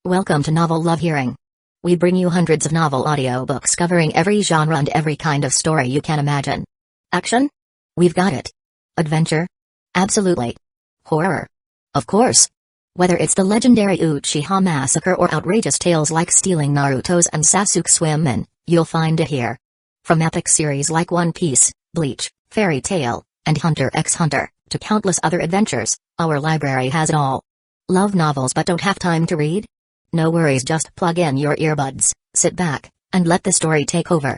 Welcome to Novel Love Hearing. We bring you hundreds of novel audiobooks covering every genre and every kind of story you can imagine. Action? We've got it. Adventure? Absolutely. Horror? Of course. Whether it's the legendary Uchiha massacre or outrageous tales like stealing Naruto's and Sasuke's women, you'll find it here. From epic series like One Piece, Bleach, Fairy Tail, and Hunter x Hunter, to countless other adventures, our library has it all. Love novels but don't have time to read? No worries, just plug in your earbuds, sit back, and let the story take over.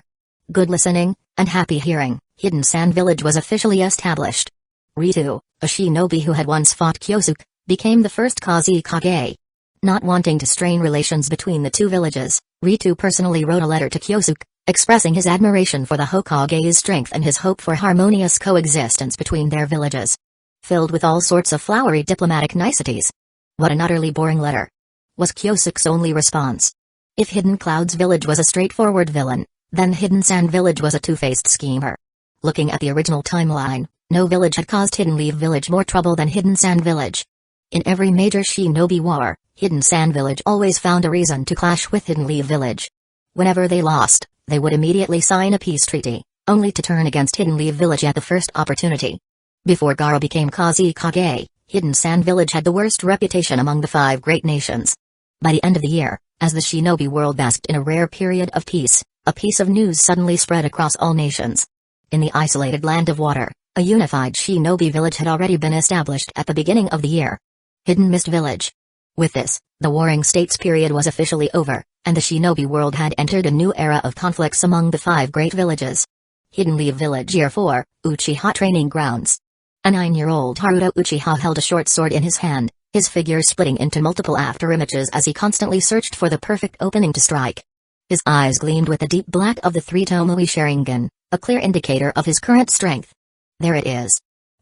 Good listening, and happy hearing. Hidden Sand Village was officially established. Ritu, a shinobi who had once fought Kyosuke, became the first Kazekage. Not wanting to strain relations between the two villages, Ritu personally wrote a letter to Kyosuke, expressing his admiration for the Hokage's strength and his hope for harmonious coexistence between their villages. Filled with all sorts of flowery diplomatic niceties. What an utterly boring letter, was Kyosuke's only response. If Hidden Cloud's village was a straightforward villain, then Hidden Sand Village was a two-faced schemer. Looking at the original timeline, no village had caused Hidden Leaf Village more trouble than Hidden Sand Village. In every major shinobi war, Hidden Sand Village always found a reason to clash with Hidden Leaf Village. Whenever they lost, they would immediately sign a peace treaty, only to turn against Hidden Leaf Village at the first opportunity. Before Gaara became Kazekage, Hidden Sand Village had the worst reputation among the 5 great nations. By the end of the year, as the shinobi world basked in a rare period of peace, a piece of news suddenly spread across all nations. In the isolated land of water, a unified shinobi village had already been established at the beginning of the year. Hidden Mist Village. With this, the Warring States period was officially over, and the shinobi world had entered a new era of conflicts among the 5 great villages. Hidden Leaf Village Year 4, Uchiha Training Grounds. A 9-year-old Haruto Uchiha held a short sword in his hand, his figure splitting into multiple afterimages as he constantly searched for the perfect opening to strike. His eyes gleamed with the deep black of the 3 Tomoe Sharingan, a clear indicator of his current strength. There it is.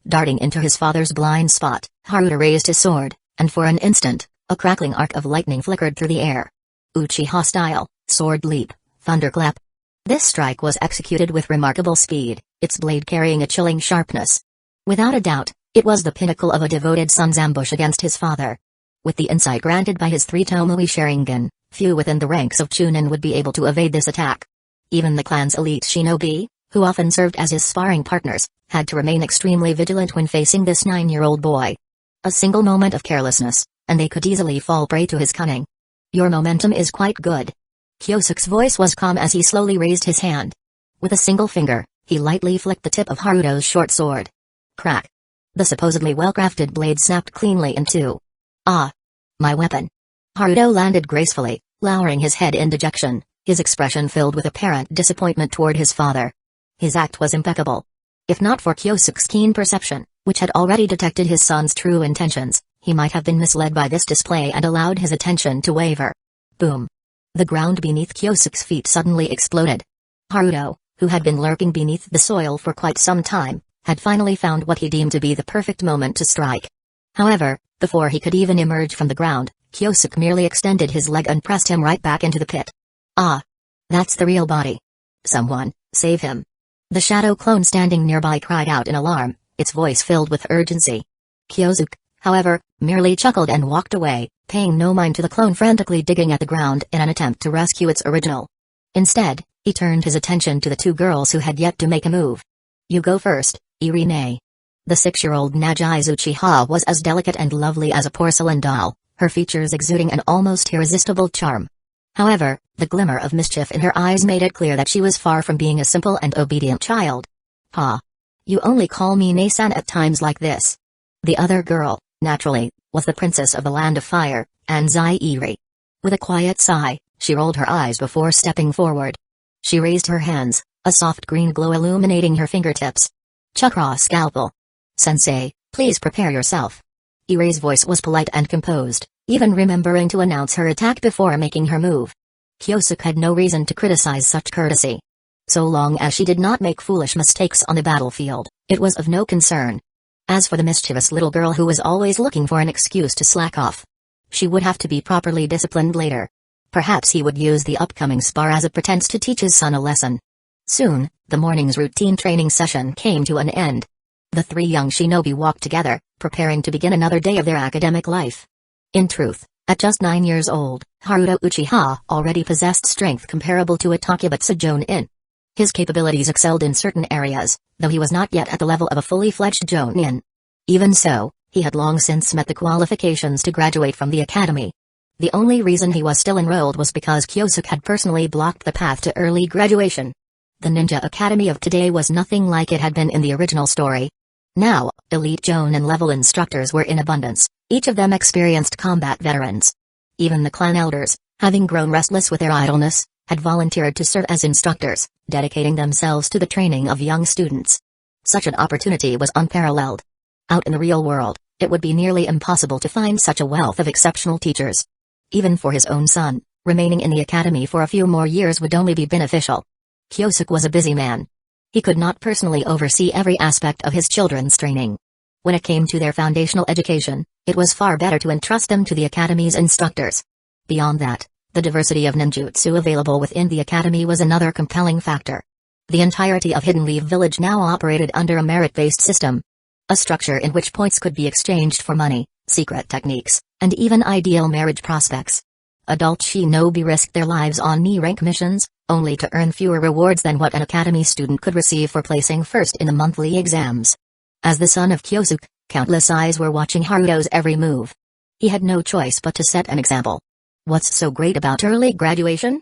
Darting into his father's blind spot, Haruto raised his sword, and for an instant, a crackling arc of lightning flickered through the air. Uchiha style, sword leap, thunderclap. This strike was executed with remarkable speed, its blade carrying a chilling sharpness. Without a doubt, it was the pinnacle of a devoted son's ambush against his father. With the insight granted by his 3 Tomoe Sharingan, few within the ranks of Chunin would be able to evade this attack. Even the clan's elite shinobi, who often served as his sparring partners, had to remain extremely vigilant when facing this 9-year-old boy. A single moment of carelessness, and they could easily fall prey to his cunning. Your momentum is quite good. Kyosuke's voice was calm as he slowly raised his hand. With a single finger, he lightly flicked the tip of Haruto's short sword. Crack. The supposedly well-crafted blade snapped cleanly in two. Ah! My weapon. Haruto landed gracefully, lowering his head in dejection, his expression filled with apparent disappointment toward his father. His act was impeccable. If not for Kyosuke's keen perception, which had already detected his son's true intentions, he might have been misled by this display and allowed his attention to waver. Boom. The ground beneath Kyosuke's feet suddenly exploded. Haruto, who had been lurking beneath the soil for quite some time, had finally found what he deemed to be the perfect moment to strike. However, before he could even emerge from the ground, Kyosuke merely extended his leg and pressed him right back into the pit. Ah! That's the real body. Someone, save him. The shadow clone standing nearby cried out in alarm, its voice filled with urgency. Kyosuke, however, merely chuckled and walked away, paying no mind to the clone frantically digging at the ground in an attempt to rescue its original. Instead, he turned his attention to the 2 girls who had yet to make a move. You go first, Irine. The 6-year-old Nagi's Uchiha was as delicate and lovely as a porcelain doll, her features exuding an almost irresistible charm. However, the glimmer of mischief in her eyes made it clear that she was far from being a simple and obedient child. Pa. You only call me Nei-san at times like this. The other girl, naturally, was the princess of the Land of Fire, Anzai-iri. With a quiet sigh, she rolled her eyes before stepping forward. She raised her hands, a soft green glow illuminating her fingertips. Chakra scalpel. Sensei, please prepare yourself. Iri's voice was polite and composed, even remembering to announce her attack before making her move. Kyosuke had no reason to criticize such courtesy. So long as she did not make foolish mistakes on the battlefield, it was of no concern. As for the mischievous little girl who was always looking for an excuse to slack off, she would have to be properly disciplined later. Perhaps he would use the upcoming spar as a pretense to teach his son a lesson. Soon, the morning's routine training session came to an end. The 3 young shinobi walked together, preparing to begin another day of their academic life. In truth, At just 9 years old, Haruto Uchiha already possessed strength comparable to a Takebutsu Jonin. His capabilities excelled in certain areas, though he was not yet at the level of a fully fledged Jonin. Even so, he had long since met the qualifications to graduate from the academy. The only reason he was still enrolled was because Kyosuke had personally blocked the path to early graduation. The Ninja Academy of today was nothing like it had been in the original story. Now, elite Jonin level instructors were in abundance, each of them experienced combat veterans. Even the clan elders, having grown restless with their idleness, had volunteered to serve as instructors, dedicating themselves to the training of young students. Such an opportunity was unparalleled. Out in the real world, it would be nearly impossible to find such a wealth of exceptional teachers. Even for his own son, remaining in the academy for a few more years would only be beneficial. Kyosuke was a busy man. He could not personally oversee every aspect of his children's training. When it came to their foundational education, it was far better to entrust them to the academy's instructors. Beyond that, the diversity of ninjutsu available within the academy was another compelling factor. The entirety of Hidden Leaf Village now operated under a merit-based system. A structure in which points could be exchanged for money, secret techniques, and even ideal marriage prospects. Adult shinobi risked their lives on knee-rank missions, only to earn fewer rewards than what an academy student could receive for placing first in the monthly exams. As the son of Kyosuke, countless eyes were watching Haruto's every move. He had no choice but to set an example. What's so great about early graduation?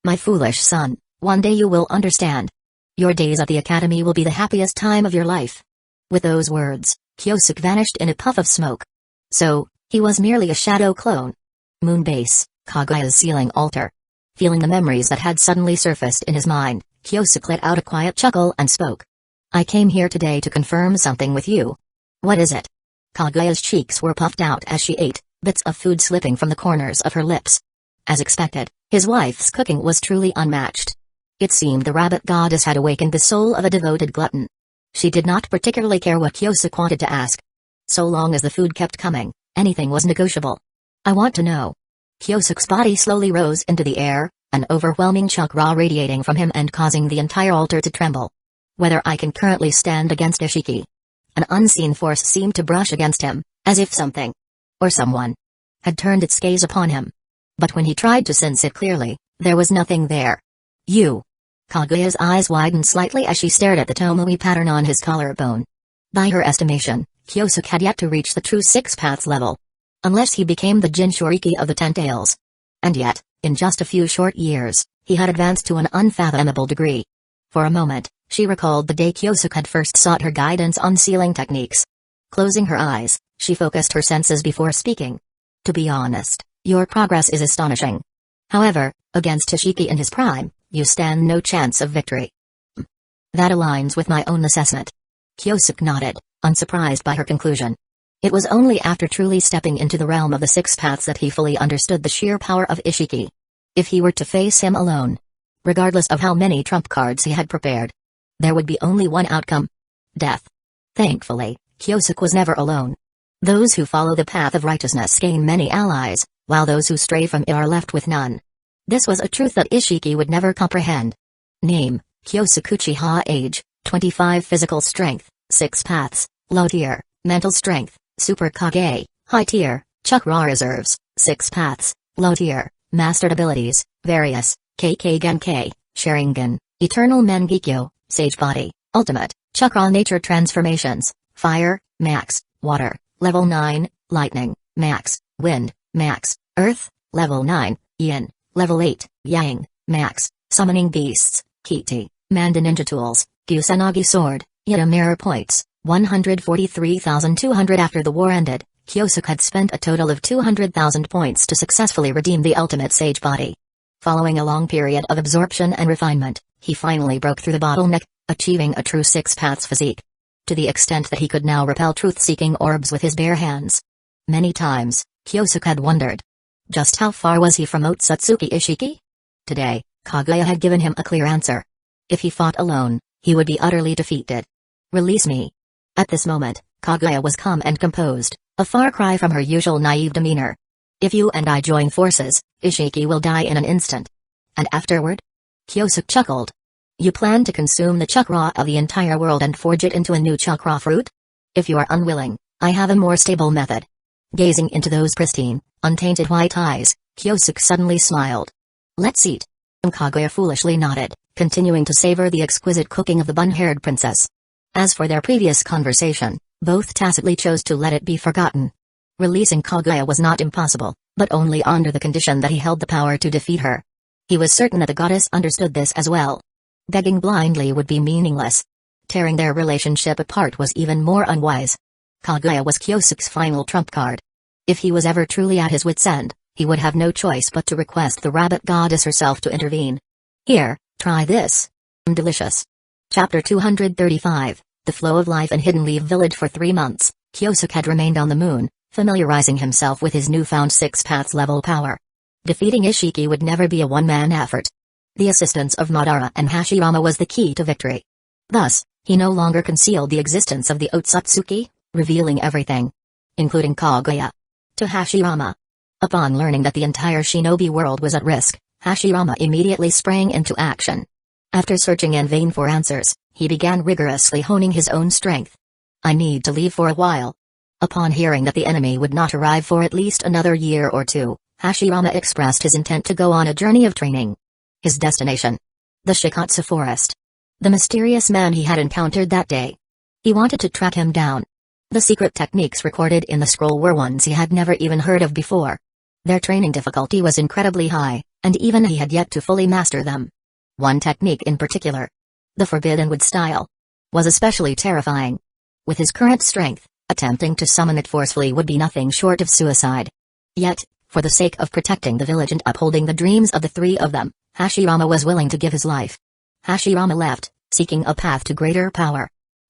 My foolish son, one day you will understand. Your days at the academy will be the happiest time of your life. With those words, Kyosuke vanished in a puff of smoke. So, he was merely a shadow clone. Moonbase, Kaguya's ceiling altar. Feeling the memories that had suddenly surfaced in his mind, Kyosuke let out a quiet chuckle and spoke. I came here today to confirm something with you. What is it? Kaguya's cheeks were puffed out as she ate, bits of food slipping from the corners of her lips. As expected, his wife's cooking was truly unmatched. It seemed the rabbit goddess had awakened the soul of a devoted glutton. She did not particularly care what Kyosuke wanted to ask. So long as the food kept coming, anything was negotiable. I want to know. Kyosuke's body slowly rose into the air, an overwhelming chakra radiating from him and causing the entire altar to tremble. Whether I can currently stand against Ishiki. An unseen force seemed to brush against him, as if something, or someone, had turned its gaze upon him. But when he tried to sense it clearly, there was nothing there. You. Kaguya's eyes widened slightly as she stared at the tomoe pattern on his collarbone. By her estimation, Kyosuke had yet to reach the true Six Paths level. Unless he became the Jinchuriki of the Ten Tails. And yet, in just a few short years, he had advanced to an unfathomable degree. For a moment, she recalled the day Kyosuke had first sought her guidance on sealing techniques. Closing her eyes, she focused her senses before speaking. To be honest, your progress is astonishing. However, against Ishiki in his prime, you stand no chance of victory. That aligns with my own assessment. Kyosuke nodded, unsurprised by her conclusion. It was only after truly stepping into the realm of the Six Paths that he fully understood the sheer power of Ishiki. If he were to face him alone, regardless of how many trump cards he had prepared, there would be only one outcome: death. Thankfully, Kyosuke was never alone. Those who follow the path of righteousness gain many allies, while those who stray from it are left with none. This was a truth that Ishiki would never comprehend. Name: Kyosuke Uchiha. Age: 25. Physical strength: 6 paths, low tier. Mental strength: Super Kage, high tier. Chakra reserves: 6 paths, low tier. Mastered abilities: various. Kekkei Genkai, Sharingan, Eternal Mangekyo, Sage Body, Ultimate. Chakra nature transformations: Fire, Max. Water, Level 9. Lightning, Max. Wind, Max. Earth, Level 9. Yin, Level 8. Yang, Max. Summoning beasts: Kiti, Manda Ninja Tools, Kusanagi Sword, Yada Mirror Points, 143,200. After the war ended, Kyosuke had spent a total of 200,000 points to successfully redeem the ultimate Sage Body. Following a long period of absorption and refinement, he finally broke through the bottleneck, achieving a true Six Paths physique. To the extent that he could now repel truth-seeking orbs with his bare hands. Many times, Kyosuke had wondered. Just how far was he from Otsutsuki Ishiki? Today, Kaguya had given him a clear answer. If he fought alone, he would be utterly defeated. Release me. At this moment, Kaguya was calm and composed, a far cry from her usual naive demeanor. If you and I join forces, Ishiki will die in an instant. And afterward? Kyosuke chuckled. You plan to consume the chakra of the entire world and forge it into a new chakra fruit? If you are unwilling, I have a more stable method. Gazing into those pristine, untainted white eyes, Kyosuke suddenly smiled. "Let's eat." Kaguya foolishly nodded, continuing to savor the exquisite cooking of the bun-haired princess. As for their previous conversation, both tacitly chose to let it be forgotten. Releasing Kaguya was not impossible, but only under the condition that he held the power to defeat her. He was certain that the goddess understood this as well. Begging blindly would be meaningless. Tearing their relationship apart was even more unwise. Kaguya was Kyosuke's final trump card. If he was ever truly at his wit's end, he would have no choice but to request the rabbit goddess herself to intervene. "Here, try this. Delicious." Chapter 235, The Flow of Life in Hidden Leaf Village. For 3 months, Kyosuke had remained on the moon, familiarizing himself with his newfound Six Paths level power. Defeating Ishiki would never be a one-man effort. The assistance of Madara and Hashirama was the key to victory. Thus, he no longer concealed the existence of the Otsutsuki, revealing everything, including Kaguya, to Hashirama. Upon learning that the entire shinobi world was at risk, Hashirama immediately sprang into action. After searching in vain for answers, he began rigorously honing his own strength. "I need to leave for a while." Upon hearing that the enemy would not arrive for at least another year or two, Hashirama expressed his intent to go on a journey of training. His destination: the Shikatsu forest. The mysterious man he had encountered that day. He wanted to track him down. The secret techniques recorded in the scroll were ones he had never even heard of before. Their training difficulty was incredibly high, and even he had yet to fully master them. One technique in particular, the Forbidden Wood style, was especially terrifying. With his current strength, attempting to summon it forcefully would be nothing short of suicide. Yet, for the sake of protecting the village and upholding the dreams of the three of them, Hashirama was willing to give his life. Hashirama left, seeking a path to greater power.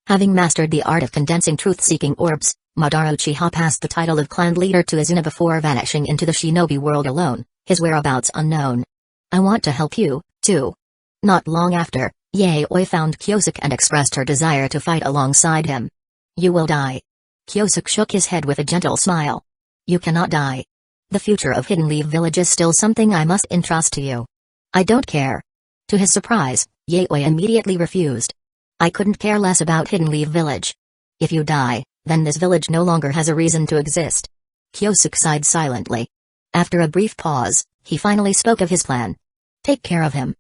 Having mastered the art of condensing truth-seeking orbs, Madara Uchiha passed the title of clan leader to Izuna before vanishing into the shinobi world alone, his whereabouts unknown. "I want to help you, too." Not long after, Yaoi found Kyosuke and expressed her desire to fight alongside him. "You will die." Kyosuke shook his head with a gentle smile. "You cannot die. The future of Hidden Leaf Village is still something I must entrust to you." "I don't care." To his surprise, Yaoi immediately refused. "I couldn't care less about Hidden Leaf Village. If you die, then this village no longer has a reason to exist." Kyosuke sighed silently. After a brief pause, he finally spoke of his plan. "Take care of him.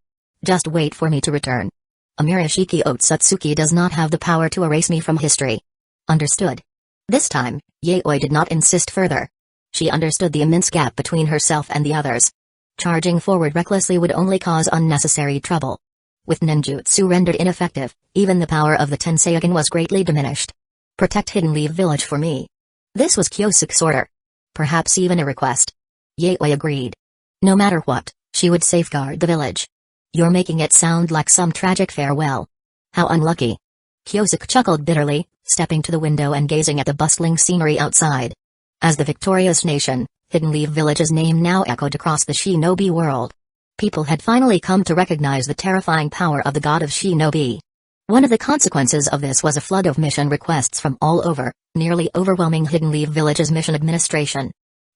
Just wait for me to return. Amirashiki Otsutsuki does not have the power to erase me from history." "Understood." This time, Yaoi did not insist further. She understood the immense gap between herself and the others. Charging forward recklessly would only cause unnecessary trouble. With ninjutsu rendered ineffective, even the power of the Tenseigan was greatly diminished. "Protect Hidden Leaf Village for me." This was Kyosuke's order. Perhaps even a request. Yaoi agreed. No matter what, she would safeguard the village. "You're making it sound like some tragic farewell. How unlucky." Kyosuke chuckled bitterly, stepping to the window and gazing at the bustling scenery outside. As the victorious nation, Hidden Leaf Village's name now echoed across the shinobi world. People had finally come to recognize the terrifying power of the god of shinobi. One of the consequences of this was a flood of mission requests from all over, nearly overwhelming Hidden Leaf Village's mission administration.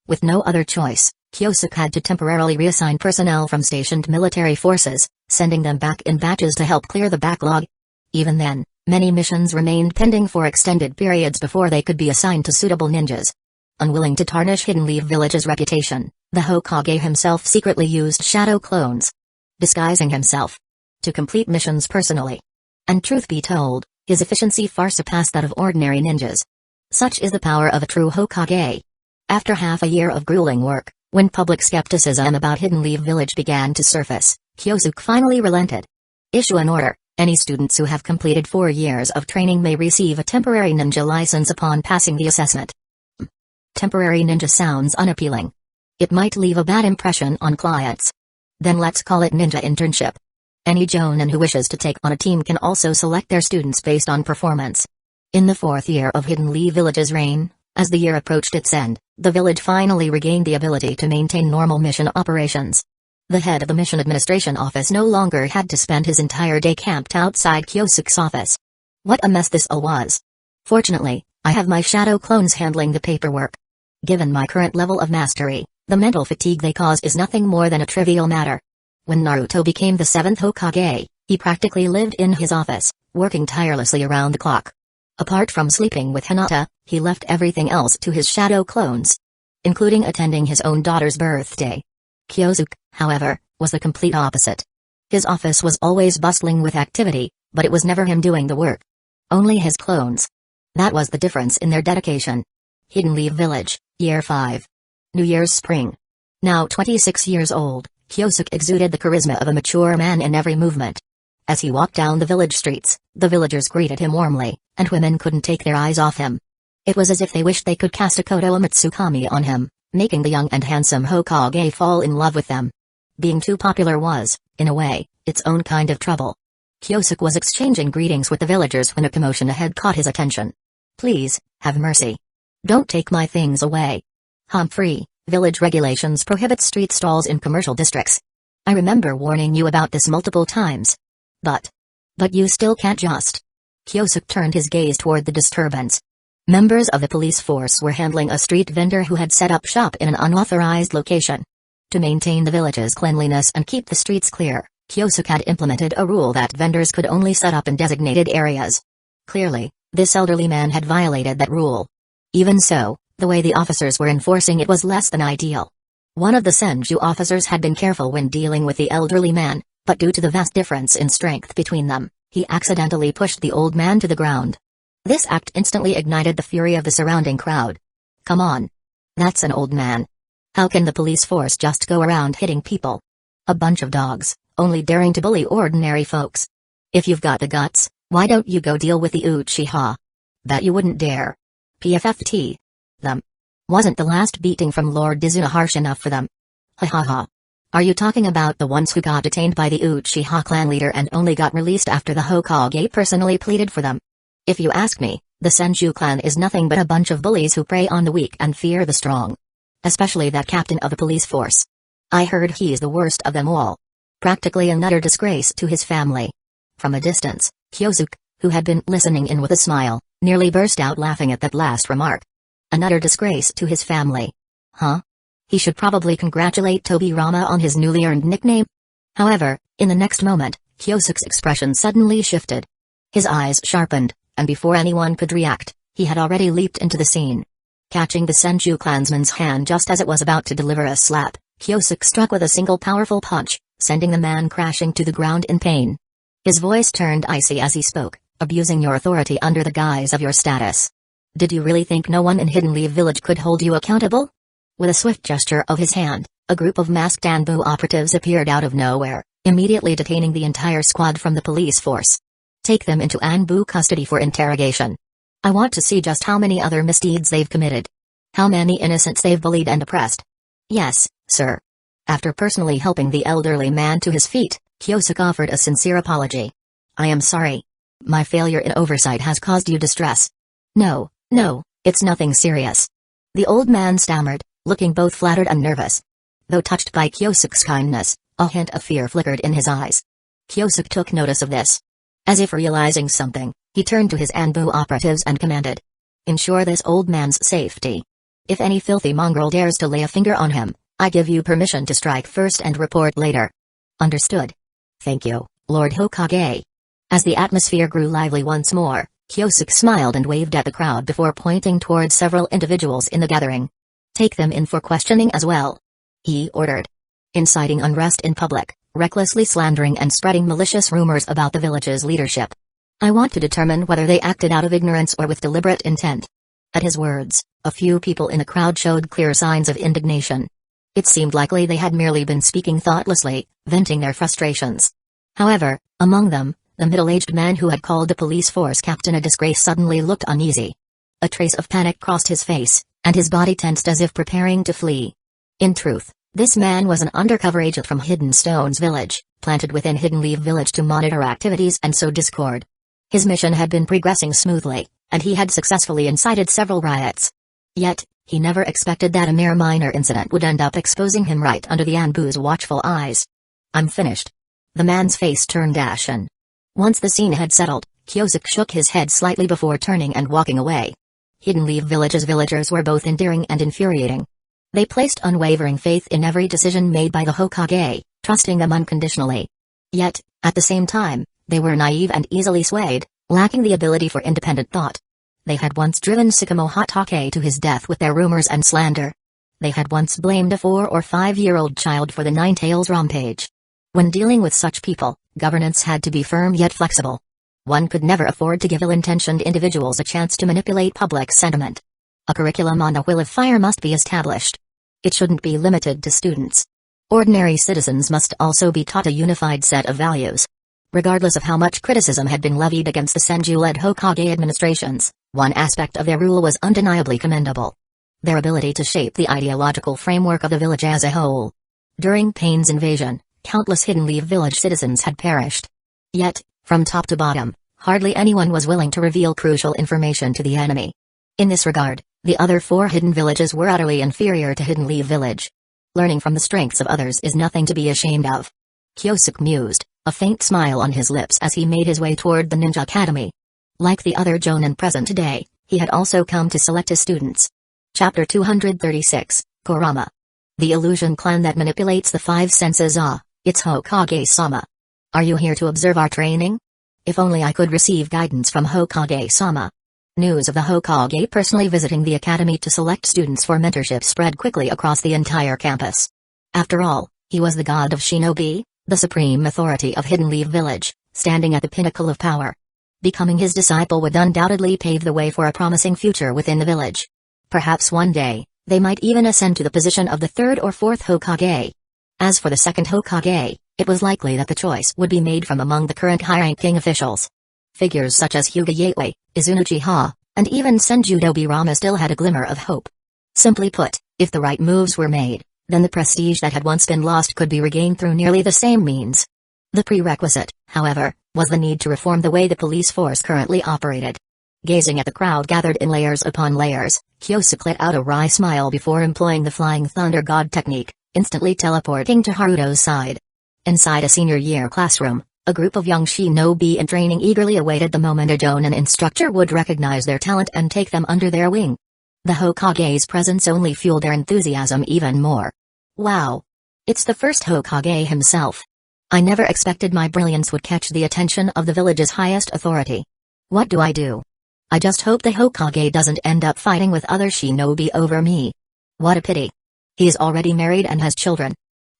With no other choice, Kyosuke had to temporarily reassign personnel from stationed military forces, sending them back in batches to help clear the backlog. Even then, many missions remained pending for extended periods before they could be assigned to suitable ninjas. Unwilling to tarnish Hidden Leaf Village's reputation, the Hokage himself secretly used shadow clones, disguising himself to complete missions personally. And truth be told, his efficiency far surpassed that of ordinary ninjas. Such is the power of a true Hokage. After half a year of grueling work, when public skepticism about Hidden Leaf Village began to surface, Kyosuke finally relented. "Issue an order. Any students who have completed 4 years of training may receive a temporary ninja license upon passing the assessment." Temporary ninja sounds unappealing. It might leave a bad impression on clients. Then let's call it ninja internship. Any jonin who wishes to take on a team can also select their students based on performance. In the 4th year of Hidden Leaf Village's reign, as the year approached its end, the village finally regained the ability to maintain normal mission operations. The head of the mission administration office no longer had to spend his entire day camped outside Kyosuke's office. What a mess this all was. Fortunately, I have my shadow clones handling the paperwork. Given my current level of mastery, the mental fatigue they cause is nothing more than a trivial matter. When Naruto became the 7th Hokage, he practically lived in his office, working tirelessly around the clock. Apart from sleeping with Hinata, he left everything else to his shadow clones, including attending his own daughter's birthday. Kyosuke, however, was the complete opposite. His office was always bustling with activity, but it was never him doing the work. Only his clones. That was the difference in their dedication. Hidden Leaf Village, Year 5. New Year's Spring. Now 26 years old, Kyosuke exuded the charisma of a mature man in every movement. As he walked down the village streets, the villagers greeted him warmly, and women couldn't take their eyes off him. It was as if they wished they could cast a Koto Matsukami on him, making the young and handsome Hokage fall in love with them. Being too popular was, in a way, its own kind of trouble. Kyosuke was exchanging greetings with the villagers when a commotion ahead caught his attention. "Please, have mercy. Don't take my things away. Humphrey, village regulations prohibit street stalls in commercial districts. I remember warning you about this multiple times. But you still can't just." Kyosuke turned his gaze toward the disturbance. Members of the police force were handling a street vendor who had set up shop in an unauthorized location. To maintain the village's cleanliness and keep the streets clear, Kyosuke had implemented a rule that vendors could only set up in designated areas. Clearly, this elderly man had violated that rule. Even so, the way the officers were enforcing it was less than ideal. One of the Senju officers had been careful when dealing with the elderly man, but due to the vast difference in strength between them, he accidentally pushed the old man to the ground. This act instantly ignited the fury of the surrounding crowd. "Come on. That's an old man. How can the police force just go around hitting people? A bunch of dogs, only daring to bully ordinary folks. If you've got the guts, why don't you go deal with the Uchiha? Bet you wouldn't dare. PFFT. Them. Wasn't the last beating from Lord Dizuna harsh enough for them? Ha ha ha. Are you talking about the ones who got detained by the Uchiha clan leader and only got released after the Hokage personally pleaded for them? If you ask me, the Senju clan is nothing but a bunch of bullies who prey on the weak and fear the strong. Especially that captain of the police force. I heard he's the worst of them all. Practically an utter disgrace to his family." From a distance, Kyosuke, who had been listening in with a smile, nearly burst out laughing at that last remark. An utter disgrace to his family. Huh? He should probably congratulate Tobirama on his newly earned nickname. However, in the next moment, Kyosuke's expression suddenly shifted. His eyes sharpened, and before anyone could react, he had already leaped into the scene. Catching the Senju clansman's hand just as it was about to deliver a slap, Kyosuke struck with a single powerful punch, sending the man crashing to the ground in pain. His voice turned icy as he spoke, abusing your authority under the guise of your status. Did you really think no one in Hidden Leaf Village could hold you accountable? With a swift gesture of his hand, a group of masked Anbu operatives appeared out of nowhere, immediately detaining the entire squad from the police force. Take them into Anbu custody for interrogation. I want to see just how many other misdeeds they've committed. How many innocents they've bullied and oppressed. Yes, sir. After personally helping the elderly man to his feet, Kyosuke offered a sincere apology. I am sorry. My failure in oversight has caused you distress. No, it's nothing serious. The old man stammered, looking both flattered and nervous. Though touched by Kyosuke's kindness, a hint of fear flickered in his eyes. Kyosuke took notice of this. As if realizing something, he turned to his Anbu operatives and commanded. Ensure this old man's safety. If any filthy mongrel dares to lay a finger on him, I give you permission to strike first and report later. Understood. Thank you, Lord Hokage. As the atmosphere grew lively once more, Kyosuke smiled and waved at the crowd before pointing towards several individuals in the gathering. Take them in for questioning as well. He ordered. Inciting unrest in public, recklessly slandering and spreading malicious rumors about the village's leadership. I want to determine whether they acted out of ignorance or with deliberate intent. At his words, a few people in the crowd showed clear signs of indignation. It seemed likely they had merely been speaking thoughtlessly, venting their frustrations. However, among them, the middle-aged man who had called the police force captain a disgrace suddenly looked uneasy. A trace of panic crossed his face, and his body tensed as if preparing to flee. In truth, this man was an undercover agent from Hidden Stone's village, planted within Hidden Leaf Village to monitor activities and sow discord. His mission had been progressing smoothly, and he had successfully incited several riots. Yet, he never expected that a mere minor incident would end up exposing him right under the Anbu's watchful eyes. I'm finished. The man's face turned ashen. Once the scene had settled, Kyosuke shook his head slightly before turning and walking away. Hidden Leaf Village's villagers were both endearing and infuriating. They placed unwavering faith in every decision made by the Hokage, trusting them unconditionally. Yet, at the same time, they were naive and easily swayed, lacking the ability for independent thought. They had once driven Sakamo Hatake to his death with their rumors and slander. They had once blamed a 4 or 5-year-old child for the Ninetales rampage. When dealing with such people, governance had to be firm yet flexible. One could never afford to give ill-intentioned individuals a chance to manipulate public sentiment. A curriculum on the Wheel of Fire must be established. It shouldn't be limited to students. Ordinary citizens must also be taught a unified set of values. Regardless of how much criticism had been levied against the Senju-led Hokage administrations, one aspect of their rule was undeniably commendable: their ability to shape the ideological framework of the village as a whole. During Pain's invasion, countless Hidden Leaf Village citizens had perished. Yet, from top to bottom, hardly anyone was willing to reveal crucial information to the enemy. In this regard, the other 4 hidden villages were utterly inferior to Hidden Leaf Village. Learning from the strengths of others is nothing to be ashamed of. Kyosuke mused, a faint smile on his lips as he made his way toward the Ninja Academy. Like the other Jonin present today, he had also come to select his students. Chapter 236, Kurama. The illusion clan that manipulates the 5 senses. Ah, it's Hokage-sama. Are you here to observe our training? If only I could receive guidance from Hokage-sama. News of the Hokage personally visiting the academy to select students for mentorship spread quickly across the entire campus. After all, he was the god of shinobi, the supreme authority of Hidden Leaf Village, standing at the pinnacle of power. Becoming his disciple would undoubtedly pave the way for a promising future within the village. Perhaps one day, they might even ascend to the position of the 3rd or 4th Hokage. As for the 2nd Hokage, it was likely that the choice would be made from among the current high-ranking officials. Figures such as Hyuga Yatewei, Izuno Ha, and even Senju Dobirama still had a glimmer of hope. Simply put, if the right moves were made, then the prestige that had once been lost could be regained through nearly the same means. The prerequisite, however, was the need to reform the way the police force currently operated. Gazing at the crowd gathered in layers upon layers, Kyosuke let out a wry smile before employing the Flying Thunder God technique, instantly teleporting to Haruto's side. Inside a senior year classroom, a group of young shinobi in training eagerly awaited the moment a Jonin instructor would recognize their talent and take them under their wing. The Hokage's presence only fueled their enthusiasm even more. Wow! It's the first Hokage himself. I never expected my brilliance would catch the attention of the village's highest authority. What do? I just hope the Hokage doesn't end up fighting with other shinobi over me. What a pity. He is already married and has children.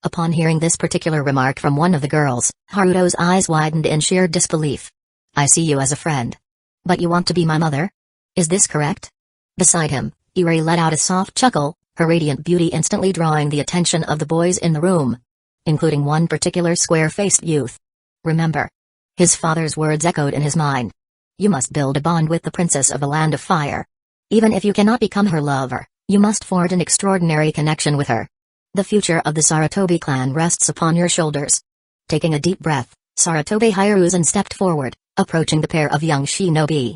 Upon hearing this particular remark from one of the girls, Haruto's eyes widened in sheer disbelief. I see you as a friend. But you want to be my mother? Is this correct? Beside him, Iri let out a soft chuckle, her radiant beauty instantly drawing the attention of the boys in the room. Including one particular square-faced youth. Remember. His father's words echoed in his mind. You must build a bond with the princess of the Land of Fire. Even if you cannot become her lover, you must forge an extraordinary connection with her. The future of the Sarutobi clan rests upon your shoulders. Taking a deep breath, Sarutobi Hiruzen stepped forward, approaching the pair of young shinobi.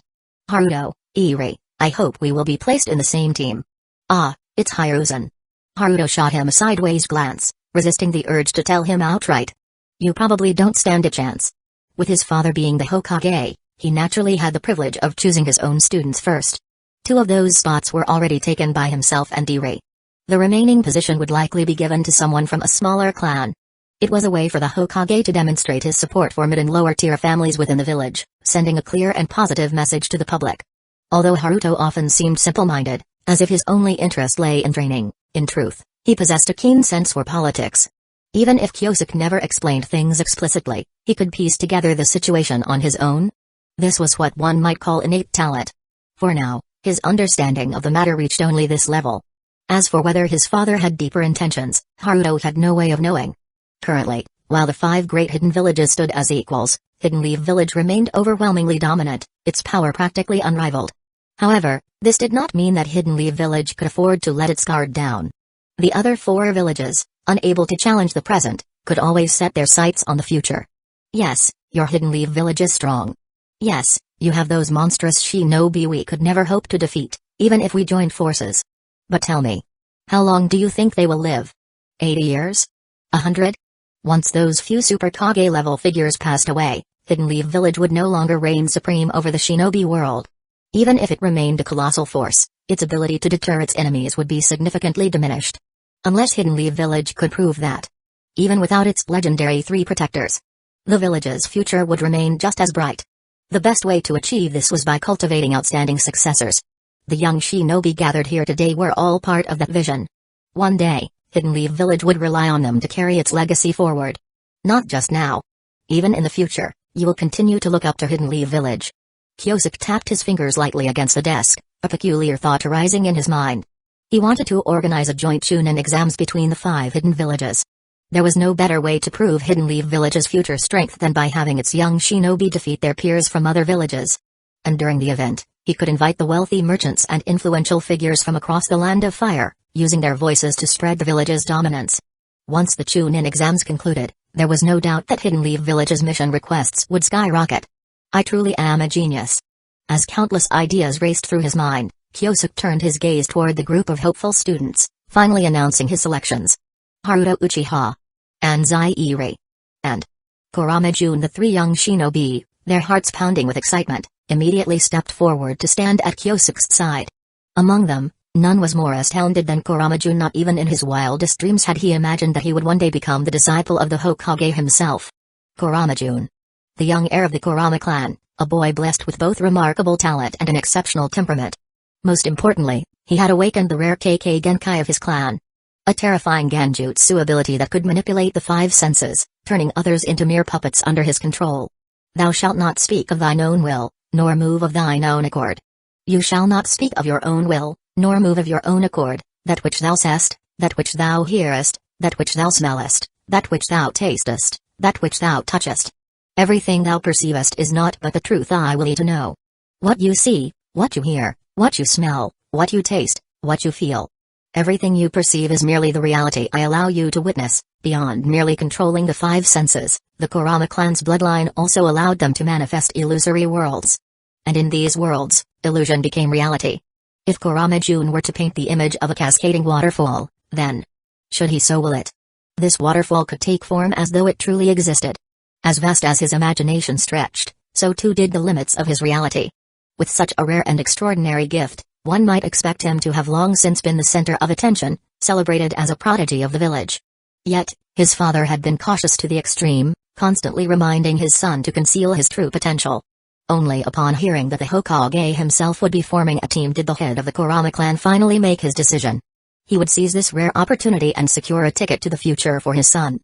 Haruto, Iri, I hope we will be placed in the same team. Ah, it's Hiruzen. Haruto shot him a sideways glance, resisting the urge to tell him outright. You probably don't stand a chance. With his father being the Hokage, he naturally had the privilege of choosing his own students first. 2 of those spots were already taken by himself and Iri. The remaining position would likely be given to someone from a smaller clan. It was a way for the Hokage to demonstrate his support for mid and lower tier families within the village, sending a clear and positive message to the public. Although Haruto often seemed simple-minded, as if his only interest lay in training, in truth, he possessed a keen sense for politics. Even if Kyosuke never explained things explicitly, he could piece together the situation on his own. This was what one might call innate talent. For now, his understanding of the matter reached only this level. As for whether his father had deeper intentions, Haruto had no way of knowing. Currently, while the 5 great hidden villages stood as equals, Hidden Leaf Village remained overwhelmingly dominant, its power practically unrivaled. However, this did not mean that Hidden Leaf Village could afford to let its guard down. The other 4 villages, unable to challenge the present, could always set their sights on the future. Yes, your Hidden Leaf Village is strong. Yes, you have those monstrous shinobi we could never hope to defeat, even if we joined forces. But tell me, how long do you think they will live? 80 years? 100? Once those few Super Kage-level figures passed away, Hidden Leaf Village would no longer reign supreme over the shinobi world. Even if it remained a colossal force, its ability to deter its enemies would be significantly diminished. Unless Hidden Leaf Village could prove that. Even without its legendary 3 protectors, the village's future would remain just as bright. The best way to achieve this was by cultivating outstanding successors. The young shinobi gathered here today were all part of that vision. One day, Hidden Leaf Village would rely on them to carry its legacy forward. Not just now. Even in the future, you will continue to look up to Hidden Leaf Village. Kyosuke tapped his fingers lightly against the desk, a peculiar thought arising in his mind. He wanted to organize a joint chunin exams between the 5 hidden villages. There was no better way to prove Hidden Leaf Village's future strength than by having its young shinobi defeat their peers from other villages. And during the event, he could invite the wealthy merchants and influential figures from across the Land of Fire, using their voices to spread the village's dominance. Once the chunin exams concluded, there was no doubt that Hidden Leaf Village's mission requests would skyrocket. I truly am a genius. As countless ideas raced through his mind, Kyosuke turned his gaze toward the group of hopeful students, finally announcing his selections. Haruto Uchiha, Anzai Iri, and Kurama Jun. The 3 young shinobi, their hearts pounding with excitement, immediately stepped forward to stand at Kyosuke's side. Among them, none was more astounded than Kurama Jun. Not even in his wildest dreams had he imagined that he would one day become the disciple of the Hokage himself. Kurama Jun, the young heir of the Kurama clan, a boy blessed with both remarkable talent and an exceptional temperament. Most importantly, he had awakened the rare Kekkei Genkai of his clan. A terrifying genjutsu ability that could manipulate the 5 senses, turning others into mere puppets under his control. Thou shalt not speak of thine own will, nor move of thine own accord. You shall not speak of your own will, nor move of your own accord, that which thou seest, that which thou hearest, that which thou smellest, that which thou tastest, that which thou touchest. Everything thou perceivest is not but the truth I will to know. What you see, what you hear, what you smell, what you taste, what you feel. Everything you perceive is merely the reality I allow you to witness. Beyond merely controlling the 5 senses, the Kurama clan's bloodline also allowed them to manifest illusory worlds. And in these worlds, illusion became reality. If Kurama Jun were to paint the image of a cascading waterfall, then, should he so will it, this waterfall could take form as though it truly existed. As vast as his imagination stretched, so too did the limits of his reality. With such a rare and extraordinary gift, one might expect him to have long since been the center of attention, celebrated as a prodigy of the village. Yet, his father had been cautious to the extreme, constantly reminding his son to conceal his true potential. Only upon hearing that the Hokage himself would be forming a team did the head of the Kurama clan finally make his decision. He would seize this rare opportunity and secure a ticket to the future for his son.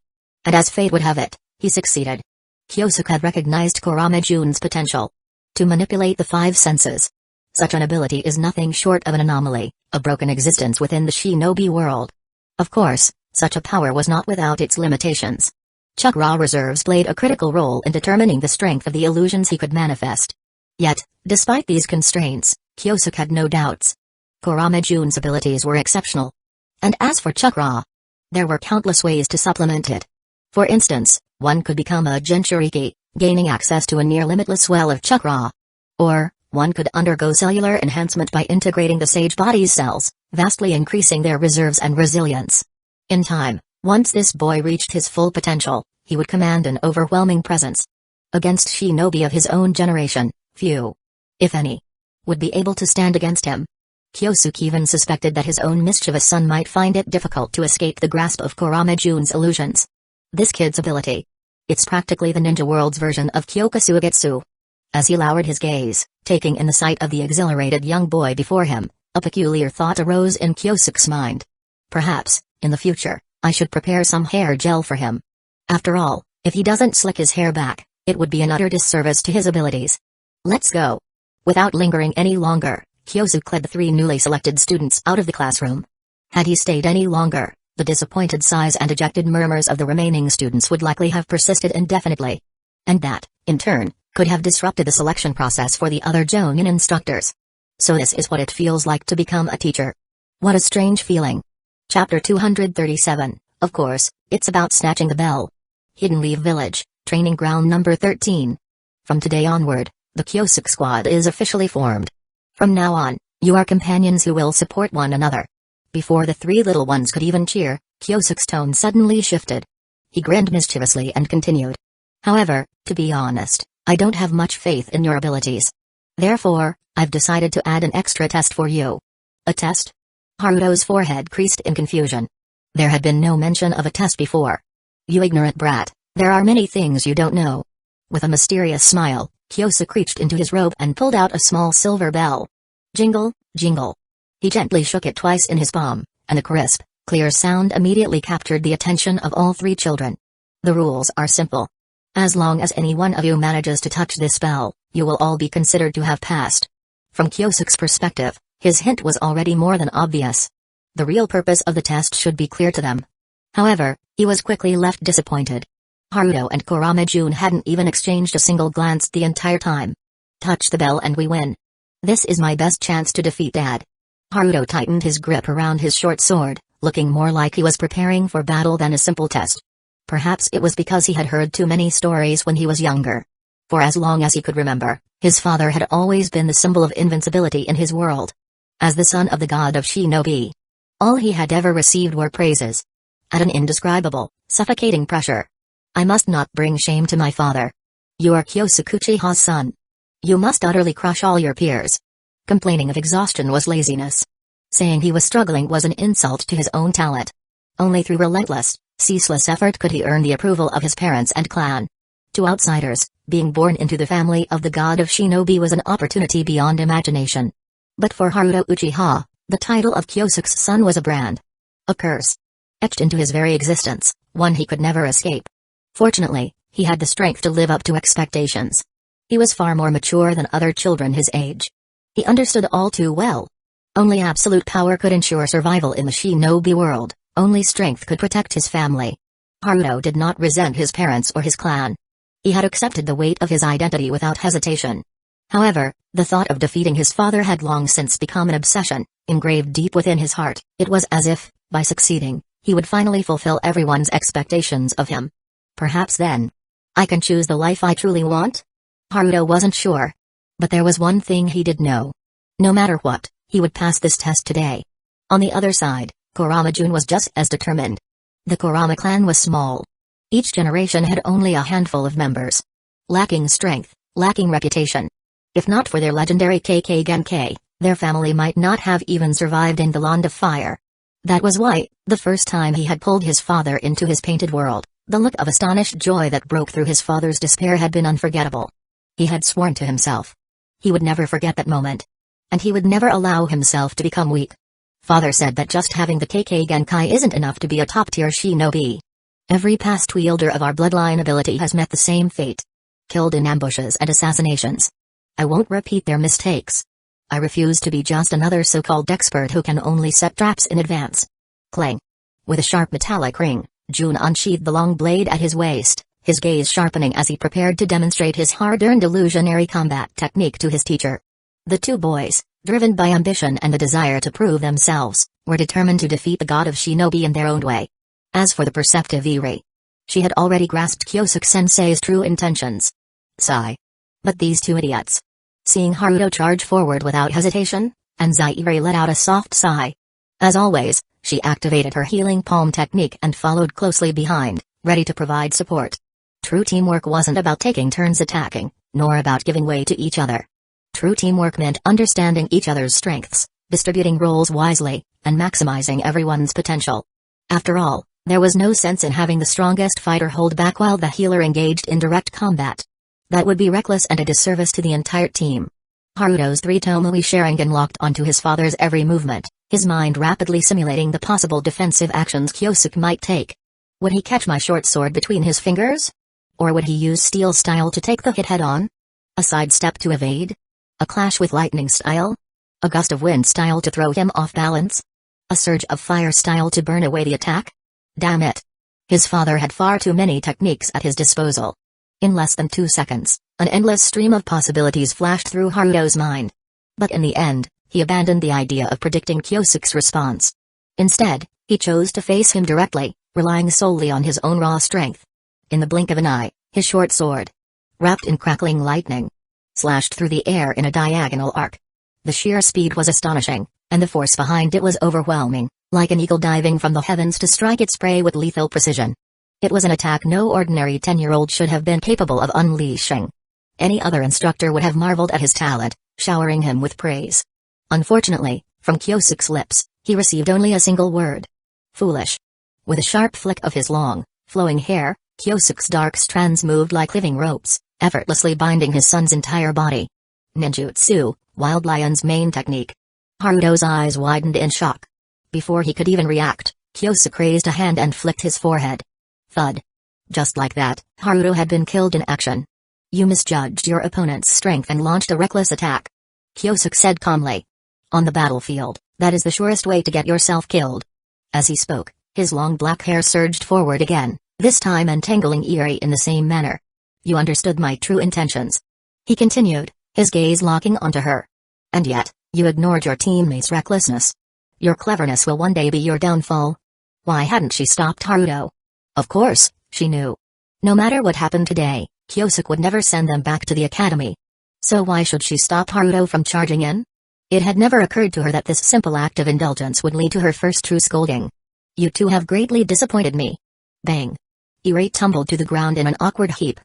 And as fate would have it, he succeeded. Kyosuke had recognized Kurama Jun's potential to manipulate the 5 senses. Such an ability is nothing short of an anomaly, a broken existence within the shinobi world. Of course, such a power was not without its limitations. Chakra reserves played a critical role in determining the strength of the illusions he could manifest. Yet, despite these constraints, Kyosuke had no doubts. Kurama Jun's abilities were exceptional. And as for chakra, there were countless ways to supplement it. For instance, one could become a Jinchuriki, gaining access to a near-limitless well of chakra. Or, one could undergo cellular enhancement by integrating the sage body's cells, vastly increasing their reserves and resilience. In time, once this boy reached his full potential, he would command an overwhelming presence. Against shinobi of his own generation, few, if any, would be able to stand against him. Kyosuke even suspected that his own mischievous son might find it difficult to escape the grasp of Kurama Jun's illusions. This kid's ability. It's practically the ninja world's version of Kyokasugetsu. As he lowered his gaze, taking in the sight of the exhilarated young boy before him, a peculiar thought arose in Kyosuke's mind. Perhaps, in the future, I should prepare some hair gel for him. After all, if he doesn't slick his hair back, it would be an utter disservice to his abilities. Let's go. Without lingering any longer, Kyosuke led the 3 newly selected students out of the classroom. Had he stayed any longer, the disappointed sighs and ejected murmurs of the remaining students would likely have persisted indefinitely. And that, in turn, could have disrupted the selection process for the other Jonin instructors. So this is what it feels like to become a teacher. What a strange feeling. Chapter 237, of course, it's about snatching the bell. Hidden Leaf Village, Training Ground number 13. From today onward, the Kyosuke squad is officially formed. From now on, you are companions who will support one another. Before the 3 little ones could even cheer, Kyosuke's tone suddenly shifted. He grinned mischievously and continued. However, to be honest, I don't have much faith in your abilities. Therefore, I've decided to add an extra test for you. A test? Haruto's forehead creased in confusion. There had been no mention of a test before. You ignorant brat, there are many things you don't know. With a mysterious smile, Kyosuke reached into his robe and pulled out a small silver bell. Jingle, jingle. He gently shook it twice in his palm, and the crisp, clear sound immediately captured the attention of all three children. The rules are simple. As long as any one of you manages to touch this bell, you will all be considered to have passed. From Kyosuke's perspective, his hint was already more than obvious. The real purpose of the test should be clear to them. However, he was quickly left disappointed. Haruto and Kurama-jun hadn't even exchanged a single glance the entire time. Touch the bell and we win. This is my best chance to defeat Dad. Haruto tightened his grip around his short sword, looking more like he was preparing for battle than a simple test. Perhaps it was because he had heard too many stories when he was younger. For as long as he could remember, his father had always been the symbol of invincibility in his world. As the son of the god of shinobi, all he had ever received were praises. At an indescribable, suffocating pressure. I must not bring shame to my father. You are Kyosuke Uchiha's son. You must utterly crush all your peers. Complaining of exhaustion was laziness. Saying he was struggling was an insult to his own talent. Only through relentless, ceaseless effort could he earn the approval of his parents and clan. To outsiders, being born into the family of the god of shinobi was an opportunity beyond imagination. But for Haruto Uchiha, the title of Kyosuke's son was a brand. A curse. Etched into his very existence, one he could never escape. Fortunately, he had the strength to live up to expectations. He was far more mature than other children his age. He understood all too well. Only absolute power could ensure survival in the shinobi world, only strength could protect his family. Haruto did not resent his parents or his clan. He had accepted the weight of his identity without hesitation. However, the thought of defeating his father had long since become an obsession, engraved deep within his heart. It was as if, by succeeding, he would finally fulfill everyone's expectations of him. Perhaps then, I can choose the life I truly want? Haruto wasn't sure. But there was one thing he did know. No matter what, he would pass this test today. On the other side, Kurama-jun was just as determined. The Kurama clan was small. Each generation had only a handful of members. Lacking strength, lacking reputation. If not for their legendary KK Genkai, their family might not have even survived in the Land of Fire. That was why, the first time he had pulled his father into his painted world, the look of astonished joy that broke through his father's despair had been unforgettable. He had sworn to himself. He would never forget that moment. And he would never allow himself to become weak. Father said that just having the KK Genkai isn't enough to be a top-tier shinobi. Every past wielder of our bloodline ability has met the same fate. Killed in ambushes and assassinations. I won't repeat their mistakes. I refuse to be just another so-called expert who can only set traps in advance. Clang. With a sharp metallic ring, Jun unsheathed the long blade at his waist, his gaze sharpening as he prepared to demonstrate his hard-earned illusionary combat technique to his teacher. The two boys, driven by ambition and the desire to prove themselves, were determined to defeat the god of shinobi in their own way. As for the perceptive Eri, she had already grasped Kyosuke-sensei's true intentions. Sigh. But these two idiots. Seeing Haruto charge forward without hesitation, Anzairi let out a soft sigh. As always, she activated her healing palm technique and followed closely behind, ready to provide support. True teamwork wasn't about taking turns attacking, nor about giving way to each other. True teamwork meant understanding each other's strengths, distributing roles wisely, and maximizing everyone's potential. After all, there was no sense in having the strongest fighter hold back while the healer engaged in direct combat. That would be reckless and a disservice to the entire team. Haruto's three Tomoe Sharingan locked onto his father's every movement, his mind rapidly simulating the possible defensive actions Kyosuke might take. Would he catch my short sword between his fingers? Or would he use steel style to take the hit head-on? A sidestep to evade? A clash with lightning style? A gust of wind style to throw him off balance? A surge of fire style to burn away the attack? Damn it. His father had far too many techniques at his disposal. In less than 2 seconds, an endless stream of possibilities flashed through Haruto's mind. But in the end, he abandoned the idea of predicting Kyosuke's response. Instead, he chose to face him directly, relying solely on his own raw strength. In the blink of an eye, his short sword, wrapped in crackling lightning, slashed through the air in a diagonal arc. The sheer speed was astonishing, and the force behind it was overwhelming, like an eagle diving from the heavens to strike its prey with lethal precision. It was an attack no ordinary 10-year-old should have been capable of unleashing. Any other instructor would have marveled at his talent, showering him with praise. Unfortunately, from Kyosuke's lips, he received only a single word. Foolish. With a sharp flick of his long, flowing hair, Kyosuke's dark strands moved like living ropes, effortlessly binding his son's entire body. Ninjutsu, Wild Lion's main technique. Haruto's eyes widened in shock. Before he could even react, Kyosuke raised a hand and flicked his forehead. Thud. Just like that, Haruto had been killed in action. You misjudged your opponent's strength and launched a reckless attack. Kyosuke said calmly. On the battlefield, that is the surest way to get yourself killed. As he spoke, his long black hair surged forward again, this time entangling Eri in the same manner. You understood my true intentions. He continued, his gaze locking onto her. And yet, you ignored your teammates' recklessness. Your cleverness will one day be your downfall. Why hadn't she stopped Haruto? Of course, she knew. No matter what happened today, Kyosuke would never send them back to the academy. So why should she stop Haruto from charging in? It had never occurred to her that this simple act of indulgence would lead to her first true scolding. You two have greatly disappointed me. Bang. Eri tumbled to the ground in an awkward heap.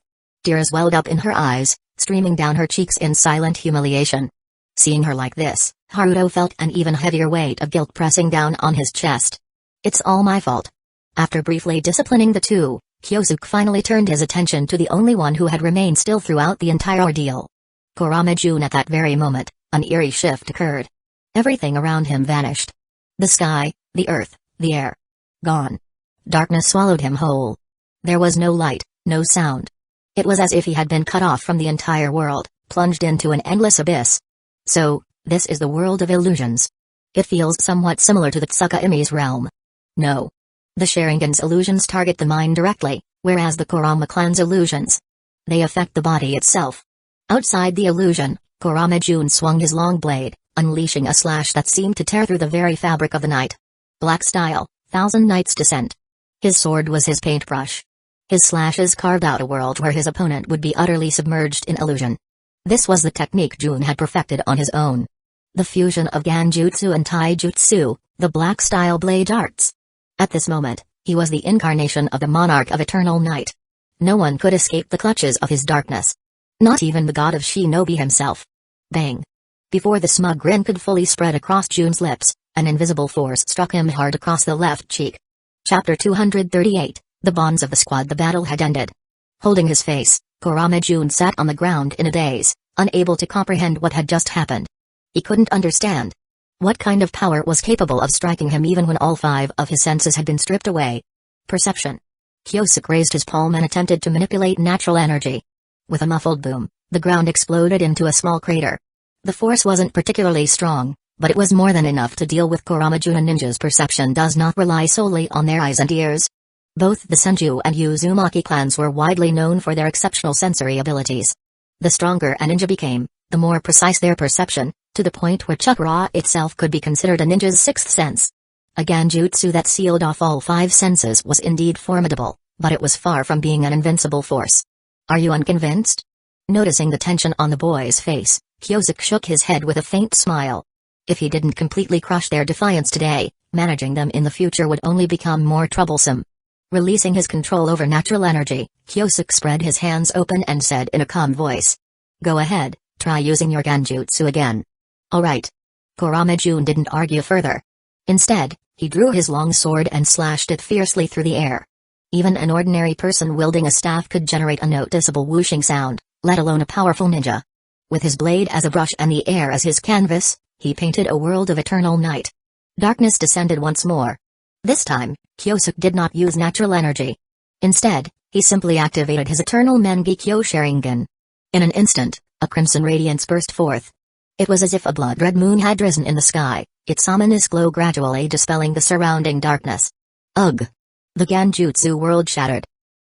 Tears welled up in her eyes, streaming down her cheeks in silent humiliation. Seeing her like this, Haruto felt an even heavier weight of guilt pressing down on his chest. It's all my fault. After briefly disciplining the two, Kyosuke finally turned his attention to the only one who had remained still throughout the entire ordeal. Kurama-jun. At that very moment, an eerie shift occurred. Everything around him vanished. The sky, the earth, the air. Gone. Darkness swallowed him whole. There was no light, no sound. It was as if he had been cut off from the entire world, plunged into an endless abyss. So, this is the world of illusions. It feels somewhat similar to the Tsukuyomi's realm. No. The Sharingan's illusions target the mind directly, whereas the Kurama clan's illusions, they affect the body itself. Outside the illusion, Kurama-jun swung his long blade, unleashing a slash that seemed to tear through the very fabric of the night. Black style, Thousand Nights Descent. His sword was his paintbrush. His slashes carved out a world where his opponent would be utterly submerged in illusion. This was the technique Jun had perfected on his own. The fusion of Genjutsu and Taijutsu, the black-style blade arts. At this moment, he was the incarnation of the monarch of eternal night. No one could escape the clutches of his darkness. Not even the god of shinobi himself. Bang. Before the smug grin could fully spread across Jun's lips, an invisible force struck him hard across the left cheek. Chapter 238, The Bonds of the Squad. The battle had ended. Holding his face, Kurama-jun sat on the ground in a daze, unable to comprehend what had just happened. He couldn't understand. What kind of power was capable of striking him even when all 5 of his senses had been stripped away? Perception. Kyosuke raised his palm and attempted to manipulate natural energy. With a muffled boom, the ground exploded into a small crater. The force wasn't particularly strong, but it was more than enough to deal with Kurama-jun. A ninja's perception does not rely solely on their eyes and ears. Both the Senju and Uzumaki clans were widely known for their exceptional sensory abilities. The stronger a ninja became, the more precise their perception, to the point where chakra itself could be considered a ninja's sixth sense. A Genjutsu that sealed off all 5 senses was indeed formidable, but it was far from being an invincible force. Are you unconvinced? Noticing the tension on the boy's face, Kyosuke shook his head with a faint smile. If he didn't completely crush their defiance today, managing them in the future would only become more troublesome. Releasing his control over natural energy, Kyosuke spread his hands open and said in a calm voice. Go ahead, try using your Genjutsu again. Alright. Kurama-jun didn't argue further. Instead, he drew his long sword and slashed it fiercely through the air. Even an ordinary person wielding a staff could generate a noticeable whooshing sound, let alone a powerful ninja. With his blade as a brush and the air as his canvas, he painted a world of eternal night. Darkness descended once more. This time, Kyosuke did not use natural energy. Instead, he simply activated his eternal Mangekyo Sharingan. In an instant, a crimson radiance burst forth. It was as if a blood-red moon had risen in the sky, its ominous glow gradually dispelling the surrounding darkness. Ugh! The Genjutsu world shattered.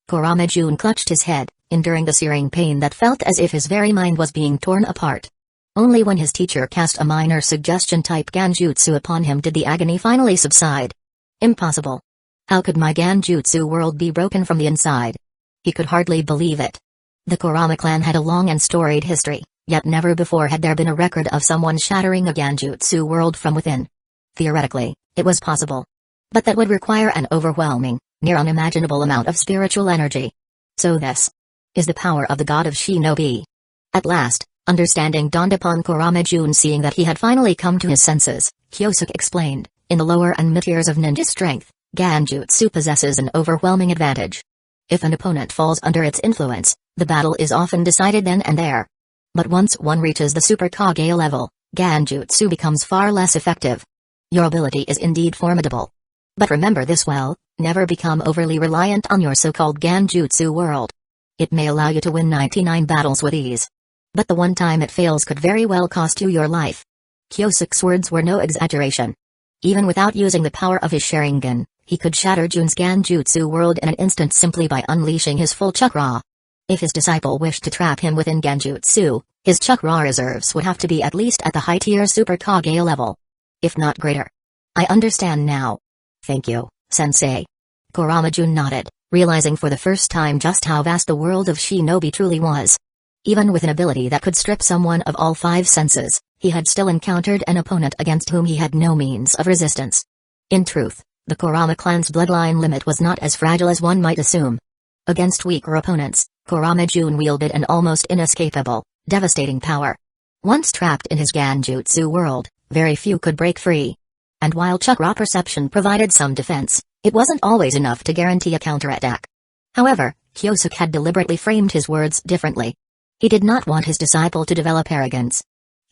Kurama-jun clutched his head, enduring the searing pain that felt as if his very mind was being torn apart. Only when his teacher cast a minor suggestion-type Genjutsu upon him did the agony finally subside. Impossible. How could my Genjutsu world be broken from the inside? He could hardly believe it. The Kurama clan had a long and storied history, yet never before had there been a record of someone shattering a Genjutsu world from within. Theoretically, it was possible. But that would require an overwhelming, near unimaginable amount of spiritual energy. So this is the power of the god of shinobi. At last, understanding dawned upon Kurama-jun. Seeing that he had finally come to his senses, Kyosuke explained, in the lower and mid-tiers of ninja strength, Genjutsu possesses an overwhelming advantage. If an opponent falls under its influence, the battle is often decided then and there. But once one reaches the Super Kage level, Genjutsu becomes far less effective. Your ability is indeed formidable. But remember this well, never become overly reliant on your so-called Genjutsu world. It may allow you to win 99 battles with ease. But the one time it fails could very well cost you your life. Kyosuke's words were no exaggeration. Even without using the power of his Sharingan, he could shatter Jun's Genjutsu world in an instant simply by unleashing his full chakra. If his disciple wished to trap him within Genjutsu, his chakra reserves would have to be at least at the high-tier Super Kage level. If not greater. I understand now. Thank you, Sensei. Kurama Jun nodded, realizing for the first time just how vast the world of shinobi truly was. Even with an ability that could strip someone of all 5 senses, he had still encountered an opponent against whom he had no means of resistance. In truth, the Kurama clan's bloodline limit was not as fragile as one might assume. Against weaker opponents, Kurama Jun wielded an almost inescapable, devastating power. Once trapped in his Genjutsu world, very few could break free. And while chakra perception provided some defense, it wasn't always enough to guarantee a counterattack. However, Kyosuke had deliberately framed his words differently. He did not want his disciple to develop arrogance.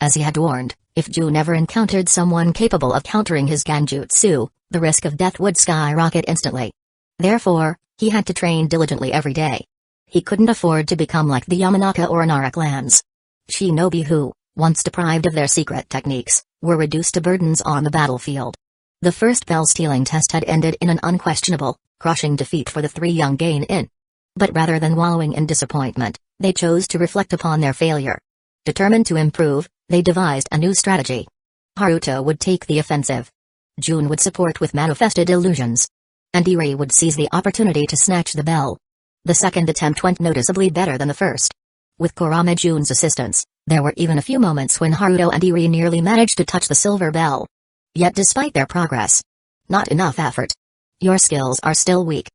As he had warned, if Jun ever encountered someone capable of countering his Genjutsu, the risk of death would skyrocket instantly. Therefore, he had to train diligently every day. He couldn't afford to become like the Yamanaka or Nara clans. Shinobi who, once deprived of their secret techniques, were reduced to burdens on the battlefield. The first bell-stealing test had ended in an unquestionable, crushing defeat for the 3 young Genin. But rather than wallowing in disappointment, they chose to reflect upon their failure. Determined to improve, they devised a new strategy. Haruto would take the offensive. Jun would support with manifested illusions. And Iri would seize the opportunity to snatch the bell. The second attempt went noticeably better than the first. With Kurama Jun's assistance, there were even a few moments when Haruto and Iri nearly managed to touch the silver bell. Yet despite their progress, not enough effort. Your skills are still weak.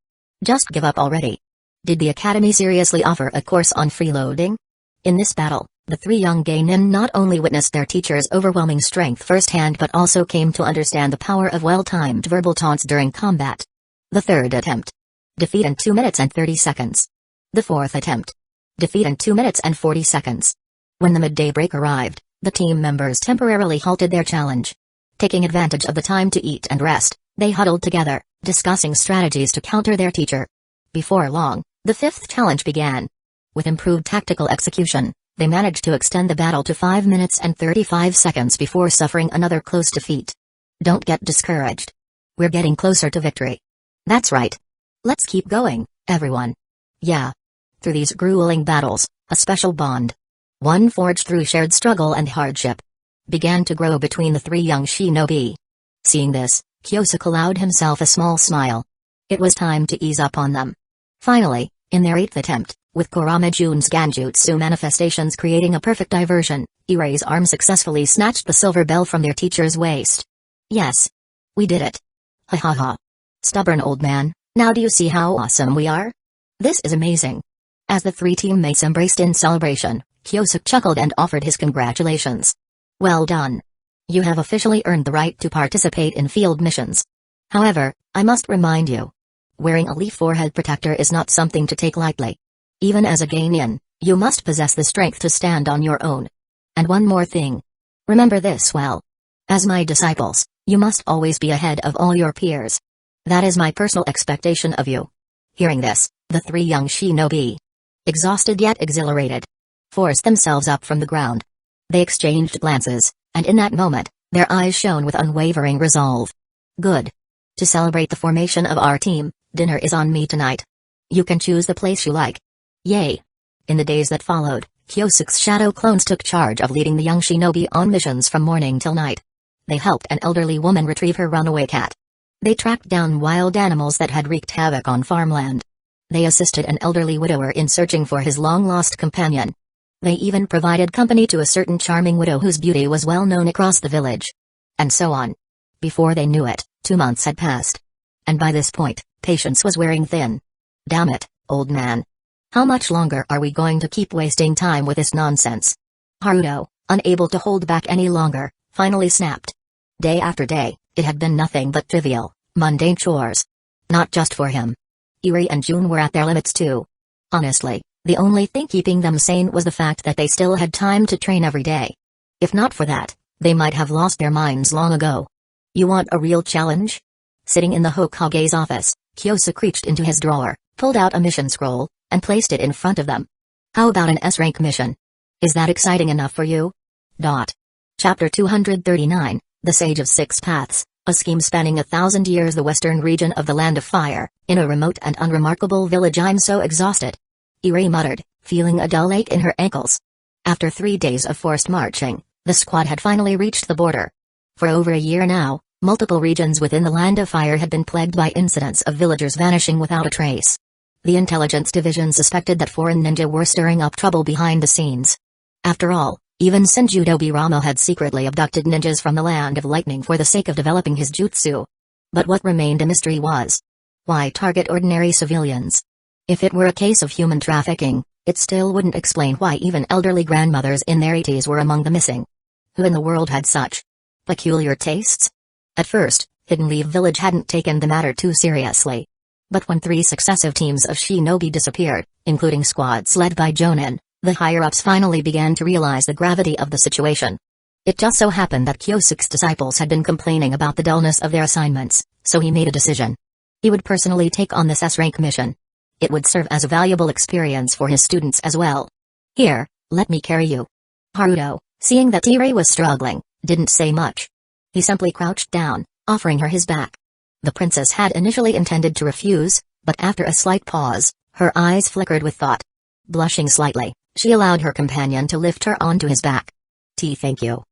Just give up already. Did the Academy seriously offer a course on freeloading? In this battle, the 3 young Genin not only witnessed their teacher's overwhelming strength firsthand but also came to understand the power of well-timed verbal taunts during combat. The third attempt. Defeat in 2 minutes and 30 seconds. The fourth attempt. Defeat in 2 minutes and 40 seconds. When the midday break arrived, the team members temporarily halted their challenge. Taking advantage of the time to eat and rest, they huddled together, discussing strategies to counter their teacher. Before long, the 5th challenge began. With improved tactical execution, they managed to extend the battle to 5 minutes and 35 seconds before suffering another close defeat. Don't get discouraged. We're getting closer to victory. That's right. Let's keep going, everyone. Yeah. Through these grueling battles, a special bond, one forged through shared struggle and hardship, began to grow between the 3 young shinobi. Seeing this, Kyosuke allowed himself a small smile. It was time to ease up on them. Finally, in their 8th attempt, with Kurama Jun's Genjutsu manifestations creating a perfect diversion, Iri's arm successfully snatched the silver bell from their teacher's waist. Yes. We did it. Ha ha ha. Stubborn old man, now do you see how awesome we are? This is amazing. As the 3 teammates embraced in celebration, Kyosuke chuckled and offered his congratulations. Well done. You have officially earned the right to participate in field missions. However, I must remind you. Wearing a leaf forehead protector is not something to take lightly. Even as a Genin, you must possess the strength to stand on your own. And one more thing. Remember this well. As my disciples, you must always be ahead of all your peers. That is my personal expectation of you. Hearing this, the 3 young shinobi, exhausted yet exhilarated, forced themselves up from the ground. They exchanged glances, and in that moment, their eyes shone with unwavering resolve. Good. To celebrate the formation of our team, dinner is on me tonight. You can choose the place you like. Yay. In the days that followed, Kyosuke's shadow clones took charge of leading the young shinobi on missions from morning till night. They helped an elderly woman retrieve her runaway cat. They tracked down wild animals that had wreaked havoc on farmland. They assisted an elderly widower in searching for his long-lost companion. They even provided company to a certain charming widow whose beauty was well known across the village. And so on. Before they knew it, 2 months had passed. And by this point, patience was wearing thin. Damn it, old man. How much longer are we going to keep wasting time with this nonsense? Haruto, unable to hold back any longer, finally snapped. Day after day, it had been nothing but trivial, mundane chores. Not just for him. Eri and June were at their limits too. Honestly, the only thing keeping them sane was the fact that they still had time to train every day. If not for that, they might have lost their minds long ago. You want a real challenge? Sitting in the Hokage's office, Kyosuke reached into his drawer, pulled out a mission scroll, and placed it in front of them. How about an S-rank mission? Is that exciting enough for you? Chapter 239, The Sage of Six Paths, a scheme spanning 1,000 years. The western region of the Land of Fire, in a remote and unremarkable village. I'm so exhausted. Eri muttered, feeling a dull ache in her ankles. After 3 days of forced marching, the squad had finally reached the border. For over a year now, multiple regions within the Land of Fire had been plagued by incidents of villagers vanishing without a trace. The intelligence division suspected that foreign ninja were stirring up trouble behind the scenes. After all, even Senjudobi Rama had secretly abducted ninjas from the Land of Lightning for the sake of developing his jutsu. But what remained a mystery was, why target ordinary civilians? If it were a case of human trafficking, it still wouldn't explain why even elderly grandmothers in their 80s were among the missing. Who in the world had such peculiar tastes? At first, Hidden Leaf Village hadn't taken the matter too seriously. But when 3 successive teams of shinobi disappeared, including squads led by Jonin, the higher-ups finally began to realize the gravity of the situation. It just so happened that Kyosuke's disciples had been complaining about the dullness of their assignments, so he made a decision. He would personally take on this S-rank mission. It would serve as a valuable experience for his students as well. Here, let me carry you. Haruto, seeing that Eri was struggling, didn't say much. He simply crouched down, offering her his back. The princess had initially intended to refuse, but after a slight pause, her eyes flickered with thought. Blushing slightly, she allowed her companion to lift her onto his back. Thank you.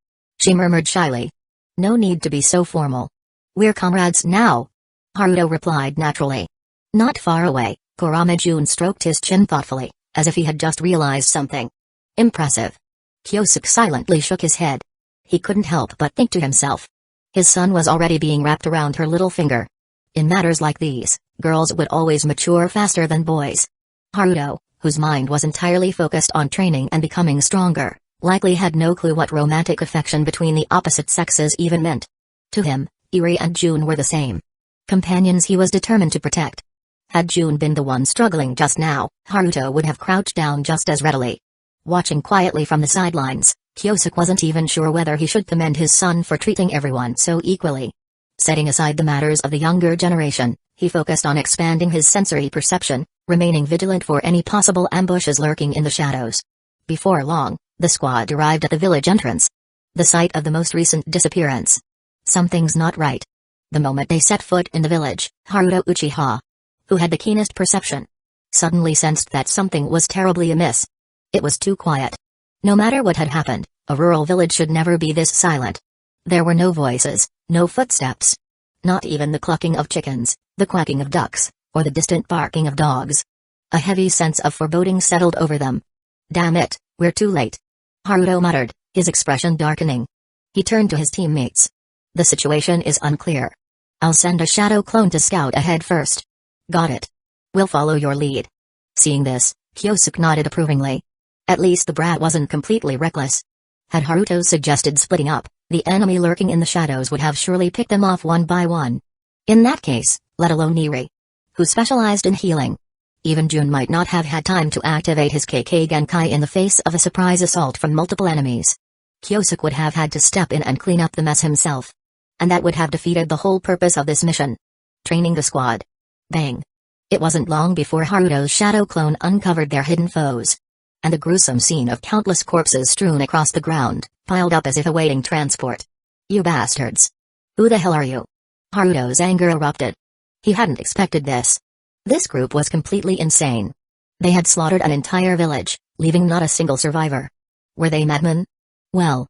She murmured shyly. No need to be so formal. We're comrades now. Haruto replied naturally. Not far away, Kurama Jun stroked his chin thoughtfully, as if he had just realized something. Impressive. Kyosuke silently shook his head. He couldn't help but think to himself. His son was already being wrapped around her little finger. In matters like these, girls would always mature faster than boys. Haruto, whose mind was entirely focused on training and becoming stronger, likely had no clue what romantic affection between the opposite sexes even meant. To him, Eri and June were the same companions he was determined to protect. Had June been the one struggling just now, Haruto would have crouched down just as readily. Watching quietly from the sidelines, Kyosuke wasn't even sure whether he should commend his son for treating everyone so equally. Setting aside the matters of the younger generation, he focused on expanding his sensory perception, remaining vigilant for any possible ambushes lurking in the shadows. Before long, the squad arrived at the village entrance. The site of the most recent disappearance. Something's not right. The moment they set foot in the village, Haruto Uchiha, who had the keenest perception, suddenly sensed that something was terribly amiss. It was too quiet. No matter what had happened, a rural village should never be this silent. There were no voices, no footsteps. Not even the clucking of chickens, the quacking of ducks, or the distant barking of dogs. A heavy sense of foreboding settled over them. Damn it, we're too late. Haruto muttered, his expression darkening. He turned to his teammates. The situation is unclear. I'll send a shadow clone to scout ahead first. Got it. We'll follow your lead. Seeing this, Kyosuke nodded approvingly. At least the brat wasn't completely reckless. Had Haruto suggested splitting up, the enemy lurking in the shadows would have surely picked them off one by one. In that case, let alone Eri, who specialized in healing. Even Jun might not have had time to activate his KK Genkai in the face of a surprise assault from multiple enemies. Kyosuke would have had to step in and clean up the mess himself. And that would have defeated the whole purpose of this mission. Training the squad. Bang. It wasn't long before Haruto's shadow clone uncovered their hidden foes. And the gruesome scene of countless corpses strewn across the ground, piled up as if awaiting transport. You bastards. Who the hell are you? Haruto's anger erupted. He hadn't expected this. This group was completely insane. They had slaughtered an entire village, leaving not a single survivor. Were they madmen? Well.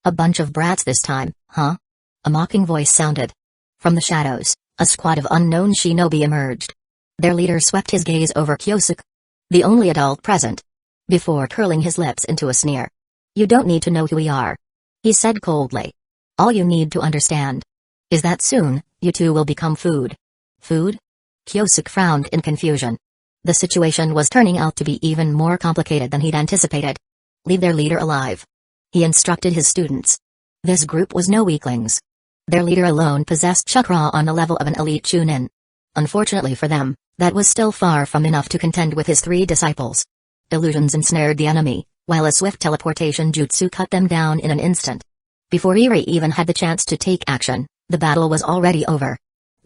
A bunch of brats this time, huh? A mocking voice sounded. From the shadows, a squad of unknown shinobi emerged. Their leader swept his gaze over Kyosuke, the only adult present, before curling his lips into a sneer. You don't need to know who we are, he said coldly. All you need to understand is that soon, you two will become food. Food? Kyosuke frowned in confusion. The situation was turning out to be even more complicated than he'd anticipated. Leave their leader alive, he instructed his students. This group was no weaklings. Their leader alone possessed chakra on the level of an elite chunin. Unfortunately for them, that was still far from enough to contend with his 3 disciples. Illusions ensnared the enemy, while a swift teleportation jutsu cut them down in an instant. Before Eri even had the chance to take action, the battle was already over.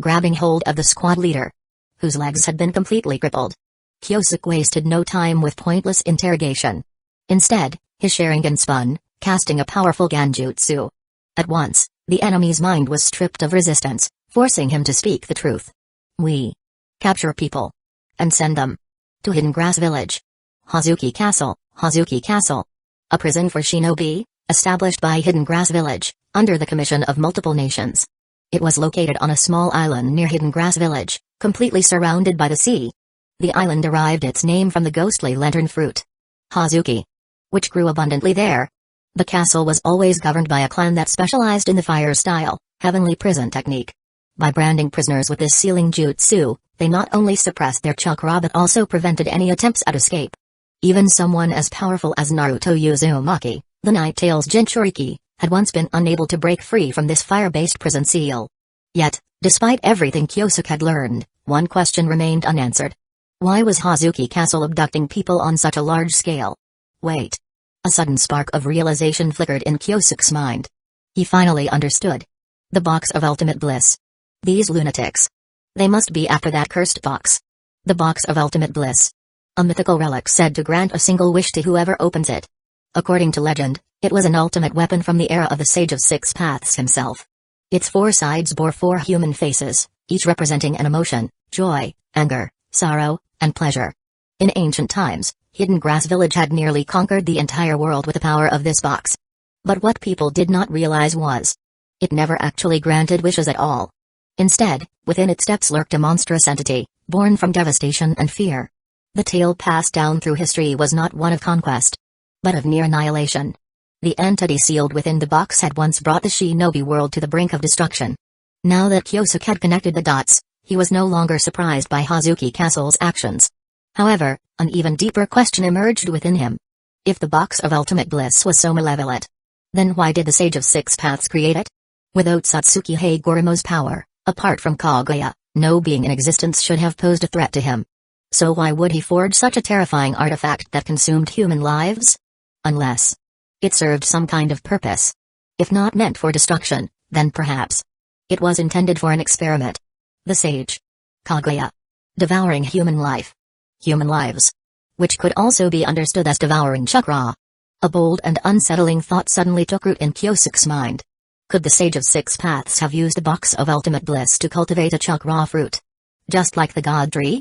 Grabbing hold of the squad leader, whose legs had been completely crippled, Kyosuke wasted no time with pointless interrogation. Instead, his Sharingan spun, casting a powerful Genjutsu. At once, the enemy's mind was stripped of resistance, forcing him to speak the truth. We capture people and send them to Hidden Grass Village. Hazuki Castle, Hazuki Castle. A prison for shinobi, established by Hidden Grass Village, under the commission of multiple nations. It was located on a small island near Hidden Grass Village, completely surrounded by the sea. The island derived its name from the ghostly lantern fruit, Hazuki, which grew abundantly there. The castle was always governed by a clan that specialized in the fire-style, heavenly prison technique. By branding prisoners with this sealing jutsu, they not only suppressed their chakra but also prevented any attempts at escape. Even someone as powerful as Naruto Uzumaki, the Night-Tail's Jinchuriki, had once been unable to break free from this fire-based prison seal. Yet, despite everything Kyosuke had learned, one question remained unanswered. Why was Hazuki Castle abducting people on such a large scale? Wait. A sudden spark of realization flickered in Kyosuke's mind. He finally understood. The box of ultimate bliss. These lunatics. They must be after that cursed box. The box of ultimate bliss. A mythical relic said to grant a single wish to whoever opens it. According to legend, it was an ultimate weapon from the era of the Sage of Six Paths himself. Its 4 sides bore 4 human faces, each representing an emotion: joy, anger, sorrow, and pleasure. In ancient times, Hidden Grass Village had nearly conquered the entire world with the power of this box. But what people did not realize was, it never actually granted wishes at all. Instead, within its depths lurked a monstrous entity, born from devastation and fear. The tale passed down through history was not one of conquest, but of near annihilation. The entity sealed within the box had once brought the shinobi world to the brink of destruction. Now that Kyosuke had connected the dots, he was no longer surprised by Hazuki Castle's actions. However, an even deeper question emerged within him. If the box of ultimate bliss was so malevolent, then why did the Sage of Six Paths create it? Without Satsuki Hagoromo's power, apart from Kaguya, no being in existence should have posed a threat to him. So why would he forge such a terrifying artifact that consumed human lives? Unless it served some kind of purpose. If not meant for destruction, then perhaps it was intended for an experiment. The sage, Kaguya, devouring human life. Human lives. Which could also be understood as devouring chakra. A bold and unsettling thought suddenly took root in Kyosuke's mind. Could the Sage of Six Paths have used a box of ultimate bliss to cultivate a chakra fruit? Just like the god tree?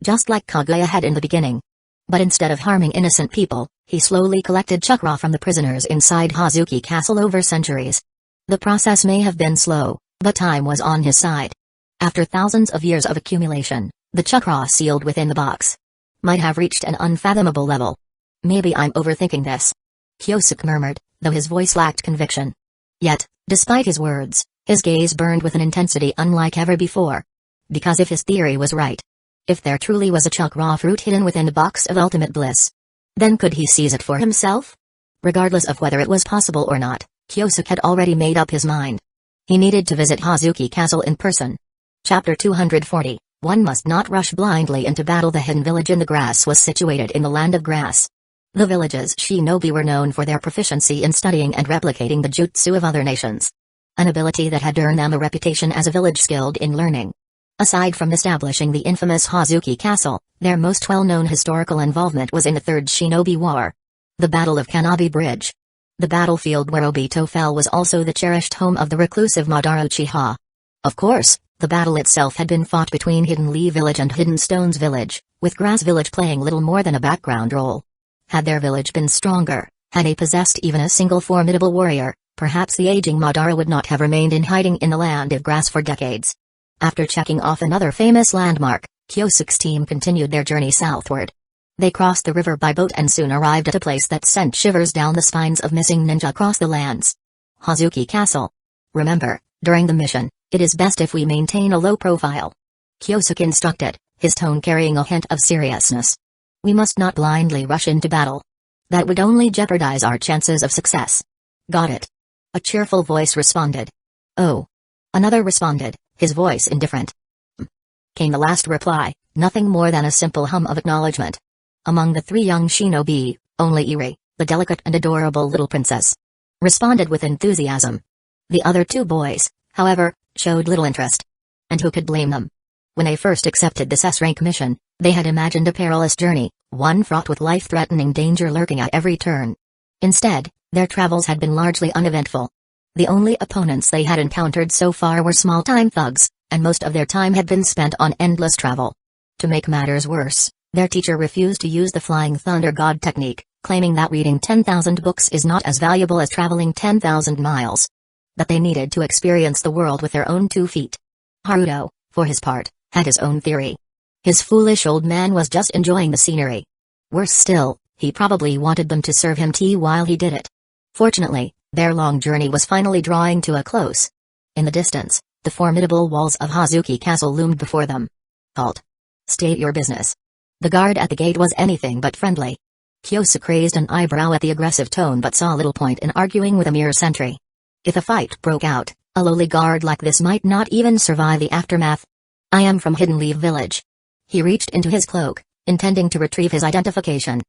Just like Kaguya had in the beginning. But instead of harming innocent people, he slowly collected chakra from the prisoners inside Hazuki Castle over centuries. The process may have been slow, but time was on his side. After thousands of years of accumulation, the chakra sealed within the box might have reached an unfathomable level. Maybe I'm overthinking this, Kyosuke murmured, though his voice lacked conviction. Yet, despite his words, his gaze burned with an intensity unlike ever before. Because if his theory was right, if there truly was a chakra fruit hidden within the box of ultimate bliss, then could he seize it for himself? Regardless of whether it was possible or not, Kyosuke had already made up his mind. He needed to visit Hazuki Castle in person. Chapter 240. One must not rush blindly into battle. The hidden village in the grass was situated in the land of grass. The village's shinobi were known for their proficiency in studying and replicating the jutsu of other nations. An ability that had earned them a reputation as a village skilled in learning. Aside from establishing the infamous Hazuki Castle, their most well-known historical involvement was in the Third Shinobi War. The Battle of Kanabi Bridge. The battlefield where Obito fell was also the cherished home of the reclusive Madara Uchiha. Of course, the battle itself had been fought between Hidden Lee Village and Hidden Stones Village, with Grass Village playing little more than a background role. Had their village been stronger, had they possessed even a single formidable warrior, perhaps the aging Madara would not have remained in hiding in the land of grass for decades. After checking off another famous landmark, Kyosuke's team continued their journey southward. They crossed the river by boat and soon arrived at a place that sent shivers down the spines of missing ninja across the lands. Hazuki Castle. Remember, during the mission, it is best if we maintain a low profile, Kyosuke instructed, his tone carrying a hint of seriousness. We must not blindly rush into battle. That would only jeopardize our chances of success. Got it. A cheerful voice responded. Oh. Another responded, his voice indifferent. came the last reply, nothing more than a simple hum of acknowledgement. Among the 3 young shinobi, only Iri, the delicate and adorable little princess, responded with enthusiasm. The other 2 boys, however, showed little interest. And who could blame them? When they first accepted this S-rank mission, they had imagined a perilous journey, one fraught with life-threatening danger lurking at every turn. Instead, their travels had been largely uneventful. The only opponents they had encountered so far were small-time thugs, and most of their time had been spent on endless travel. To make matters worse, their teacher refused to use the Flying Thunder God technique, claiming that reading 10,000 books is not as valuable as traveling 10,000 miles. That they needed to experience the world with their own 2 feet. Haruto, for his part, had his own theory. His foolish old man was just enjoying the scenery. Worse still, he probably wanted them to serve him tea while he did it. Fortunately, their long journey was finally drawing to a close. In the distance, the formidable walls of Hazuki Castle loomed before them. Halt. State your business. The guard at the gate was anything but friendly. Kyosuke raised an eyebrow at the aggressive tone but saw little point in arguing with a mere sentry. If a fight broke out, a lowly guard like this might not even survive the aftermath. I am from Hidden Leaf Village. He reached into his cloak, intending to retrieve his identification.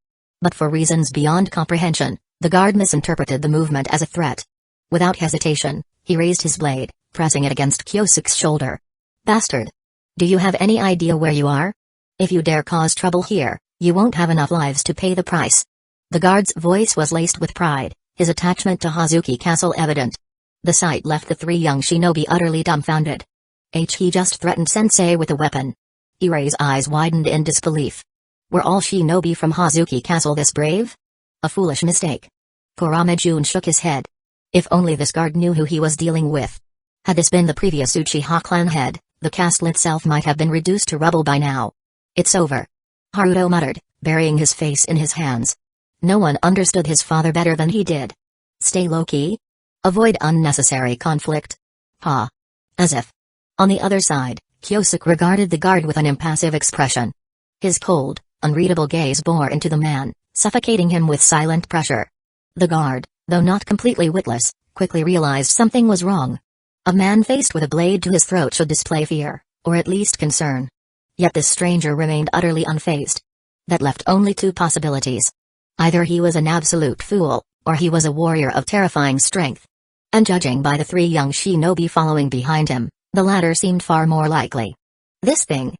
But for reasons beyond comprehension, the guard misinterpreted the movement as a threat. Without hesitation, he raised his blade, pressing it against Kyosuke's shoulder. Bastard! Do you have any idea where you are? If you dare cause trouble here, you won't have enough lives to pay the price. The guard's voice was laced with pride, his attachment to Hazuki Castle evident. The sight left the 3 young shinobi utterly dumbfounded. He just threatened sensei with a weapon. Iri's eyes widened in disbelief. Were all shinobi from Hazuki Castle this brave? A foolish mistake. Kurama-jun shook his head. If only this guard knew who he was dealing with. Had this been the previous Uchiha clan head, the castle itself might have been reduced to rubble by now. It's over. Haruto muttered, burying his face in his hands. No one understood his father better than he did. Stay low-key? Avoid unnecessary conflict? Ha. As if. On the other side, Kyosuke regarded the guard with an impassive expression. His cold, unreadable gaze bore into the man, suffocating him with silent pressure. The guard, though not completely witless, quickly realized something was wrong. A man faced with a blade to his throat should display fear, or at least concern. Yet this stranger remained utterly unfazed. That left only 2 possibilities. Either he was an absolute fool, or he was a warrior of terrifying strength. And judging by the 3 young shinobi following behind him, the latter seemed far more likely. This thing.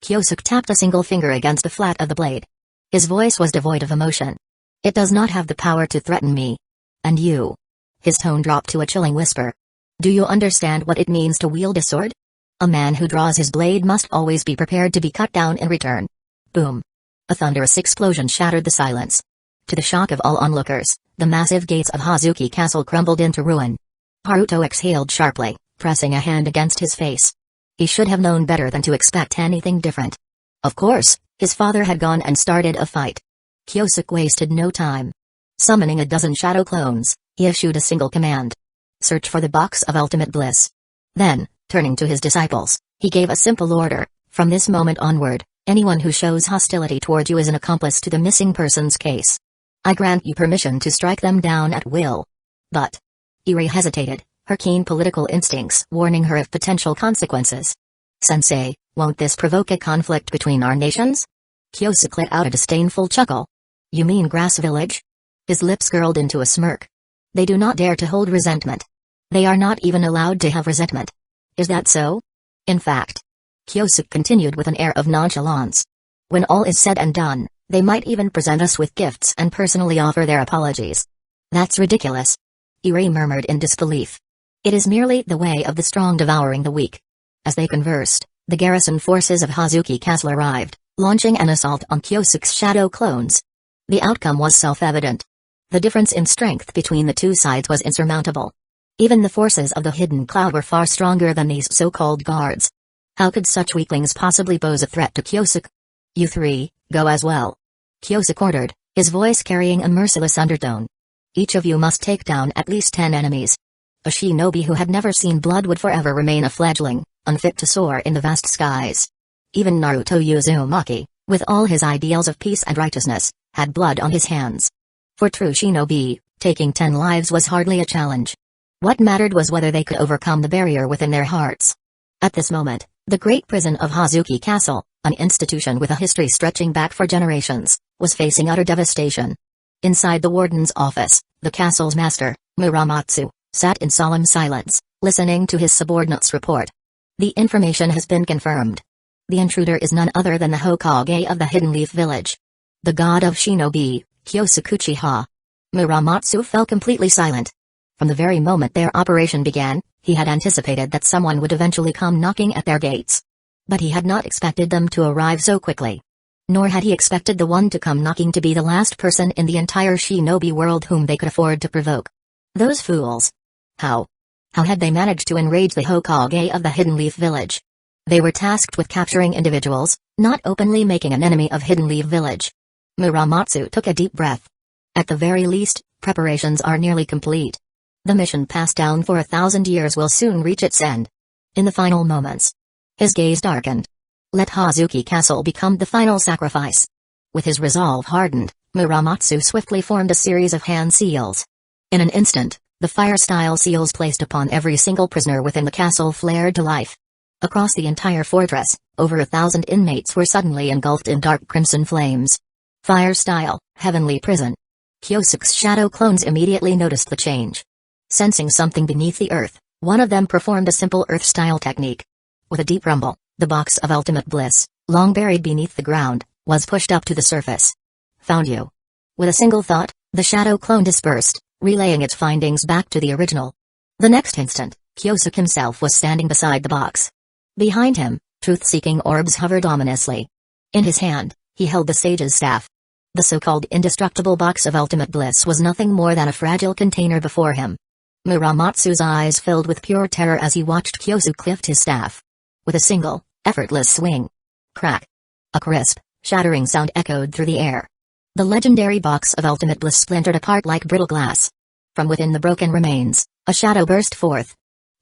Kyosuke tapped a single finger against the flat of the blade. His voice was devoid of emotion. It does not have the power to threaten me. And you. His tone dropped to a chilling whisper. Do you understand what it means to wield a sword? A man who draws his blade must always be prepared to be cut down in return. Boom. A thunderous explosion shattered the silence. To the shock of all onlookers, the massive gates of Hazuki Castle crumbled into ruin. Haruto exhaled sharply, pressing a hand against his face. He should have known better than to expect anything different. Of course, his father had gone and started a fight. Kyosuke wasted no time. Summoning a dozen shadow clones, he issued a single command. Search for the box of ultimate bliss. Then, turning to his disciples, he gave a simple order. From this moment onward, anyone who shows hostility toward you is an accomplice to the missing persons case. I grant you permission to strike them down at will. But. Iri hesitated, her keen political instincts warning her of potential consequences. Sensei, won't this provoke a conflict between our nations? Kyosuke let out a disdainful chuckle. You mean Grass Village? His lips curled into a smirk. They do not dare to hold resentment. They are not even allowed to have resentment. Is that so? In fact. Kyosuke continued with an air of nonchalance. When all is said and done, they might even present us with gifts and personally offer their apologies. That's ridiculous. Iri murmured in disbelief. It is merely the way of the strong devouring the weak. As they conversed, the garrison forces of Hazuki Castle arrived, launching an assault on Kyosuke's shadow clones. The outcome was self-evident. The difference in strength between the 2 sides was insurmountable. Even the forces of the Hidden Cloud were far stronger than these so-called guards. How could such weaklings possibly pose a threat to Kyosuke? You 3, go as well. Kyosuke ordered, his voice carrying a merciless undertone. Each of you must take down at least 10 enemies. A shinobi who had never seen blood would forever remain a fledgling, unfit to soar in the vast skies. Even Naruto Uzumaki, with all his ideals of peace and righteousness, had blood on his hands. For true shinobi, taking 10 lives was hardly a challenge. What mattered was whether they could overcome the barrier within their hearts. At this moment, The great prison of Hazuki Castle, an institution with a history stretching back for generations, was facing utter devastation. Inside the warden's office, the castle's master, Muramatsu, sat in solemn silence, listening to his subordinate's report. The information has been confirmed. The intruder is none other than the Hokage of the Hidden Leaf Village. The god of shinobi, Kyosuke Uchiha. Muramatsu fell completely silent. From the very moment their operation began, he had anticipated that someone would eventually come knocking at their gates. But he had not expected them to arrive so quickly. Nor had he expected the one to come knocking to be the last person in the entire shinobi world whom they could afford to provoke. Those fools. How had they managed to enrage the Hokage of the Hidden Leaf Village? They were tasked with capturing individuals, not openly making an enemy of Hidden Leaf Village. Muramatsu took a deep breath. At the very least, preparations are nearly complete. The mission passed down for 1,000 years will soon reach its end. In the final moments, his gaze darkened. Let Hazuki Castle become the final sacrifice. With his resolve hardened, Muramatsu swiftly formed a series of hand seals. In an instant, the fire-style seals placed upon every single prisoner within the castle flared to life. Across the entire fortress, over 1,000 inmates were suddenly engulfed in dark crimson flames. Fire-style, heavenly prison. Kyosuke's shadow clones immediately noticed the change. Sensing something beneath the earth, one of them performed a simple earth-style technique. With a deep rumble, the box of ultimate bliss, long buried beneath the ground, was pushed up to the surface. Found you. With a single thought, the shadow clone dispersed, relaying its findings back to the original. The next instant, Kyosuke himself was standing beside the box. Behind him, truth-seeking orbs hovered ominously. In his hand, he held the sage's staff. The so-called indestructible box of ultimate bliss was nothing more than a fragile container before him. Muramatsu's eyes filled with pure terror as he watched Kyosuke lift his staff. With a single, effortless swing. Crack. A crisp, shattering sound echoed through the air. The legendary box of ultimate bliss splintered apart like brittle glass. From within the broken remains, a shadow burst forth.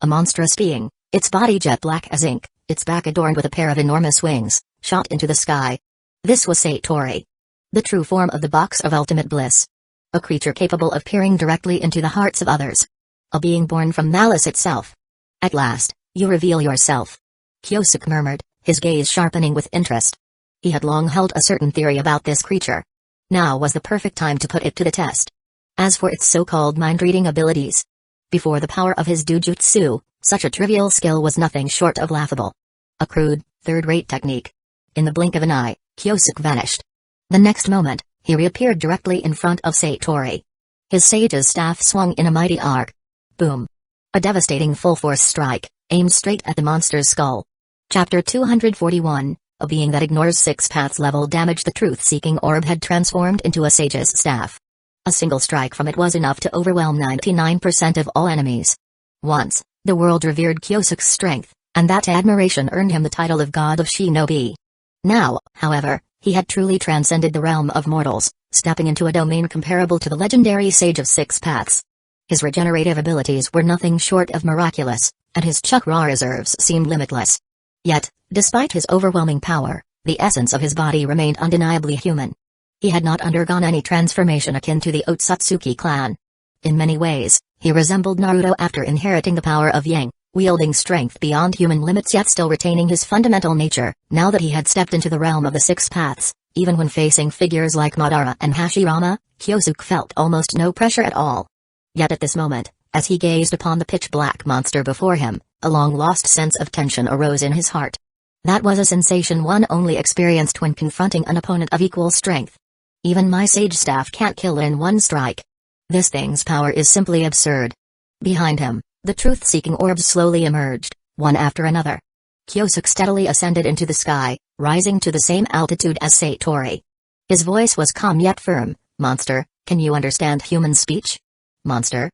A monstrous being, its body jet black as ink, its back adorned with a pair of enormous wings, shot into the sky. This was Satori. The true form of the box of ultimate bliss. A creature capable of peering directly into the hearts of others. A being born from malice itself. At last, you reveal yourself. Kyosuke murmured, his gaze sharpening with interest. He had long held a certain theory about this creature. Now was the perfect time to put it to the test. As for its so-called mind-reading abilities, before the power of his dujutsu, such a trivial skill was nothing short of laughable. A crude, third-rate technique. In the blink of an eye, Kyosuke vanished. The next moment, he reappeared directly in front of Satori. His sage's staff swung in a mighty arc. Boom. A devastating full-force strike, aimed straight at the monster's skull. Chapter 241, a being that ignores six paths level damage. The truth-seeking orb had transformed into a sage's staff. A single strike from it was enough to overwhelm 99% of all enemies. Once, the world revered Kyosuke's strength, and that admiration earned him the title of God of Shinobi. Now, however, he had truly transcended the realm of mortals, stepping into a domain comparable to the legendary Sage of Six Paths. His regenerative abilities were nothing short of miraculous, and his chakra reserves seemed limitless. Yet, despite his overwhelming power, the essence of his body remained undeniably human. He had not undergone any transformation akin to the Otsutsuki clan. In many ways, he resembled Naruto after inheriting the power of Yang, wielding strength beyond human limits yet still retaining his fundamental nature. Now that he had stepped into the realm of the Six Paths, even when facing figures like Madara and Hashirama, Kyosuke felt almost no pressure at all. Yet at this moment, as he gazed upon the pitch-black monster before him, a long-lost sense of tension arose in his heart. That was a sensation one only experienced when confronting an opponent of equal strength. Even my sage staff can't kill in one strike. This thing's power is simply absurd. Behind him, the truth-seeking orbs slowly emerged, one after another. Kyosuke steadily ascended into the sky, rising to the same altitude as Satori. His voice was calm yet firm. Monster, can you understand human speech? Monster?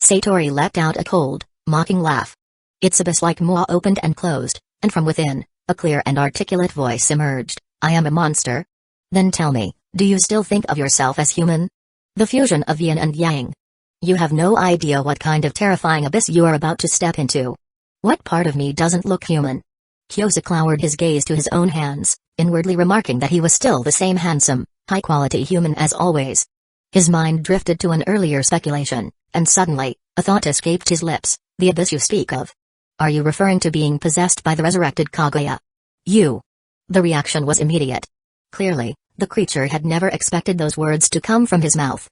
Satori let out a cold, mocking laugh. Its abyss-like maw opened and closed, and from within, a clear and articulate voice emerged. I am a monster? Then tell me, do you still think of yourself as human? The fusion of yin and yang. You have no idea what kind of terrifying abyss you are about to step into. What part of me doesn't look human? Kyosuke lowered his gaze to his own hands, inwardly remarking that he was still the same handsome, high-quality human as always. His mind drifted to an earlier speculation, and suddenly, a thought escaped his lips. The abyss you speak of. Are you referring to being possessed by the resurrected Kaguya? You. The reaction was immediate. Clearly, the creature had never expected those words to come from his mouth.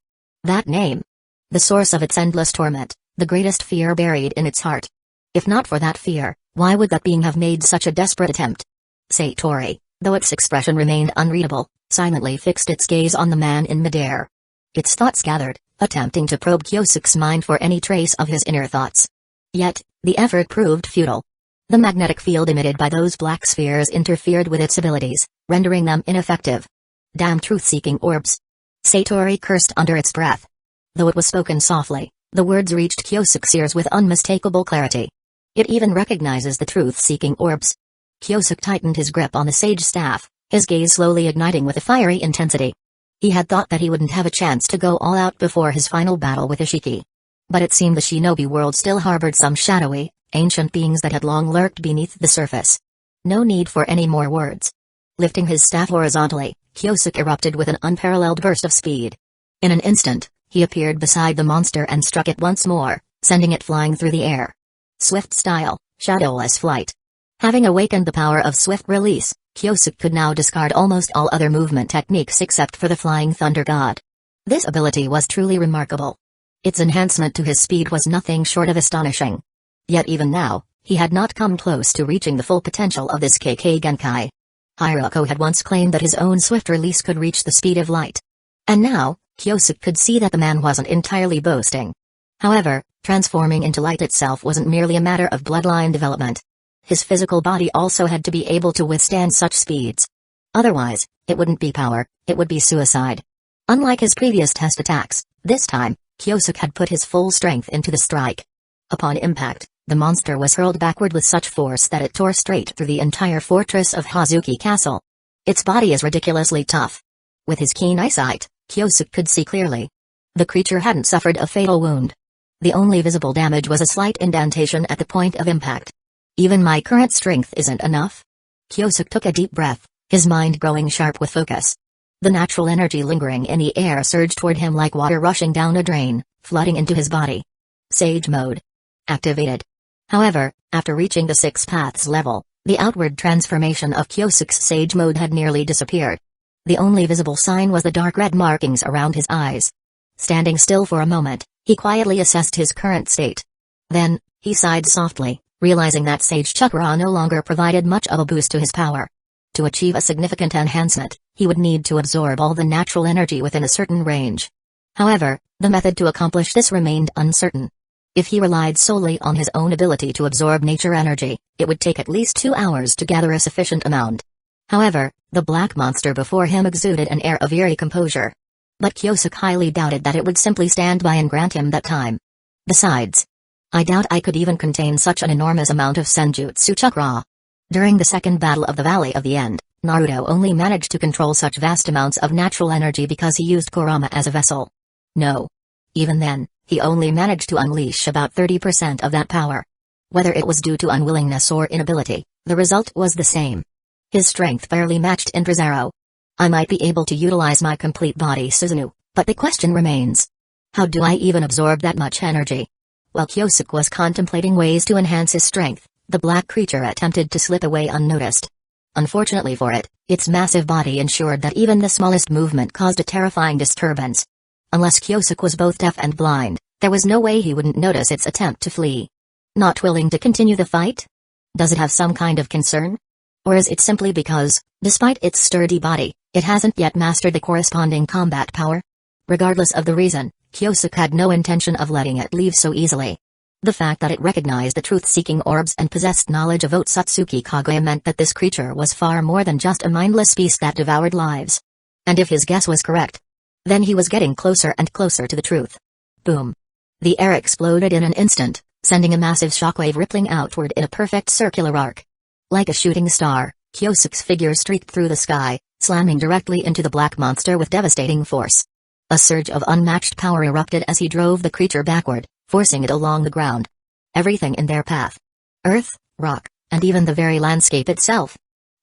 That name. The source of its endless torment, the greatest fear buried in its heart. If not for that fear, why would that being have made such a desperate attempt? Satori, though its expression remained unreadable, silently fixed its gaze on the man in midair. Its thoughts gathered, attempting to probe Kyosuke's mind for any trace of his inner thoughts. Yet, the effort proved futile. The magnetic field emitted by those black spheres interfered with its abilities, rendering them ineffective. Damn truth-seeking orbs. Satori cursed under its breath. Though it was spoken softly, the words reached Kyosuke's ears with unmistakable clarity. It even recognizes the truth-seeking orbs. Kyosuke tightened his grip on the sage staff, his gaze slowly igniting with a fiery intensity. He had thought that he wouldn't have a chance to go all out before his final battle with Ishiki. But it seemed the shinobi world still harbored some shadowy, ancient beings that had long lurked beneath the surface. No need for any more words. Lifting his staff horizontally, Kyosuke erupted with an unparalleled burst of speed. In an instant, he appeared beside the monster and struck it once more, sending it flying through the air. Swift style, shadowless flight. Having awakened the power of swift release, Kyosuke could now discard almost all other movement techniques except for the flying thunder god. This ability was truly remarkable. Its enhancement to his speed was nothing short of astonishing. Yet even now, he had not come close to reaching the full potential of this KK Genkai. Hiroko had once claimed that his own swift release could reach the speed of light. And now, Kyosuke could see that the man wasn't entirely boasting. However, transforming into light itself wasn't merely a matter of bloodline development. His physical body also had to be able to withstand such speeds. Otherwise, it wouldn't be power, it would be suicide. Unlike his previous test attacks, this time, Kyosuke had put his full strength into the strike. Upon impact, the monster was hurled backward with such force that it tore straight through the entire fortress of Hazuki Castle. Its body is ridiculously tough. With his keen eyesight, Kyosuke could see clearly. The creature hadn't suffered a fatal wound. The only visible damage was a slight indentation at the point of impact. Even my current strength isn't enough? Kyosuke took a deep breath, his mind growing sharp with focus. The natural energy lingering in the air surged toward him like water rushing down a drain, flooding into his body. Sage mode. Activated. However, after reaching the 6 paths level, the outward transformation of Kyosuke's sage mode had nearly disappeared. The only visible sign was the dark red markings around his eyes. Standing still for a moment, he quietly assessed his current state. Then, he sighed softly, realizing that sage chakra no longer provided much of a boost to his power. To achieve a significant enhancement, he would need to absorb all the natural energy within a certain range. However, the method to accomplish this remained uncertain. If he relied solely on his own ability to absorb nature energy, it would take at least 2 hours to gather a sufficient amount. However, the black monster before him exuded an air of eerie composure. But Kyosuke highly doubted that it would simply stand by and grant him that time. Besides, I doubt I could even contain such an enormous amount of senjutsu chakra. During the second battle of the Valley of the End, Naruto only managed to control such vast amounts of natural energy because he used Kurama as a vessel. No. Even then, he only managed to unleash about 30% of that power. Whether it was due to unwillingness or inability, the result was the same. His strength barely matched Indra's. I might be able to utilize my complete body Susanoo, but the question remains. How do I even absorb that much energy? While Kyosuke was contemplating ways to enhance his strength, the black creature attempted to slip away unnoticed. Unfortunately for it, its massive body ensured that even the smallest movement caused a terrifying disturbance. Unless Kyosuke was both deaf and blind, there was no way he wouldn't notice its attempt to flee. Not willing to continue the fight? Does it have some kind of concern? Or is it simply because, despite its sturdy body, it hasn't yet mastered the corresponding combat power? Regardless of the reason, Kyosuke had no intention of letting it leave so easily. The fact that it recognized the truth-seeking orbs and possessed knowledge of Otsutsuki Kaguya meant that this creature was far more than just a mindless beast that devoured lives. And if his guess was correct, then he was getting closer and closer to the truth. Boom. The air exploded in an instant, sending a massive shockwave rippling outward in a perfect circular arc. Like a shooting star, Kyosuke's figure streaked through the sky, slamming directly into the black monster with devastating force. A surge of unmatched power erupted as he drove the creature backward, forcing it along the ground. Everything in their path, earth, rock, and even the very landscape itself,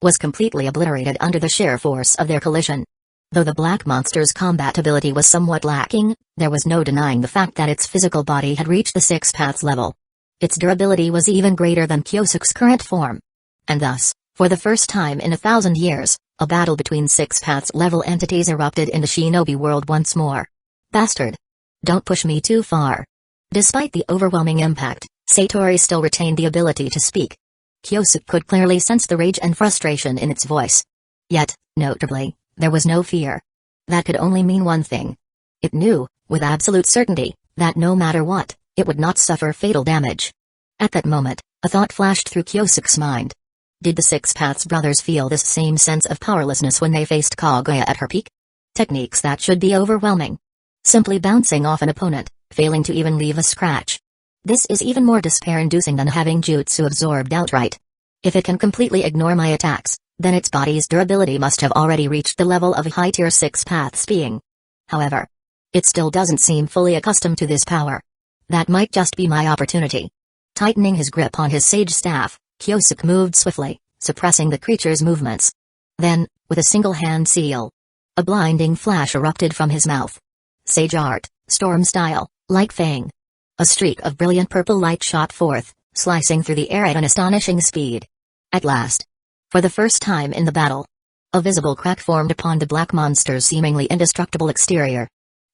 was completely obliterated under the sheer force of their collision. Though the black monster's combat ability was somewhat lacking, there was no denying the fact that its physical body had reached the 6 paths level. Its durability was even greater than Kyosuke's current form. And thus, for the first time in 1,000 years, a battle between six-paths-level entities erupted in the shinobi world once more. Bastard! Don't push me too far. Despite the overwhelming impact, Satori still retained the ability to speak. Kyosuke could clearly sense the rage and frustration in its voice. Yet, notably, there was no fear. That could only mean one thing. It knew, with absolute certainty, that no matter what, it would not suffer fatal damage. At that moment, a thought flashed through Kyosuke's mind. Did the Six Paths brothers feel this same sense of powerlessness when they faced Kaguya at her peak? Techniques that should be overwhelming. Simply bouncing off an opponent, failing to even leave a scratch. This is even more despair-inducing than having jutsu absorbed outright. If it can completely ignore my attacks, then its body's durability must have already reached the level of a high-tier Six Paths being. However, it still doesn't seem fully accustomed to this power. That might just be my opportunity. Tightening his grip on his sage staff, Kyosuke moved swiftly, suppressing the creature's movements. Then, with a single hand seal, a blinding flash erupted from his mouth. Sage art, storm style, light fang. A streak of brilliant purple light shot forth, slicing through the air at an astonishing speed. At last, for the first time in the battle, a visible crack formed upon the black monster's seemingly indestructible exterior.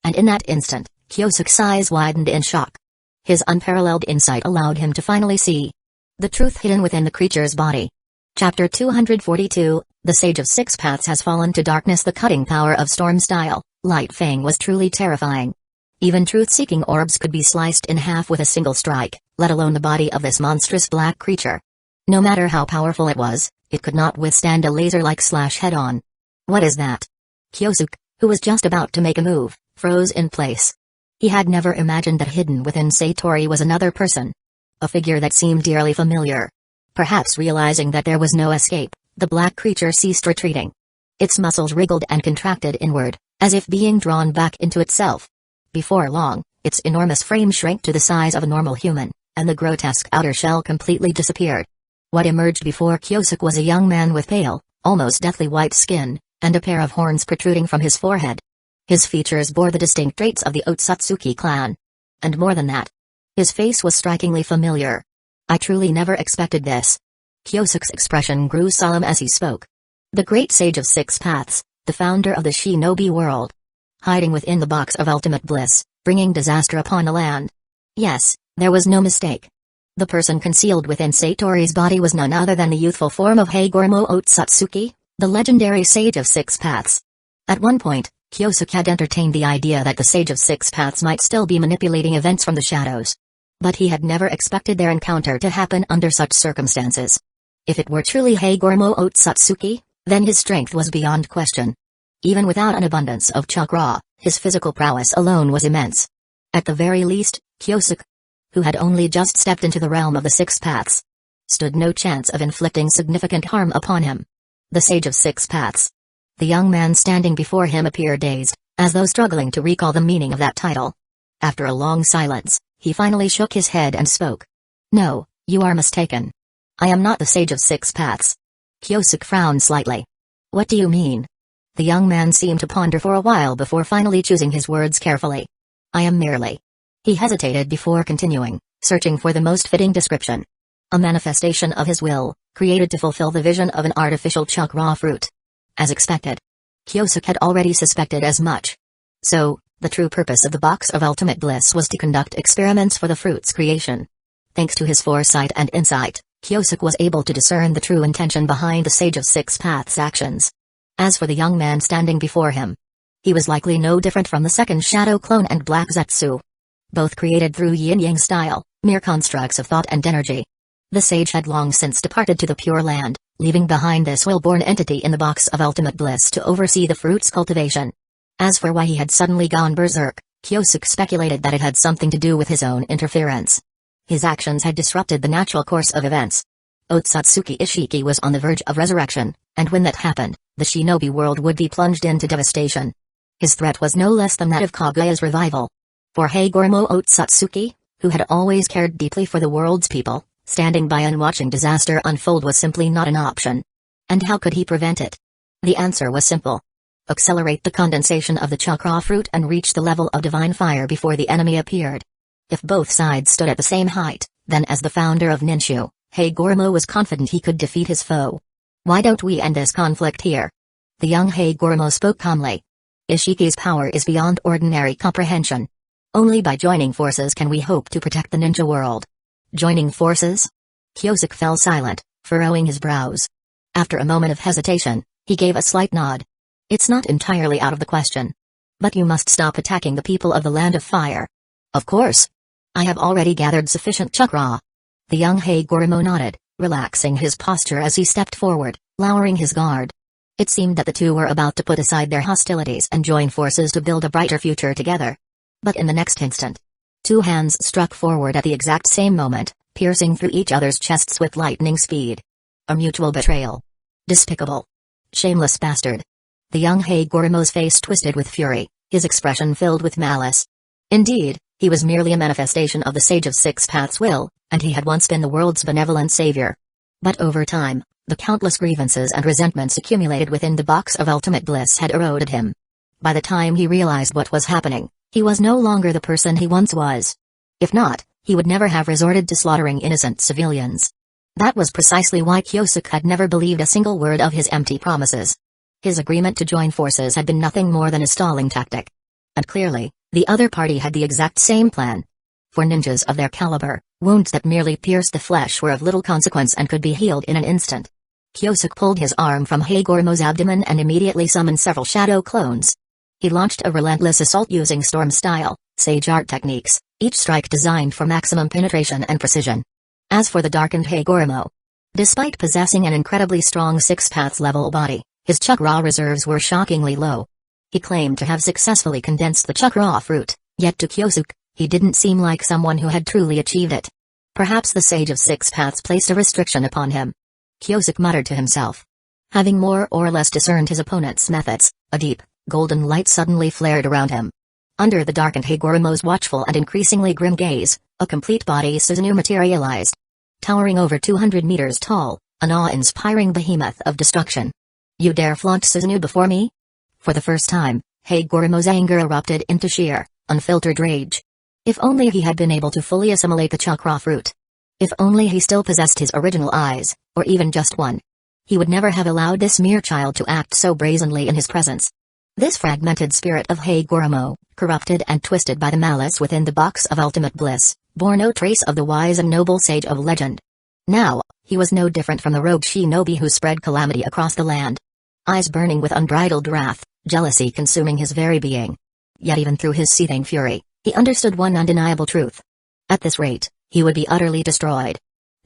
And in that instant, Kyosuke's eyes widened in shock. His unparalleled insight allowed him to finally see the truth hidden within the creature's body. Chapter 242, The Sage of Six Paths has fallen to darkness. The cutting power of Storm Style, Light Fang was truly terrifying. Even truth-seeking orbs could be sliced in half with a single strike, let alone the body of this monstrous black creature. No matter how powerful it was, it could not withstand a laser-like slash head-on. What is that? Kyosuke, who was just about to make a move, froze in place. He had never imagined that hidden within Satori was another person. A figure that seemed eerily familiar. Perhaps realizing that there was no escape, the black creature ceased retreating. Its muscles wriggled and contracted inward, as if being drawn back into itself. Before long, its enormous frame shrank to the size of a normal human, and the grotesque outer shell completely disappeared. What emerged before Kyosuke was a young man with pale, almost deathly white skin, and a pair of horns protruding from his forehead. His features bore the distinct traits of the Otsutsuki clan. And more than that, his face was strikingly familiar. I truly never expected this. Kyosuke's expression grew solemn as he spoke. The great sage of Six Paths, the founder of the shinobi world. Hiding within the box of ultimate bliss, bringing disaster upon the land. Yes, there was no mistake. The person concealed within Satori's body was none other than the youthful form of Heigoromo Otsutsuki, the legendary Sage of Six Paths. At one point, Kyosuke had entertained the idea that the Sage of Six Paths might still be manipulating events from the shadows. But he had never expected their encounter to happen under such circumstances. If it were truly Heigoromo Otsutsuki, then his strength was beyond question. Even without an abundance of chakra, his physical prowess alone was immense. At the very least, Kyosuke, who had only just stepped into the realm of the Six Paths, stood no chance of inflicting significant harm upon him. The Sage of Six Paths. The young man standing before him appeared dazed, as though struggling to recall the meaning of that title. After a long silence, he finally shook his head and spoke. No, you are mistaken. I am not the Sage of Six Paths. Kyosuke frowned slightly. What do you mean? The young man seemed to ponder for a while before finally choosing his words carefully. I am merely. He hesitated before continuing, searching for the most fitting description. A manifestation of his will, created to fulfill the vision of an artificial chakra fruit. As expected. Kyosuke had already suspected as much. So, the true purpose of the box of ultimate bliss was to conduct experiments for the fruit's creation. Thanks to his foresight and insight, Kyosuke was able to discern the true intention behind the Sage of Six Paths' actions. As for the young man standing before him, he was likely no different from the second shadow clone and black Zetsu. Both created through yin-yang style, mere constructs of thought and energy. The sage had long since departed to the Pure Land, leaving behind this will-born entity in the box of ultimate bliss to oversee the fruit's cultivation. As for why he had suddenly gone berserk, Kyosuke speculated that it had something to do with his own interference. His actions had disrupted the natural course of events. Otsutsuki Ishiki was on the verge of resurrection, and when that happened, the shinobi world would be plunged into devastation. His threat was no less than that of Kaguya's revival. For Heigoromo Otsutsuki, who had always cared deeply for the world's people, standing by and watching disaster unfold was simply not an option. And how could he prevent it? The answer was simple. Accelerate the condensation of the chakra fruit and reach the level of divine fire before the enemy appeared. If both sides stood at the same height, Then as the founder of Ninshu, Hagoromo was confident he could defeat his foe. Why don't we end this conflict here? The young Hagoromo spoke calmly. Ishiki's power is beyond ordinary comprehension. Only by joining forces can we hope to protect the ninja world. Joining forces? Kyosuke fell silent, furrowing his brows. After a moment of hesitation, he gave a slight nod. It's not entirely out of the question. But you must stop attacking the people of the Land of Fire. Of course. I have already gathered sufficient chakra. The young Hagoromo nodded, relaxing his posture as he stepped forward, lowering his guard. It seemed that the two were about to put aside their hostilities and join forces to build a brighter future together. But in the next instant, two hands struck forward at the exact same moment, piercing through each other's chests with lightning speed. A mutual betrayal. Despicable. Shameless bastard. The young Hagoromo's face twisted with fury, his expression filled with malice. Indeed, he was merely a manifestation of the Sage of Six Paths' will, and he had once been the world's benevolent savior. But over time, the countless grievances and resentments accumulated within the box of ultimate bliss had eroded him. By the time he realized what was happening, he was no longer the person he once was. If not, he would never have resorted to slaughtering innocent civilians. That was precisely why Kyosuke had never believed a single word of his empty promises. His agreement to join forces had been nothing more than a stalling tactic. And clearly, the other party had the exact same plan. For ninjas of their caliber, wounds that merely pierced the flesh were of little consequence and could be healed in an instant. Kyosuke pulled his arm from Hagoromo's abdomen and immediately summoned several shadow clones. He launched a relentless assault using storm-style, sage art techniques, each strike designed for maximum penetration and precision. As for the darkened Hagoromo, despite possessing an incredibly strong Six Paths level body, his chakra reserves were shockingly low. He claimed to have successfully condensed the chakra fruit, yet to Kyosuke, he didn't seem like someone who had truly achieved it. Perhaps the Sage of Six Paths placed a restriction upon him. Kyosuke muttered to himself. Having more or less discerned his opponent's methods, a deep, golden light suddenly flared around him. Under the darkened Hagoromo's watchful and increasingly grim gaze, a complete body Susanoo materialized. Towering over 200 meters tall, an awe-inspiring behemoth of destruction. You dare flaunt Susanoo before me? For the first time, Hagoromo's anger erupted into sheer, unfiltered rage. If only he had been able to fully assimilate the chakra fruit. If only he still possessed his original eyes, or even just one. He would never have allowed this mere child to act so brazenly in his presence. This fragmented spirit of Hagoromo, corrupted and twisted by the malice within the box of ultimate bliss, bore no trace of the wise and noble sage of legend. Now, he was no different from the rogue shinobi who spread calamity across the land. Eyes burning with unbridled wrath, jealousy consuming his very being. Yet even through his seething fury, he understood one undeniable truth. At this rate, he would be utterly destroyed.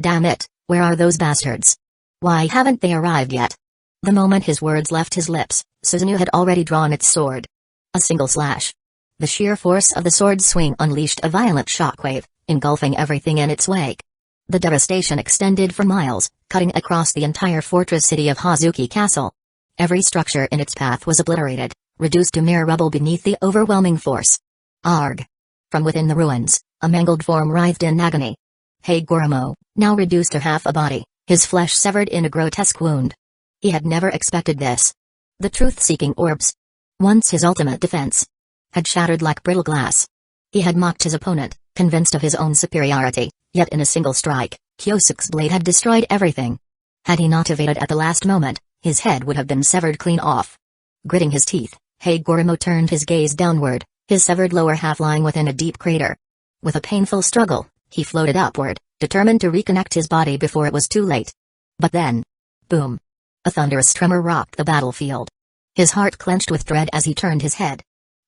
Damn it, where are those bastards? Why haven't they arrived yet? The moment his words left his lips, Susanoo had already drawn its sword. A single slash. The sheer force of the sword's swing unleashed a violent shockwave, engulfing everything in its wake. The devastation extended for miles, cutting across the entire fortress city of Hazuki Castle. Every structure in its path was obliterated, reduced to mere rubble beneath the overwhelming force. Arg! From within the ruins, a mangled form writhed in agony. Hagoromo, now reduced to half a body, his flesh severed in a grotesque wound. He had never expected this. The truth-seeking orbs, once his ultimate defense, had shattered like brittle glass. He had mocked his opponent, convinced of his own superiority, yet in a single strike, Kyosuke's blade had destroyed everything. Had he not evaded at the last moment, his head would have been severed clean off. Gritting his teeth, Hagoromo turned his gaze downward, his severed lower half lying within a deep crater. With a painful struggle, he floated upward, determined to reconnect his body before it was too late. But then, boom! A thunderous tremor rocked the battlefield. His heart clenched with dread as he turned his head.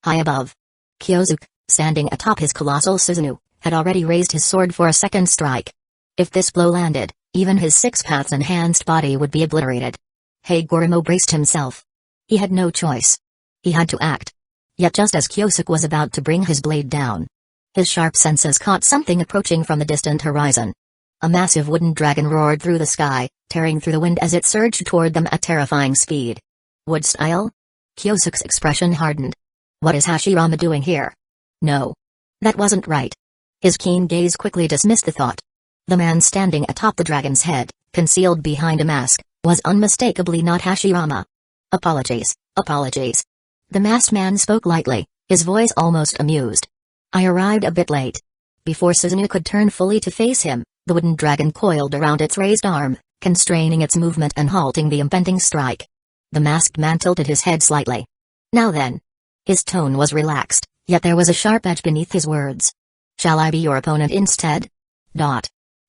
High above, Kyosuke, standing atop his colossal Susanoo, had already raised his sword for a second strike. If this blow landed, even his Six Paths enhanced body would be obliterated. Hagoromo braced himself. He had no choice. He had to act. Yet just as Kyosuke was about to bring his blade down, his sharp senses caught something approaching from the distant horizon. A massive wooden dragon roared through the sky, tearing through the wind as it surged toward them at terrifying speed. Wood style? Kyosuke's expression hardened. What is Hashirama doing here? No. That wasn't right. His keen gaze quickly dismissed the thought. The man standing atop the dragon's head, concealed behind a mask, was unmistakably not Hashirama. Apologies, apologies. The masked man spoke lightly, his voice almost amused. I arrived a bit late. Before Susanoo could turn fully to face him, the wooden dragon coiled around its raised arm, constraining its movement and halting the impending strike. The masked man tilted his head slightly. Now then. His tone was relaxed, yet there was a sharp edge beneath his words. Shall I be your opponent instead?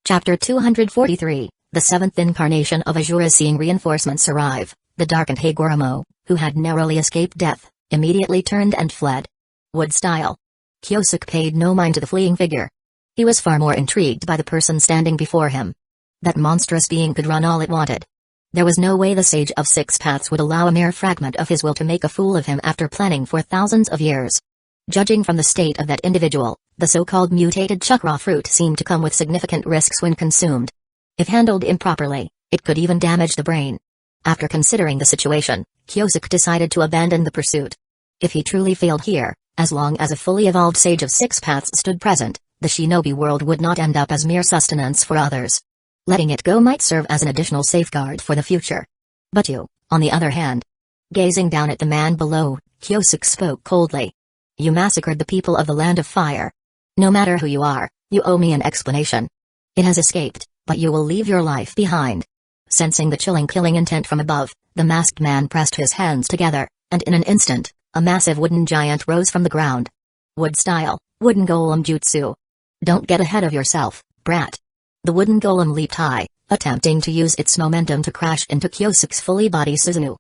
Chapter 243, the seventh incarnation of Azura. Seeing reinforcements arrive, the darkened Hagoromo, who had narrowly escaped death, immediately turned and fled. Wood style. Kyosuke paid no mind to the fleeing figure. He was far more intrigued by the person standing before him. That monstrous being could run all it wanted. There was no way the Sage of Six Paths would allow a mere fragment of his will to make a fool of him after planning for thousands of years. Judging from the state of that individual, the so-called mutated chakra fruit seemed to come with significant risks when consumed. If handled improperly, it could even damage the brain. After considering the situation, Kyosuke decided to abandon the pursuit. If he truly failed here, as long as a fully evolved Sage of Six Paths stood present, the shinobi world would not end up as mere sustenance for others. Letting it go might serve as an additional safeguard for the future. But you, on the other hand. Gazing down at the man below, Kyosuke spoke coldly. You massacred the people of the Land of Fire. No matter who you are, you owe me an explanation. It has escaped, but you will leave your life behind. Sensing the chilling killing intent from above, the masked man pressed his hands together, and in an instant, a massive wooden giant rose from the ground. Wood style, wooden golem jutsu. Don't get ahead of yourself, brat. The wooden golem leaped high, attempting to use its momentum to crash into Kyosuke's fully body Susanoo.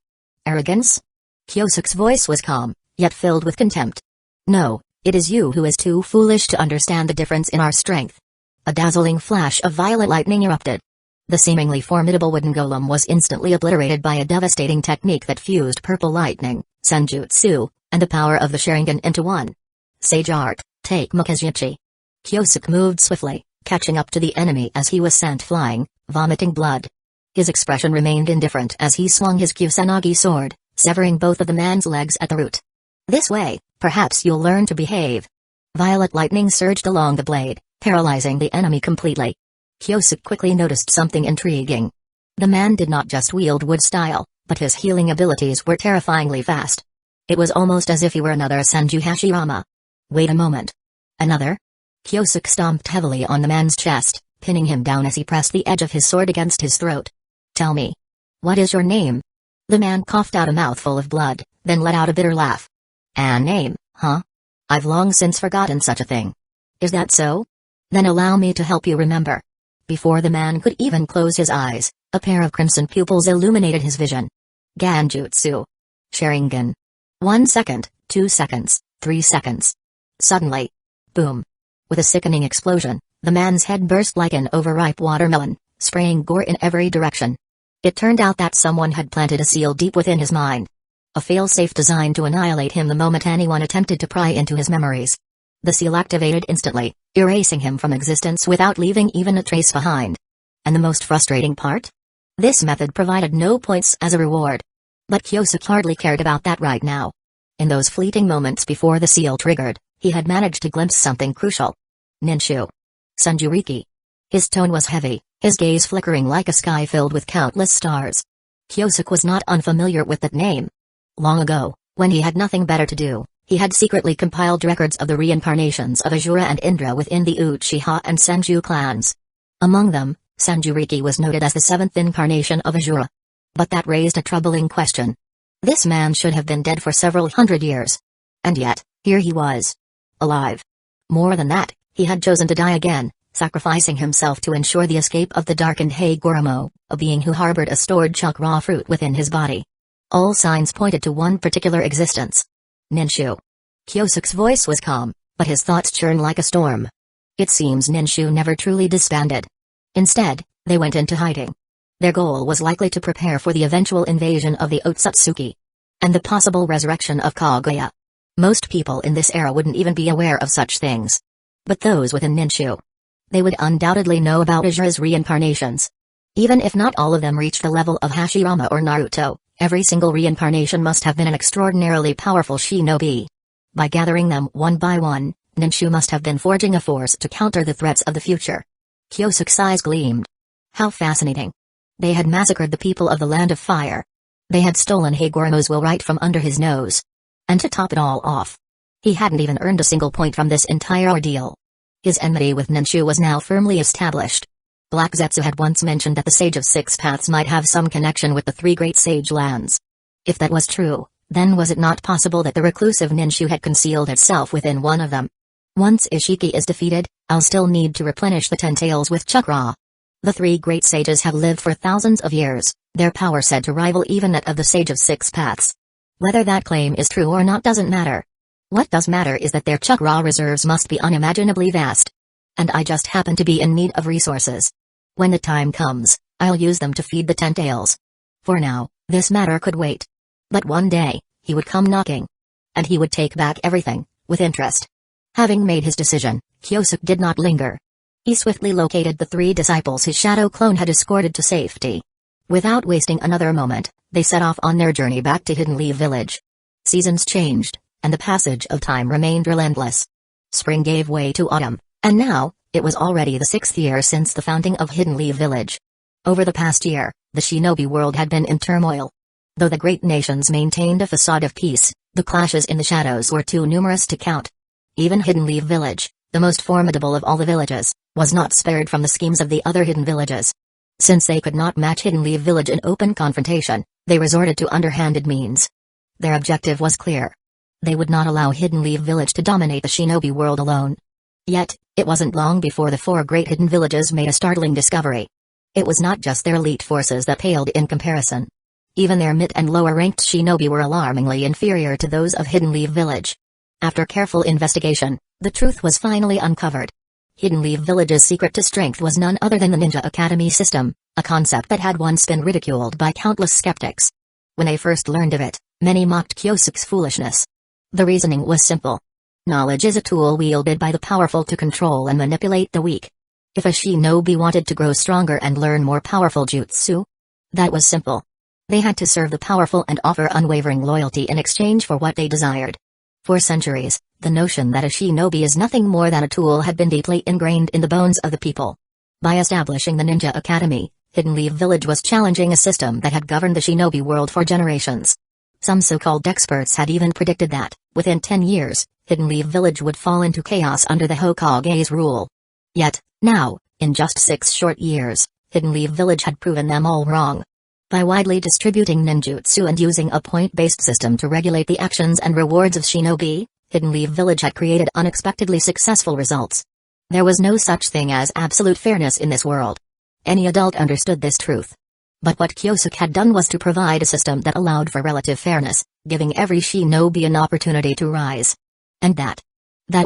Arrogance? Kyosuke's voice was calm, yet filled with contempt. No, it is you who is too foolish to understand the difference in our strength. A dazzling flash of violet lightning erupted. The seemingly formidable wooden golem was instantly obliterated by a devastating technique that fused purple lightning, senjutsu, and the power of the Sharingan into one. Sage art, take Makazuchi. Kyosuke moved swiftly, catching up to the enemy as he was sent flying, vomiting blood. His expression remained indifferent as he swung his Kusanagi sword, severing both of the man's legs at the root. This way, perhaps you'll learn to behave. Violet lightning surged along the blade, paralyzing the enemy completely. Kyosuke quickly noticed something intriguing. The man did not just wield wood style, but his healing abilities were terrifyingly fast. It was almost as if he were another Senju Hashirama. Wait a moment. Another? Kyosuke stomped heavily on the man's chest, pinning him down as he pressed the edge of his sword against his throat. Tell me. What is your name? The man coughed out a mouthful of blood, then let out a bitter laugh. A name, huh? I've long since forgotten such a thing. Is that so? Then allow me to help you remember. Before the man could even close his eyes, a pair of crimson pupils illuminated his vision. Ganjutsu. Sharingan. 1 second, 2 seconds, 3 seconds. Suddenly. Boom. With a sickening explosion, the man's head burst like an overripe watermelon, spraying gore in every direction. It turned out that someone had planted a seal deep within his mind. A failsafe designed to annihilate him the moment anyone attempted to pry into his memories. The seal activated instantly, erasing him from existence without leaving even a trace behind. And the most frustrating part? This method provided no points as a reward. But Kyosuke hardly cared about that right now. In those fleeting moments before the seal triggered, he had managed to glimpse something crucial. Ninshu. Sanjuriki. His tone was heavy, his gaze flickering like a sky filled with countless stars. Kyosuke was not unfamiliar with that name. Long ago, when he had nothing better to do, he had secretly compiled records of the reincarnations of Azura and Indra within the Uchiha and Senju clans. Among them, Sanjuriki was noted as the seventh incarnation of Azura. But that raised a troubling question. This man should have been dead for several hundred years. And yet, here he was. Alive. More than that, he had chosen to die again, sacrificing himself to ensure the escape of the darkened Hagoromo, a being who harbored a stored chakra fruit within his body. All signs pointed to one particular existence. Ninshu. Kyosuke's voice was calm, but his thoughts churned like a storm. It seems Ninshu never truly disbanded. Instead, they went into hiding. Their goal was likely to prepare for the eventual invasion of the Otsutsuki. And the possible resurrection of Kaguya. Most people in this era wouldn't even be aware of such things. But those within Ninshu. They would undoubtedly know about Azura's reincarnations. Even if not all of them reached the level of Hashirama or Naruto, every single reincarnation must have been an extraordinarily powerful shinobi. By gathering them one by one, Ninshu must have been forging a force to counter the threats of the future. Kyosuke's eyes gleamed. How fascinating. They had massacred the people of the Land of Fire. They had stolen Hagoromo's will right from under his nose. And to top it all off, he hadn't even earned a single point from this entire ordeal. His enmity with Ninshu was now firmly established. Black Zetsu had once mentioned that the Sage of Six Paths might have some connection with the three great sage lands. If that was true, then was it not possible that the reclusive Ninshu had concealed itself within one of them? Once Ishiki is defeated, I'll still need to replenish the Ten Tails with chakra. The three great sages have lived for thousands of years, their power said to rival even that of the Sage of Six Paths. Whether that claim is true or not doesn't matter. What does matter is that their chakra reserves must be unimaginably vast. And I just happen to be in need of resources. When the time comes, I'll use them to feed the Ten Tails. For now, this matter could wait. But one day, he would come knocking. And he would take back everything, with interest. Having made his decision, Kyosuke did not linger. He swiftly located the three disciples his shadow clone had escorted to safety. Without wasting another moment, they set off on their journey back to Hidden Leaf Village. Seasons changed, and the passage of time remained relentless. Spring gave way to autumn, and now, it was already the 6th year since the founding of Hidden Leaf Village. Over the past year, the shinobi world had been in turmoil. Though the great nations maintained a facade of peace, the clashes in the shadows were too numerous to count. Even Hidden Leaf Village, the most formidable of all the villages, was not spared from the schemes of the other hidden villages. Since they could not match Hidden Leaf Village in open confrontation, they resorted to underhanded means. Their objective was clear. They would not allow Hidden Leaf Village to dominate the shinobi world alone. Yet, it wasn't long before the four great hidden villages made a startling discovery. It was not just their elite forces that paled in comparison. Even their mid and lower-ranked shinobi were alarmingly inferior to those of Hidden Leaf Village. After careful investigation, the truth was finally uncovered. Hidden Leaf Village's secret to strength was none other than the Ninja Academy system, a concept that had once been ridiculed by countless skeptics. When they first learned of it, many mocked Kyosuke's foolishness. The reasoning was simple. Knowledge is a tool wielded by the powerful to control and manipulate the weak. If a shinobi wanted to grow stronger and learn more powerful jutsu, that was simple. They had to serve the powerful and offer unwavering loyalty in exchange for what they desired. For centuries, the notion that a shinobi is nothing more than a tool had been deeply ingrained in the bones of the people. By establishing the Ninja Academy, Hidden Leaf Village was challenging a system that had governed the shinobi world for generations. Some so-called experts had even predicted that, within 10 years, Hidden Leaf Village would fall into chaos under the Hokage's rule. Yet, now, in just 6 short years, Hidden Leaf Village had proven them all wrong. By widely distributing ninjutsu and using a point-based system to regulate the actions and rewards of shinobi, Hidden Leaf Village had created unexpectedly successful results. There was no such thing as absolute fairness in this world. Any adult understood this truth. But what Kyosuke had done was to provide a system that allowed for relative fairness, giving every shinobi an opportunity to rise. And that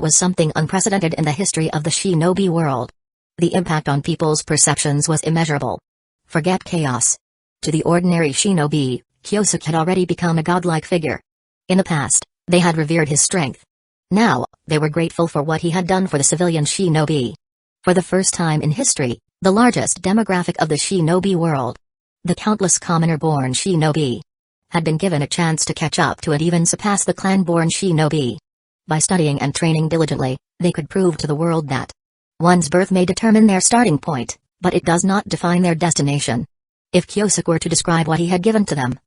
was something unprecedented in the history of the shinobi world. The impact on people's perceptions was immeasurable. Forget chaos. To the ordinary shinobi, Kyosuke had already become a godlike figure. In the past, they had revered his strength. Now, they were grateful for what he had done for the civilian shinobi. For the first time in history, the largest demographic of the shinobi world, the countless commoner-born shinobi, had been given a chance to catch up to and even surpass the clan-born shinobi. By studying and training diligently, they could prove to the world that one's birth may determine their starting point, but it does not define their destination. If Kyosuke were to describe what he had given to them,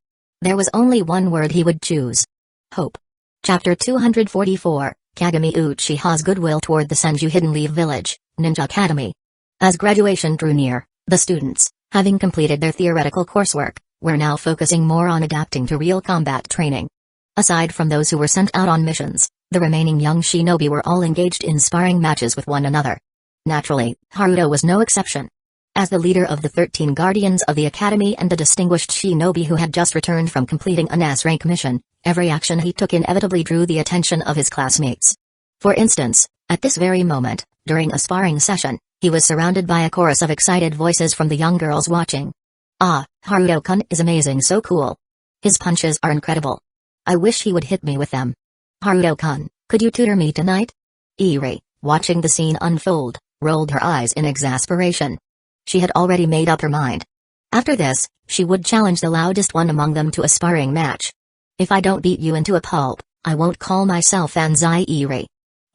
there was only one word he would choose: hope. Chapter 244, Kagami Uchiha's Goodwill Toward the Senju Hidden Leaf Village, Ninja Academy. As graduation drew near, the students, having completed their theoretical coursework, were now focusing more on adapting to real combat training. Aside from those who were sent out on missions, the remaining young shinobi were all engaged in sparring matches with one another. Naturally, Haruto was no exception. As the leader of the 13 Guardians of the Academy and a distinguished shinobi who had just returned from completing an S-rank mission, every action he took inevitably drew the attention of his classmates. For instance, at this very moment, during a sparring session, he was surrounded by a chorus of excited voices from the young girls watching. "Ah, Haruto-kun is amazing, so cool. His punches are incredible. I wish he would hit me with them. Haruto-kun, could you tutor me tonight?" Iri, watching the scene unfold, rolled her eyes in exasperation. She had already made up her mind. After this, she would challenge the loudest one among them to a sparring match. "If I don't beat you into a pulp, I won't call myself Anzai Iri."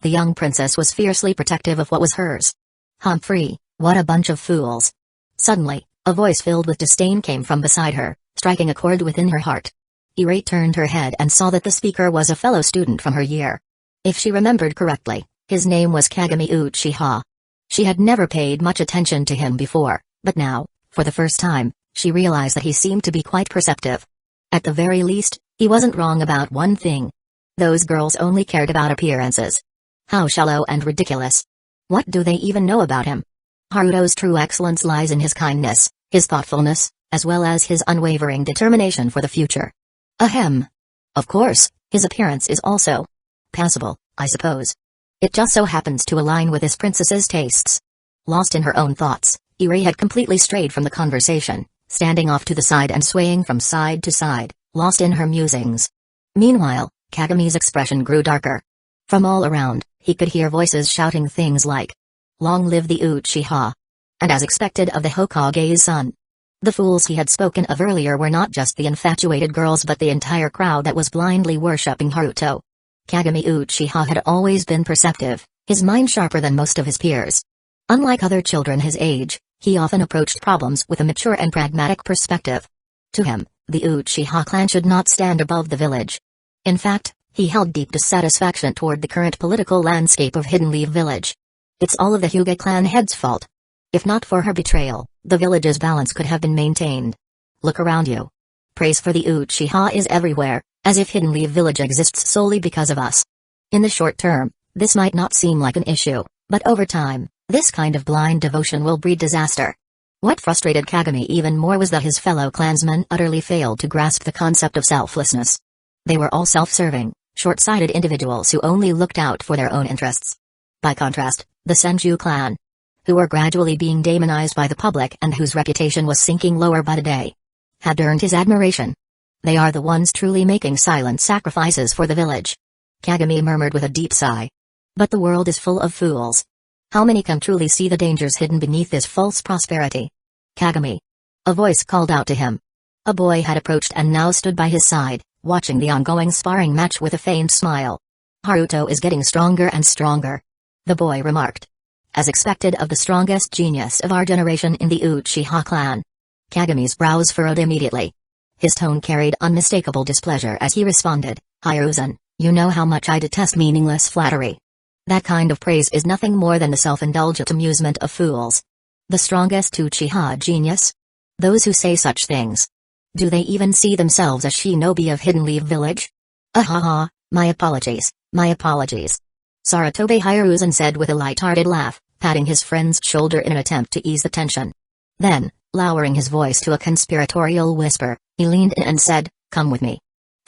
The young princess was fiercely protective of what was hers. "Humphrey, what a bunch of fools." Suddenly, a voice filled with disdain came from beside her, striking a chord within her heart. Iri turned her head and saw that the speaker was a fellow student from her year. If she remembered correctly, His name was Kagami Uchiha. She had never paid much attention to him before, but now, for the first time, she realized that he seemed to be quite perceptive. At the very least, he wasn't wrong about one thing. Those girls only cared about appearances. How shallow and ridiculous. What do they even know about him? Haruto's true excellence lies in his kindness, his thoughtfulness, as well as his unwavering determination for the future. Ahem. Of course, his appearance is also passable, I suppose. It just so happens to align with this princess's tastes. Lost in her own thoughts, Iri had completely strayed from the conversation, standing off to the side and swaying from side to side, lost in her musings. Meanwhile, Kagami's expression grew darker. From all around, he could hear voices shouting things like, "Long live the Uchiha!" And as expected of the Hokage's son. The fools he had spoken of earlier were not just the infatuated girls but the entire crowd that was blindly worshipping Haruto. Kagami Uchiha had always been perceptive, his mind sharper than most of his peers. Unlike other children his age, he often approached problems with a mature and pragmatic perspective. To him, the Uchiha clan should not stand above the village. In fact, he held deep dissatisfaction toward the current political landscape of Hidden Leaf Village. It's all of the Hyuga clan head's fault. If not for her betrayal, the village's balance could have been maintained. Look around you. Praise for the Uchiha is everywhere, as if Hidden Leaf Village exists solely because of us. In the short term, this might not seem like an issue, but over time, this kind of blind devotion will breed disaster. What frustrated Kagami even more was that his fellow clansmen utterly failed to grasp the concept of selflessness. They were all self-serving, short-sighted individuals who only looked out for their own interests. By contrast, the Senju clan, who were gradually being demonized by the public and whose reputation was sinking lower by the day, had earned his admiration. They are the ones truly making silent sacrifices for the village. Kagami murmured with a deep sigh. But the world is full of fools. How many can truly see the dangers hidden beneath this false prosperity? Kagami. A voice called out to him. A boy had approached and now stood by his side, watching the ongoing sparring match with a faint smile. Haruto is getting stronger and stronger, the boy remarked. As expected of the strongest genius of our generation in the Uchiha clan. Kagami's brows furrowed immediately. His tone carried unmistakable displeasure as he responded, "Hiruzen, you know how much I detest meaningless flattery. That kind of praise is nothing more than the self-indulgent amusement of fools. The strongest Uchiha genius? Those who say such things. Do they even see themselves as shinobi of Hidden Leaf Village? Ahaha, my apologies, my apologies." Saratobe Hiruzen said with a light-hearted laugh, patting his friend's shoulder in an attempt to ease the tension. Then, lowering his voice to a conspiratorial whisper, he leaned in and said, "Come with me.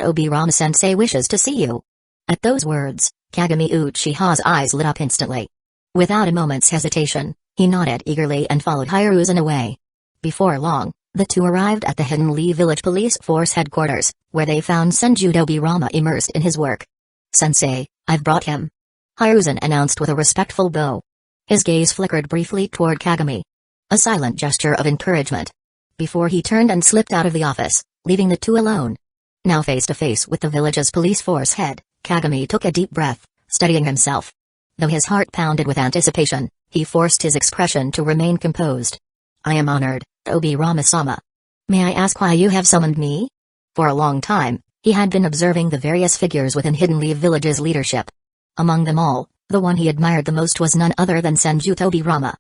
Obirama-sensei wishes to see you." At those words, Kagami Uchiha's eyes lit up instantly. Without a moment's hesitation, he nodded eagerly and followed Hiruzen away. Before long, the two arrived at the Hidden Leaf Village Police Force headquarters, where they found Senju Obirama immersed in his work. "Sensei, I've brought him," Hiruzen announced with a respectful bow. His gaze flickered briefly toward Kagami. A silent gesture of encouragement. Before he turned and slipped out of the office, leaving the two alone. Now face to face with the village's police force head, Kagami took a deep breath, steadying himself. Though his heart pounded with anticipation, he forced his expression to remain composed. "I am honored, Obirama-sama. May I ask why you have summoned me?" For a long time, he had been observing the various figures within Hidden Leaf Village's leadership. Among them all, the one he admired the most was none other than Senju Obirama.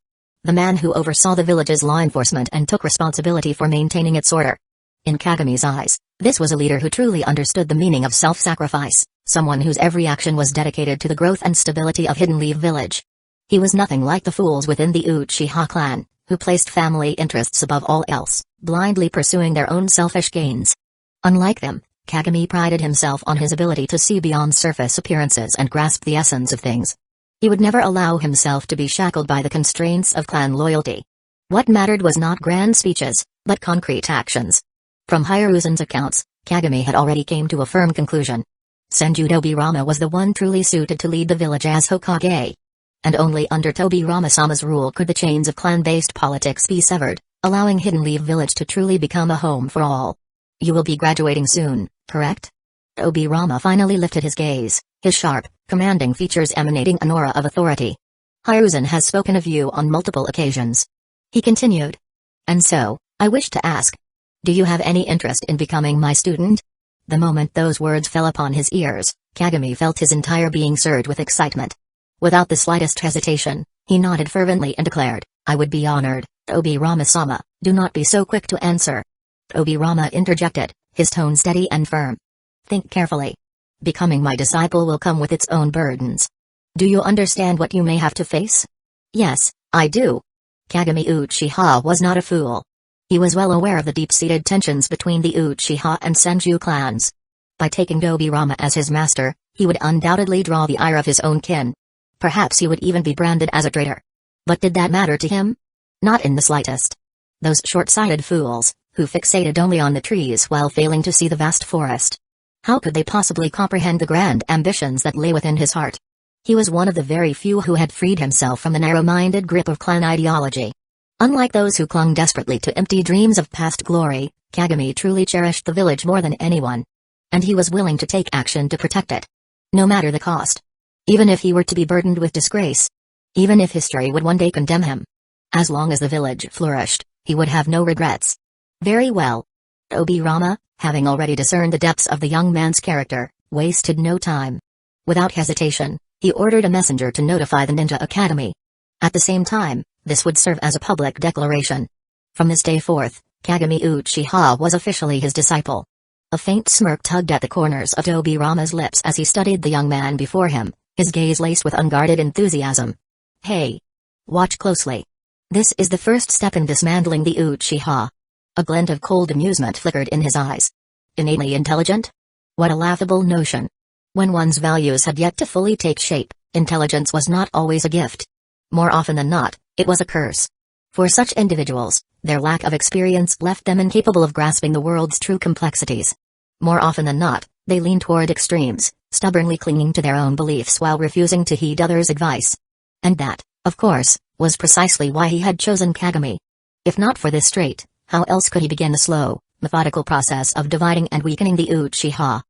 The man who oversaw the village's law enforcement and took responsibility for maintaining its order. In Kagami's eyes, this was a leader who truly understood the meaning of self-sacrifice, someone whose every action was dedicated to the growth and stability of Hidden Leaf Village. He was nothing like the fools within the Uchiha clan, who placed family interests above all else, blindly pursuing their own selfish gains. Unlike them, Kagami prided himself on his ability to see beyond surface appearances and grasp the essence of things. He would never allow himself to be shackled by the constraints of clan loyalty. What mattered was not grand speeches, but concrete actions. From Hiruzen's accounts, Kagami had already came to a firm conclusion. Senju Obirama was the one truly suited to lead the village as Hokage. And only under Obirama-sama's rule could the chains of clan-based politics be severed, allowing Hidden Leaf Village to truly become a home for all. "You will be graduating soon, correct?" Obirama finally lifted his gaze, his sharp, commanding features emanating an aura of authority. "Hiruzen has spoken of you on multiple occasions," he continued. "And so, I wish to ask, do you have any interest in becoming my student?" The moment those words fell upon his ears, Kagami felt his entire being surge with excitement. Without the slightest hesitation, he nodded fervently and declared, "I would be honored, Obi-Rama-sama, do not be so quick to answer." Obi-Rama interjected, his tone steady and firm. "Think carefully. Becoming my disciple will come with its own burdens. Do you understand what you may have to face?" "Yes, I do." Kagami Uchiha was not a fool. He was well aware of the deep-seated tensions between the Uchiha and Senju clans. By taking Obi-Rama as his master, he would undoubtedly draw the ire of his own kin. Perhaps he would even be branded as a traitor. But did that matter to him? Not in the slightest. Those short-sighted fools, who fixated only on the trees while failing to see the vast forest. How could they possibly comprehend the grand ambitions that lay within his heart? He was one of the very few who had freed himself from the narrow-minded grip of clan ideology. Unlike those who clung desperately to empty dreams of past glory, Kagami truly cherished the village more than anyone. And he was willing to take action to protect it. No matter the cost. Even if he were to be burdened with disgrace. Even if history would one day condemn him. As long as the village flourished, he would have no regrets. Very well. Obi-Rama, having already discerned the depths of the young man's character, wasted no time. Without hesitation, he ordered a messenger to notify the Ninja Academy. At the same time, this would serve as a public declaration. From this day forth, Kagami Uchiha was officially his disciple. A faint smirk tugged at the corners of Obi-Rama's lips as he studied the young man before him, his gaze laced with unguarded enthusiasm. "Hey! Watch closely. This is the first step in dismantling the Uchiha." A glint of cold amusement flickered in his eyes. Innately intelligent? What a laughable notion. When one's values had yet to fully take shape, intelligence was not always a gift. More often than not, it was a curse. For such individuals, their lack of experience left them incapable of grasping the world's true complexities. More often than not, they leaned toward extremes, stubbornly clinging to their own beliefs while refusing to heed others' advice. And that, of course, was precisely why he had chosen Kagami. If not for this trait, how else could he begin the slow, methodical process of dividing and weakening the Uchiha?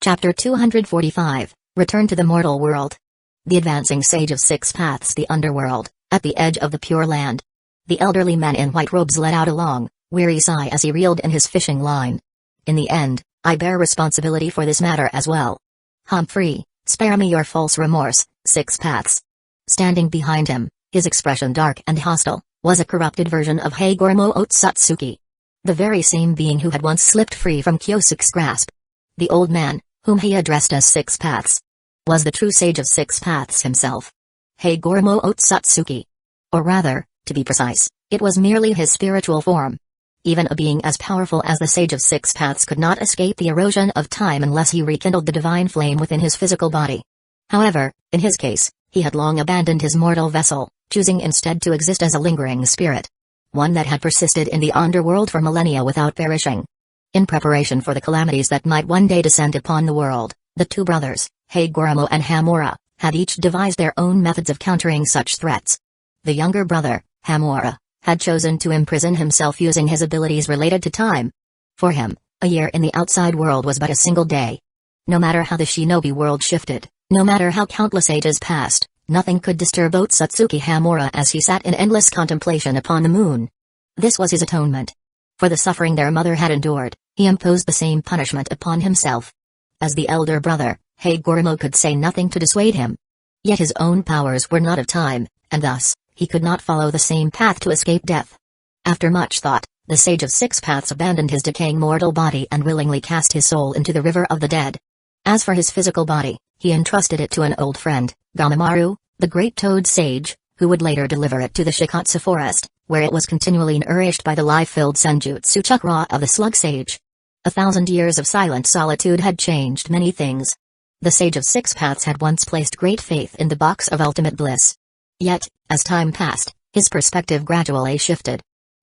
Chapter 245, Return to the Mortal World. The advancing sage of six paths, the underworld, at the edge of the Pure Land. The elderly man in white robes let out a long, weary sigh as he reeled in his fishing line. "In the end, I bear responsibility for this matter as well. Humphrey, spare me your false remorse, six paths." Standing behind him, his expression dark and hostile, was a corrupted version of Hagoromo Otsutsuki. The very same being who had once slipped free from Kyosuke's grasp. The old man, whom he addressed as Six Paths, was the true sage of Six Paths himself. Hagoromo Otsutsuki. Or rather, to be precise, it was merely his spiritual form. Even a being as powerful as the Sage of Six Paths could not escape the erosion of time unless he rekindled the divine flame within his physical body. However, in his case, he had long abandoned his mortal vessel, choosing instead to exist as a lingering spirit. One that had persisted in the underworld for millennia without perishing. In preparation for the calamities that might one day descend upon the world, the two brothers, Hagoromo and Hamura, had each devised their own methods of countering such threats. The younger brother, Hamura, had chosen to imprison himself using his abilities related to time. For him, a year in the outside world was but a single day. No matter how the shinobi world shifted, no matter how countless ages passed, nothing could disturb Otsutsuki Hamura as he sat in endless contemplation upon the moon. This was his atonement. For the suffering their mother had endured, he imposed the same punishment upon himself. As the elder brother, Hagoromo could say nothing to dissuade him. Yet his own powers were not of time, and thus, he could not follow the same path to escape death. After much thought, the Sage of Six Paths abandoned his decaying mortal body and willingly cast his soul into the river of the dead. As for his physical body, he entrusted it to an old friend, Gamamaru, the great toad sage, who would later deliver it to the Shikatsu forest, where it was continually nourished by the life-filled senjutsu chakra of the slug sage. 1,000 years of silent solitude had changed many things. The Sage of Six Paths had once placed great faith in the box of ultimate bliss. Yet, as time passed, his perspective gradually shifted.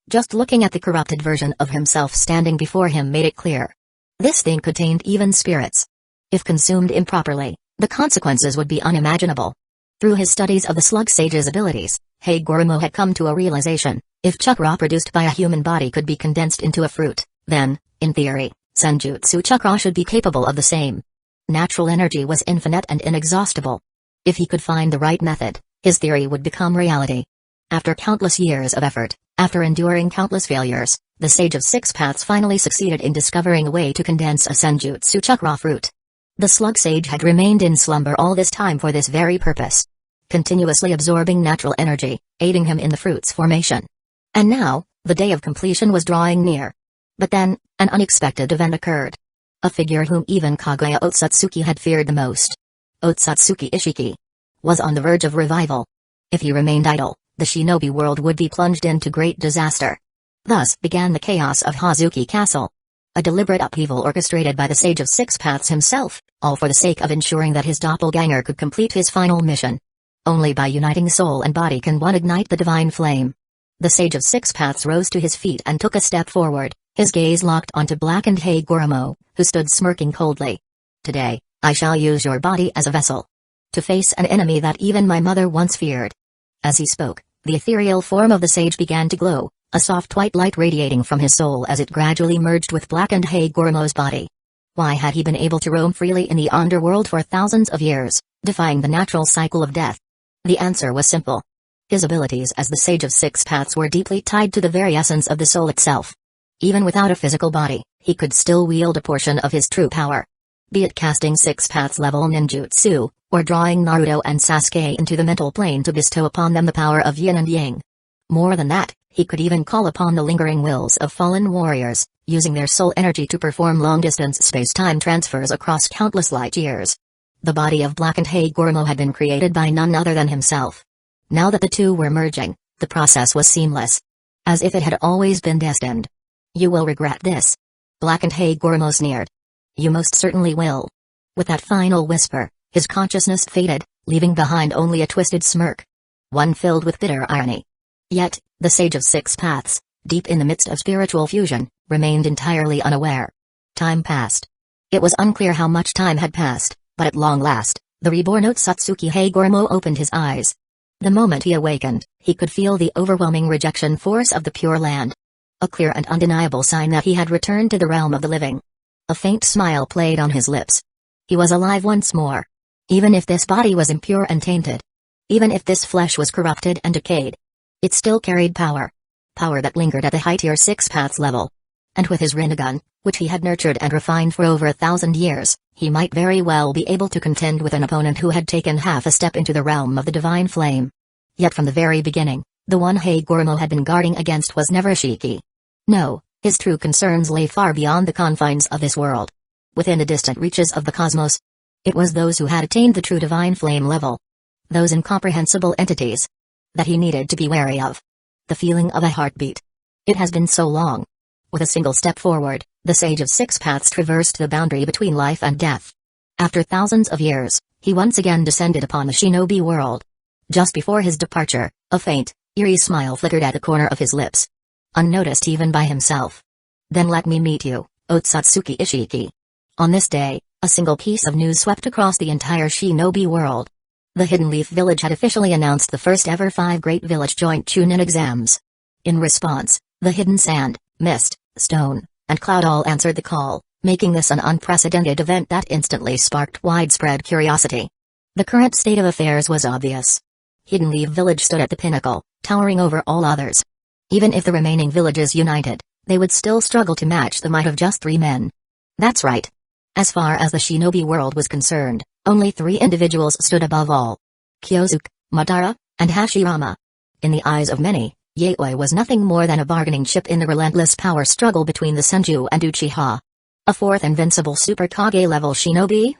Just looking at the corrupted version of himself standing before him made it clear. This thing contained even spirits. If consumed improperly, the consequences would be unimaginable. Through his studies of the slug sage's abilities, Hagoromo had come to a realization: if chakra produced by a human body could be condensed into a fruit, then, in theory, senjutsu chakra should be capable of the same. Natural energy was infinite and inexhaustible. If he could find the right method, his theory would become reality. After countless years of effort, after enduring countless failures, the Sage of Six Paths finally succeeded in discovering a way to condense a senjutsu chakra fruit. The slug sage had remained in slumber all this time for this very purpose, continuously absorbing natural energy, aiding him in the fruit's formation. And now, the day of completion was drawing near. But then, an unexpected event occurred. A figure whom even Kaguya Otsutsuki had feared the most, Otsutsuki Ishiki, was on the verge of revival. If he remained idle, the shinobi world would be plunged into great disaster. Thus began the chaos of Hazuki Castle. A deliberate upheaval orchestrated by the Sage of Six Paths himself, all for the sake of ensuring that his doppelganger could complete his final mission. Only by uniting soul and body can one ignite the divine flame. The Sage of Six Paths rose to his feet and took a step forward, his gaze locked onto blackened Hagoromo, who stood smirking coldly. Today, I shall use your body as a vessel to face an enemy that even my mother once feared. As he spoke, the ethereal form of the sage began to glow, a soft white light radiating from his soul as it gradually merged with blackened Hagoromo's body. Why had he been able to roam freely in the underworld for thousands of years, defying the natural cycle of death? The answer was simple. His abilities as the Sage of Six Paths were deeply tied to the very essence of the soul itself. Even without a physical body, he could still wield a portion of his true power. Be it casting Six Paths level ninjutsu, or drawing Naruto and Sasuke into the mental plane to bestow upon them the power of yin and yang. More than that, he could even call upon the lingering wills of fallen warriors, using their soul energy to perform long-distance space-time transfers across countless light years. The body of blackened Hagoromo had been created by none other than himself. Now that the two were merging, the process was seamless, as if it had always been destined. You will regret this. Blackened Hagoromo sneered. You most certainly will. With that final whisper, his consciousness faded, leaving behind only a twisted smirk, one filled with bitter irony. Yet, the Sage of Six Paths, deep in the midst of spiritual fusion, remained entirely unaware. Time passed. It was unclear how much time had passed, but at long last, the reborn Otsutsuki Hagoromo opened his eyes. The moment he awakened, he could feel the overwhelming rejection force of the Pure Land. A clear and undeniable sign that he had returned to the realm of the living. A faint smile played on his lips. He was alive once more. Even if this body was impure and tainted. Even if this flesh was corrupted and decayed. It still carried power. Power that lingered at the high tier Six Paths level. And with his Rinnegan, which he had nurtured and refined for over 1,000 years, he might very well be able to contend with an opponent who had taken half a step into the realm of the divine flame. Yet from the very beginning, the one Hagoromo had been guarding against was never Ishiki. No, his true concerns lay far beyond the confines of this world. Within the distant reaches of the cosmos. It was those who had attained the true divine flame level. Those incomprehensible entities that he needed to be wary of. The feeling of a heartbeat. It has been so long. With a single step forward, the Sage of Six Paths traversed the boundary between life and death. After thousands of years, he once again descended upon the shinobi world. Just before his departure, a faint, eerie smile flickered at the corner of his lips. Unnoticed even by himself. Then let me meet you, Otsutsuki Ishiki. On this day, a single piece of news swept across the entire shinobi world. The Hidden Leaf Village had officially announced the first ever 5 Great Village Joint Chunin exams. In response, the Hidden Sand, Mist, Stone, and Cloud all answered the call, making this an unprecedented event that instantly sparked widespread curiosity. The current state of affairs was obvious. Hidden Leaf Village stood at the pinnacle, towering over all others. Even if the remaining villages united, they would still struggle to match the might of just 3 men. That's right. As far as the shinobi world was concerned, only 3 individuals stood above all. Kyosuke, Madara, and Hashirama. In the eyes of many, Yaoi was nothing more than a bargaining chip in the relentless power struggle between the Senju and Uchiha. A 4th invincible Super Kage-level shinobi?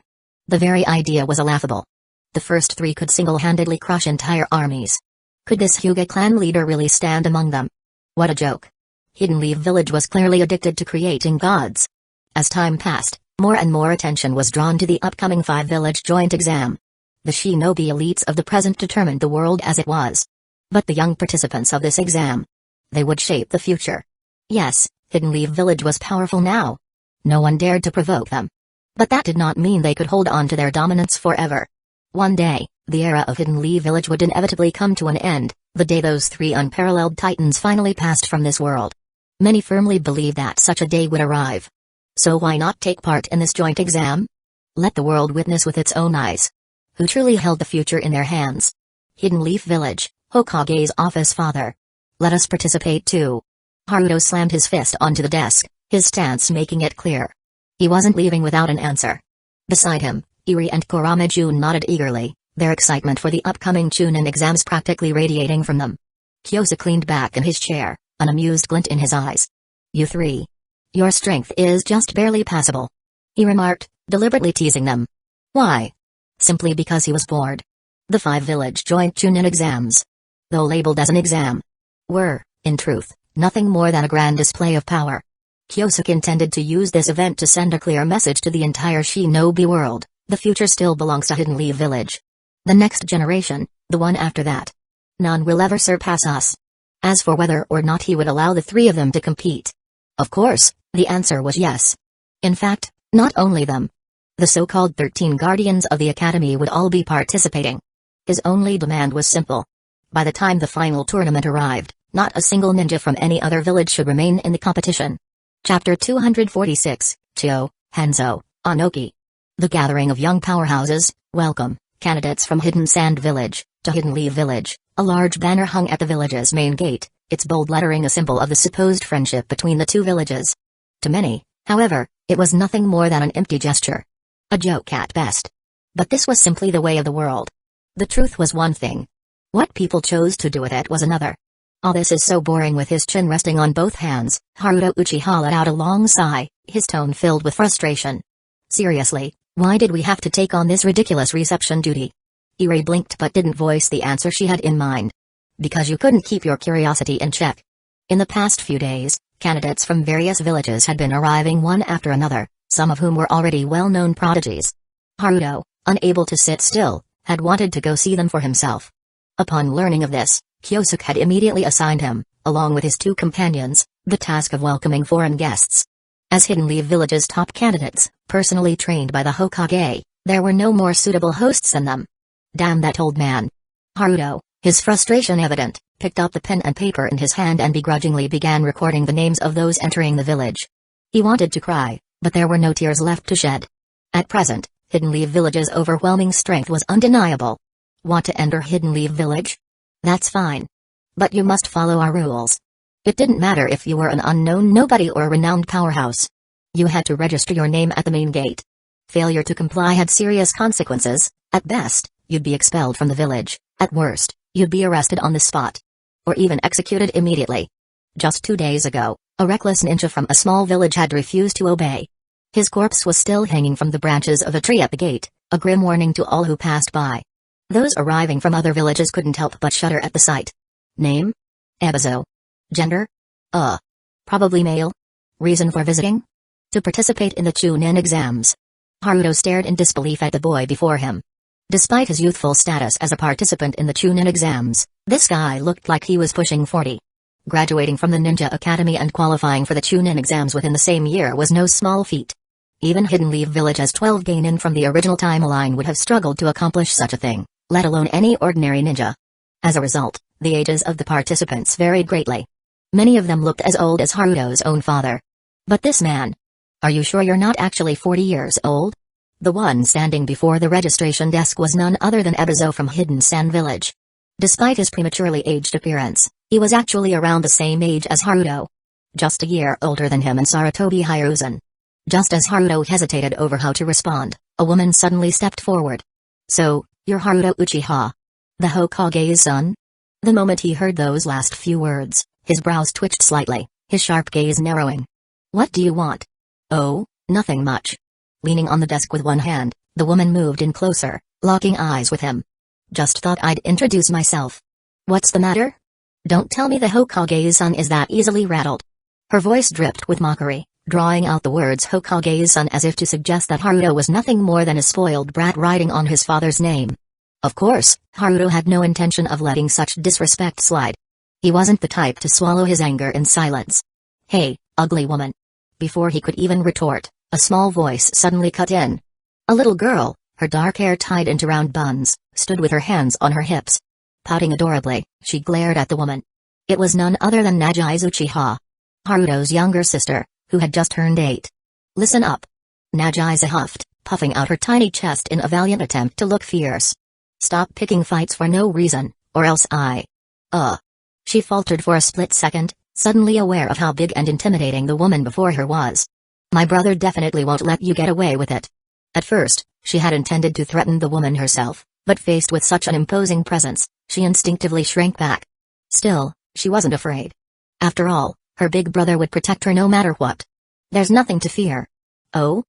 The very idea was laughable. The first 3 could single-handedly crush entire armies. Could this Hyuga clan leader really stand among them? What a joke. Hidden Leaf Village was clearly addicted to creating gods. As time passed, more and more attention was drawn to the upcoming 5 Village Joint exam. The shinobi elites of the present determined the world as it was. But the young participants of this exam, they would shape the future. Yes, Hidden Leaf Village was powerful now. No one dared to provoke them. But that did not mean they could hold on to their dominance forever. One day, the era of Hidden Leaf Village would inevitably come to an end, the day those 3 unparalleled titans finally passed from this world. Many firmly believed that such a day would arrive. So why not take part in this joint exam? Let the world witness with its own eyes. Who truly held the future in their hands? Hidden Leaf Village, Hokage's office father. Let us participate too. Haruto slammed his fist onto the desk, his stance making it clear. He wasn't leaving without an answer. Beside him, Eri and Kurama-jun nodded eagerly, their excitement for the upcoming Chunin exams practically radiating from them. Kyosuke leaned back in his chair, an amused glint in his eyes. "You three. Your strength is just barely passable," he remarked, deliberately teasing them. Why? Simply because he was bored. The 5 village joint Chunin exams, though labeled as an exam, were, in truth, nothing more than a grand display of power. Kyosuke intended to use this event to send a clear message to the entire shinobi world: the future still belongs to Hidden Leaf Village. The next generation, the one after that. None will ever surpass us. As for whether or not he would allow the 3 of them to compete, of course, the answer was yes. In fact, not only them. The so-called 13 guardians of the academy would all be participating. His only demand was simple. By the time the final tournament arrived, not a single ninja from any other village should remain in the competition. Chapter 246, Chio, Hanzo, Anoki. The gathering of young powerhouses. Welcome, candidates from Hidden Sand Village, to Hidden Leaf Village. A large banner hung at the village's main gate, its bold lettering a symbol of the supposed friendship between the 2 villages. To many, however, it was nothing more than an empty gesture. A joke at best. But this was simply the way of the world. The truth was one thing. What people chose to do with it was another. "All this is so boring." With his chin resting on both hands, Haruto Uchiha let out a long sigh, his tone filled with frustration. "Seriously, why did we have to take on this ridiculous reception duty?" Eri blinked but didn't voice the answer she had in mind. "Because you couldn't keep your curiosity in check." In the past few days, candidates from various villages had been arriving one after another, some of whom were already well-known prodigies. Haruto, unable to sit still, had wanted to go see them for himself. Upon learning of this, Kyosuke had immediately assigned him, along with his 2 companions, the task of welcoming foreign guests. As Hidden Leaf Village's top candidates, personally trained by the Hokage, there were no more suitable hosts than them. Damn that old man. Haruto, his frustration evident, picked up the pen and paper in his hand and begrudgingly began recording the names of those entering the village. He wanted to cry, but there were no tears left to shed. At present, Hidden Leaf Village's overwhelming strength was undeniable. Want to enter Hidden Leaf Village? That's fine. But you must follow our rules. It didn't matter if you were an unknown nobody or a renowned powerhouse. You had to register your name at the main gate. Failure to comply had serious consequences. At best, you'd be expelled from the village. At worst, you'd be arrested on the spot. Or even executed immediately. Just 2 days ago, a reckless ninja from a small village had refused to obey. His corpse was still hanging from the branches of a tree at the gate, a grim warning to all who passed by. Those arriving from other villages couldn't help but shudder at the sight. Name? Ebizo. Gender? Probably male. Reason for visiting? To participate in the Chunin exams. Haruto stared in disbelief at the boy before him. Despite his youthful status as a participant in the Chunin exams, this guy looked like he was pushing 40. Graduating from the Ninja Academy and qualifying for the Chunin exams within the same year was no small feat. Even Hidden Leaf Village's 12 genin from the original timeline would have struggled to accomplish such a thing, let alone any ordinary ninja. As a result, the ages of the participants varied greatly. Many of them looked as old as Haruto's own father. But this man? Are you sure you're not actually 40 years old? The one standing before the registration desk was none other than Ebizo from Hidden Sand Village. Despite his prematurely aged appearance, he was actually around the same age as Haruto. Just a year older than him and Sarutobi Hiruzen. Just as Haruto hesitated over how to respond, a woman suddenly stepped forward. "So, you're Haruto Uchiha? The Hokage's son?" The moment he heard those last few words, his brows twitched slightly, his sharp gaze narrowing. "What do you want?" "Oh, nothing much." Leaning on the desk with one hand, the woman moved in closer, locking eyes with him. "Just thought I'd introduce myself." "What's the matter? Don't tell me the Hokage's son is that easily rattled." Her voice dripped with mockery, drawing out the words Hokage's son as if to suggest that Haruto was nothing more than a spoiled brat riding on his father's name. Of course, Haruto had no intention of letting such disrespect slide. He wasn't the type to swallow his anger in silence. "Hey, ugly woman." Before he could even retort, a small voice suddenly cut in. A little girl, her dark hair tied into round buns, stood with her hands on her hips. Pouting adorably, she glared at the woman. It was none other than Nagi's Uchiha, Haruto's younger sister, who had just turned 8. "Listen up." Nagiza huffed, puffing out her tiny chest in a valiant attempt to look fierce. "Stop picking fights for no reason, or else I..." She faltered for a split second, suddenly aware of how big and intimidating the woman before her was. "My brother definitely won't let you get away with it." At first, she had intended to threaten the woman herself, but faced with such an imposing presence, she instinctively shrank back. Still, she wasn't afraid. After all, her big brother would protect her no matter what. There's nothing to fear. Oh?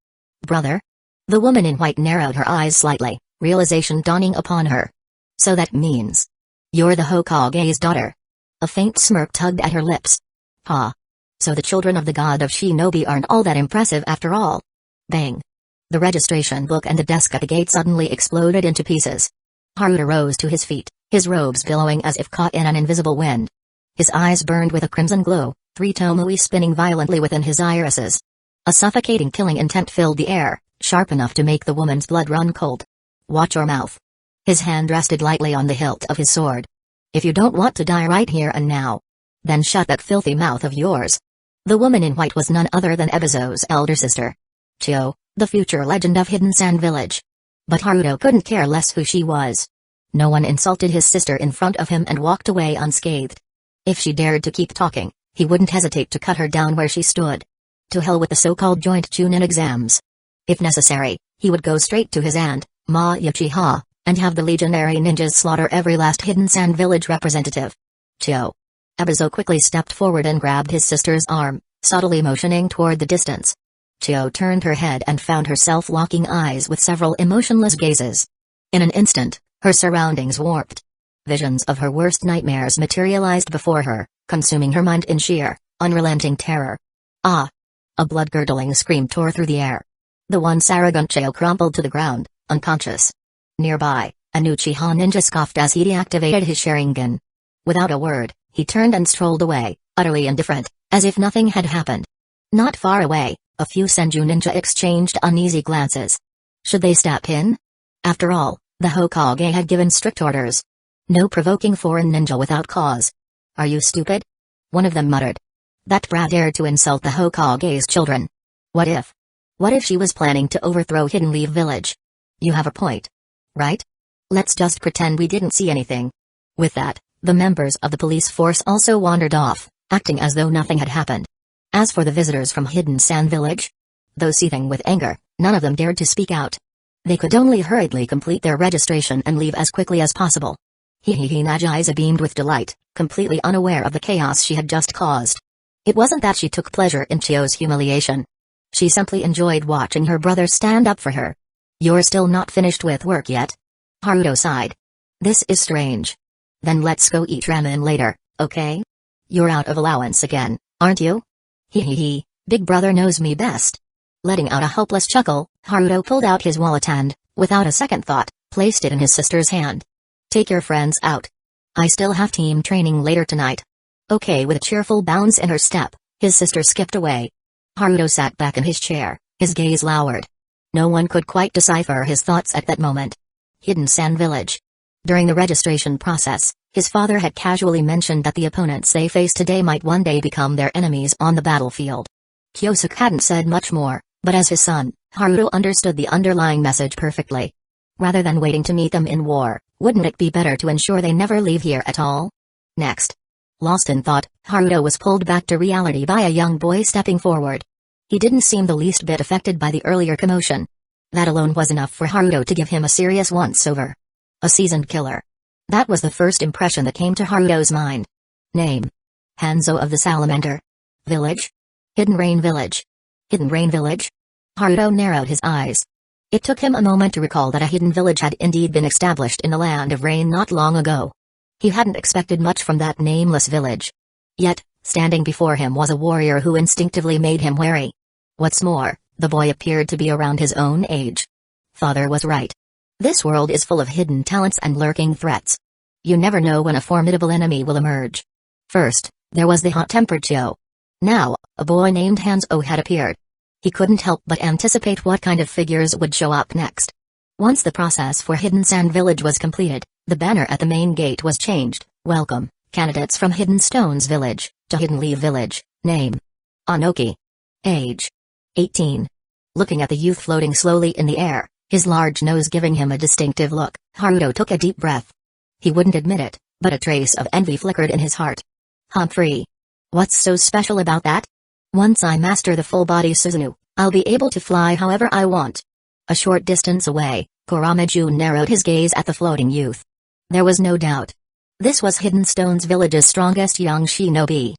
Brother? The woman in white narrowed her eyes slightly, realization dawning upon her. So that means you're the Hokage's daughter. A faint smirk tugged at her lips. Ha. So the children of the god of shinobi aren't all that impressive after all. Bang. The registration book and the desk at the gate suddenly exploded into pieces. Haruto rose to his feet, his robes billowing as if caught in an invisible wind. His eyes burned with a crimson glow, 3 tomoe spinning violently within his irises. A suffocating killing intent filled the air, sharp enough to make the woman's blood run cold. Watch your mouth. His hand rested lightly on the hilt of his sword. If you don't want to die right here and now, then shut that filthy mouth of yours. The woman in white was none other than Ebizo's elder sister, Chio, the future legend of Hidden Sand Village. But Haruto couldn't care less who she was. No one insulted his sister in front of him and walked away unscathed. If she dared to keep talking, he wouldn't hesitate to cut her down where she stood. To hell with the so-called joint Chunin exams. If necessary, he would go straight to his aunt, Ma Uchiha, and have the legionary ninjas slaughter every last Hidden Sand Village representative. Chio. Ebizo quickly stepped forward and grabbed his sister's arm, subtly motioning toward the distance. Chio turned her head and found herself locking eyes with several emotionless gazes. In an instant, her surroundings warped. Visions of her worst nightmares materialized before her, consuming her mind in sheer, unrelenting terror. Ah! A blood-curdling scream tore through the air. The once arrogant Chio crumpled to the ground, unconscious. Nearby, an Uchiha ninja scoffed as he deactivated his Sharingan. Without a word, he turned and strolled away, utterly indifferent, as if nothing had happened. Not far away, a few Senju ninja exchanged uneasy glances. Should they step in? After all, the Hokage had given strict orders. No provoking foreign ninja without cause. Are you stupid? One of them muttered. That brat dared to insult the Hokage's children. What if? What if she was planning to overthrow Hidden Leaf Village? You have a point. Right? Let's just pretend we didn't see anything. With that, the members of the police force also wandered off, acting as though nothing had happened. As for the visitors from Hidden Sand Village, though seething with anger, none of them dared to speak out. They could only hurriedly complete their registration and leave as quickly as possible. Nagiza beamed with delight, completely unaware of the chaos she had just caused. It wasn't that she took pleasure in Chio's humiliation. She simply enjoyed watching her brother stand up for her. You're still not finished with work yet? Haruto sighed. This is strange. Then let's go eat ramen later, okay? You're out of allowance again, aren't you? Big brother knows me best. Letting out a helpless chuckle, Haruto pulled out his wallet and, without a second thought, placed it in his sister's hand. Take your friends out. I still have team training later tonight. Okay, with a cheerful bounce in her step, his sister skipped away. Haruto sat back in his chair, his gaze lowered. No one could quite decipher his thoughts at that moment. Hidden Sand Village. During the registration process, his father had casually mentioned that the opponents they faced today might one day become their enemies on the battlefield. Kyosuke hadn't said much more, but as his son, Haruto understood the underlying message perfectly. Rather than waiting to meet them in war, wouldn't it be better to ensure they never leave here at all? Next. Lost in thought, Haruto was pulled back to reality by a young boy stepping forward. He didn't seem the least bit affected by the earlier commotion. That alone was enough for Haruto to give him a serious once-over. A seasoned killer. That was the first impression that came to Haruto's mind. Name. Hanzo of the Salamander. Village. Hidden Rain Village. Hidden Rain Village? Haruto narrowed his eyes. It took him a moment to recall that a hidden village had indeed been established in the Land of Rain not long ago. He hadn't expected much from that nameless village. Yet, standing before him was a warrior who instinctively made him wary. What's more, the boy appeared to be around his own age. Father was right. This world is full of hidden talents and lurking threats. You never know when a formidable enemy will emerge. First, there was the hot-tempered Chio. Now, a boy named Hanzo had appeared. He couldn't help but anticipate what kind of figures would show up next. Once the process for Hidden Sand Village was completed, the banner at the main gate was changed. Welcome, candidates from Hidden Stones Village, to Hidden Leaf Village. Name. Anoki. Age. 18. Looking at the youth floating slowly in the air, his large nose giving him a distinctive look, Haruto took a deep breath. He wouldn't admit it, but a trace of envy flickered in his heart. Humphrey. What's so special about that? Once I master the full-body Susanoo, I'll be able to fly however I want. A short distance away, Kuramaju narrowed his gaze at the floating youth. There was no doubt. This was Hidden Stone's village's strongest young shinobi.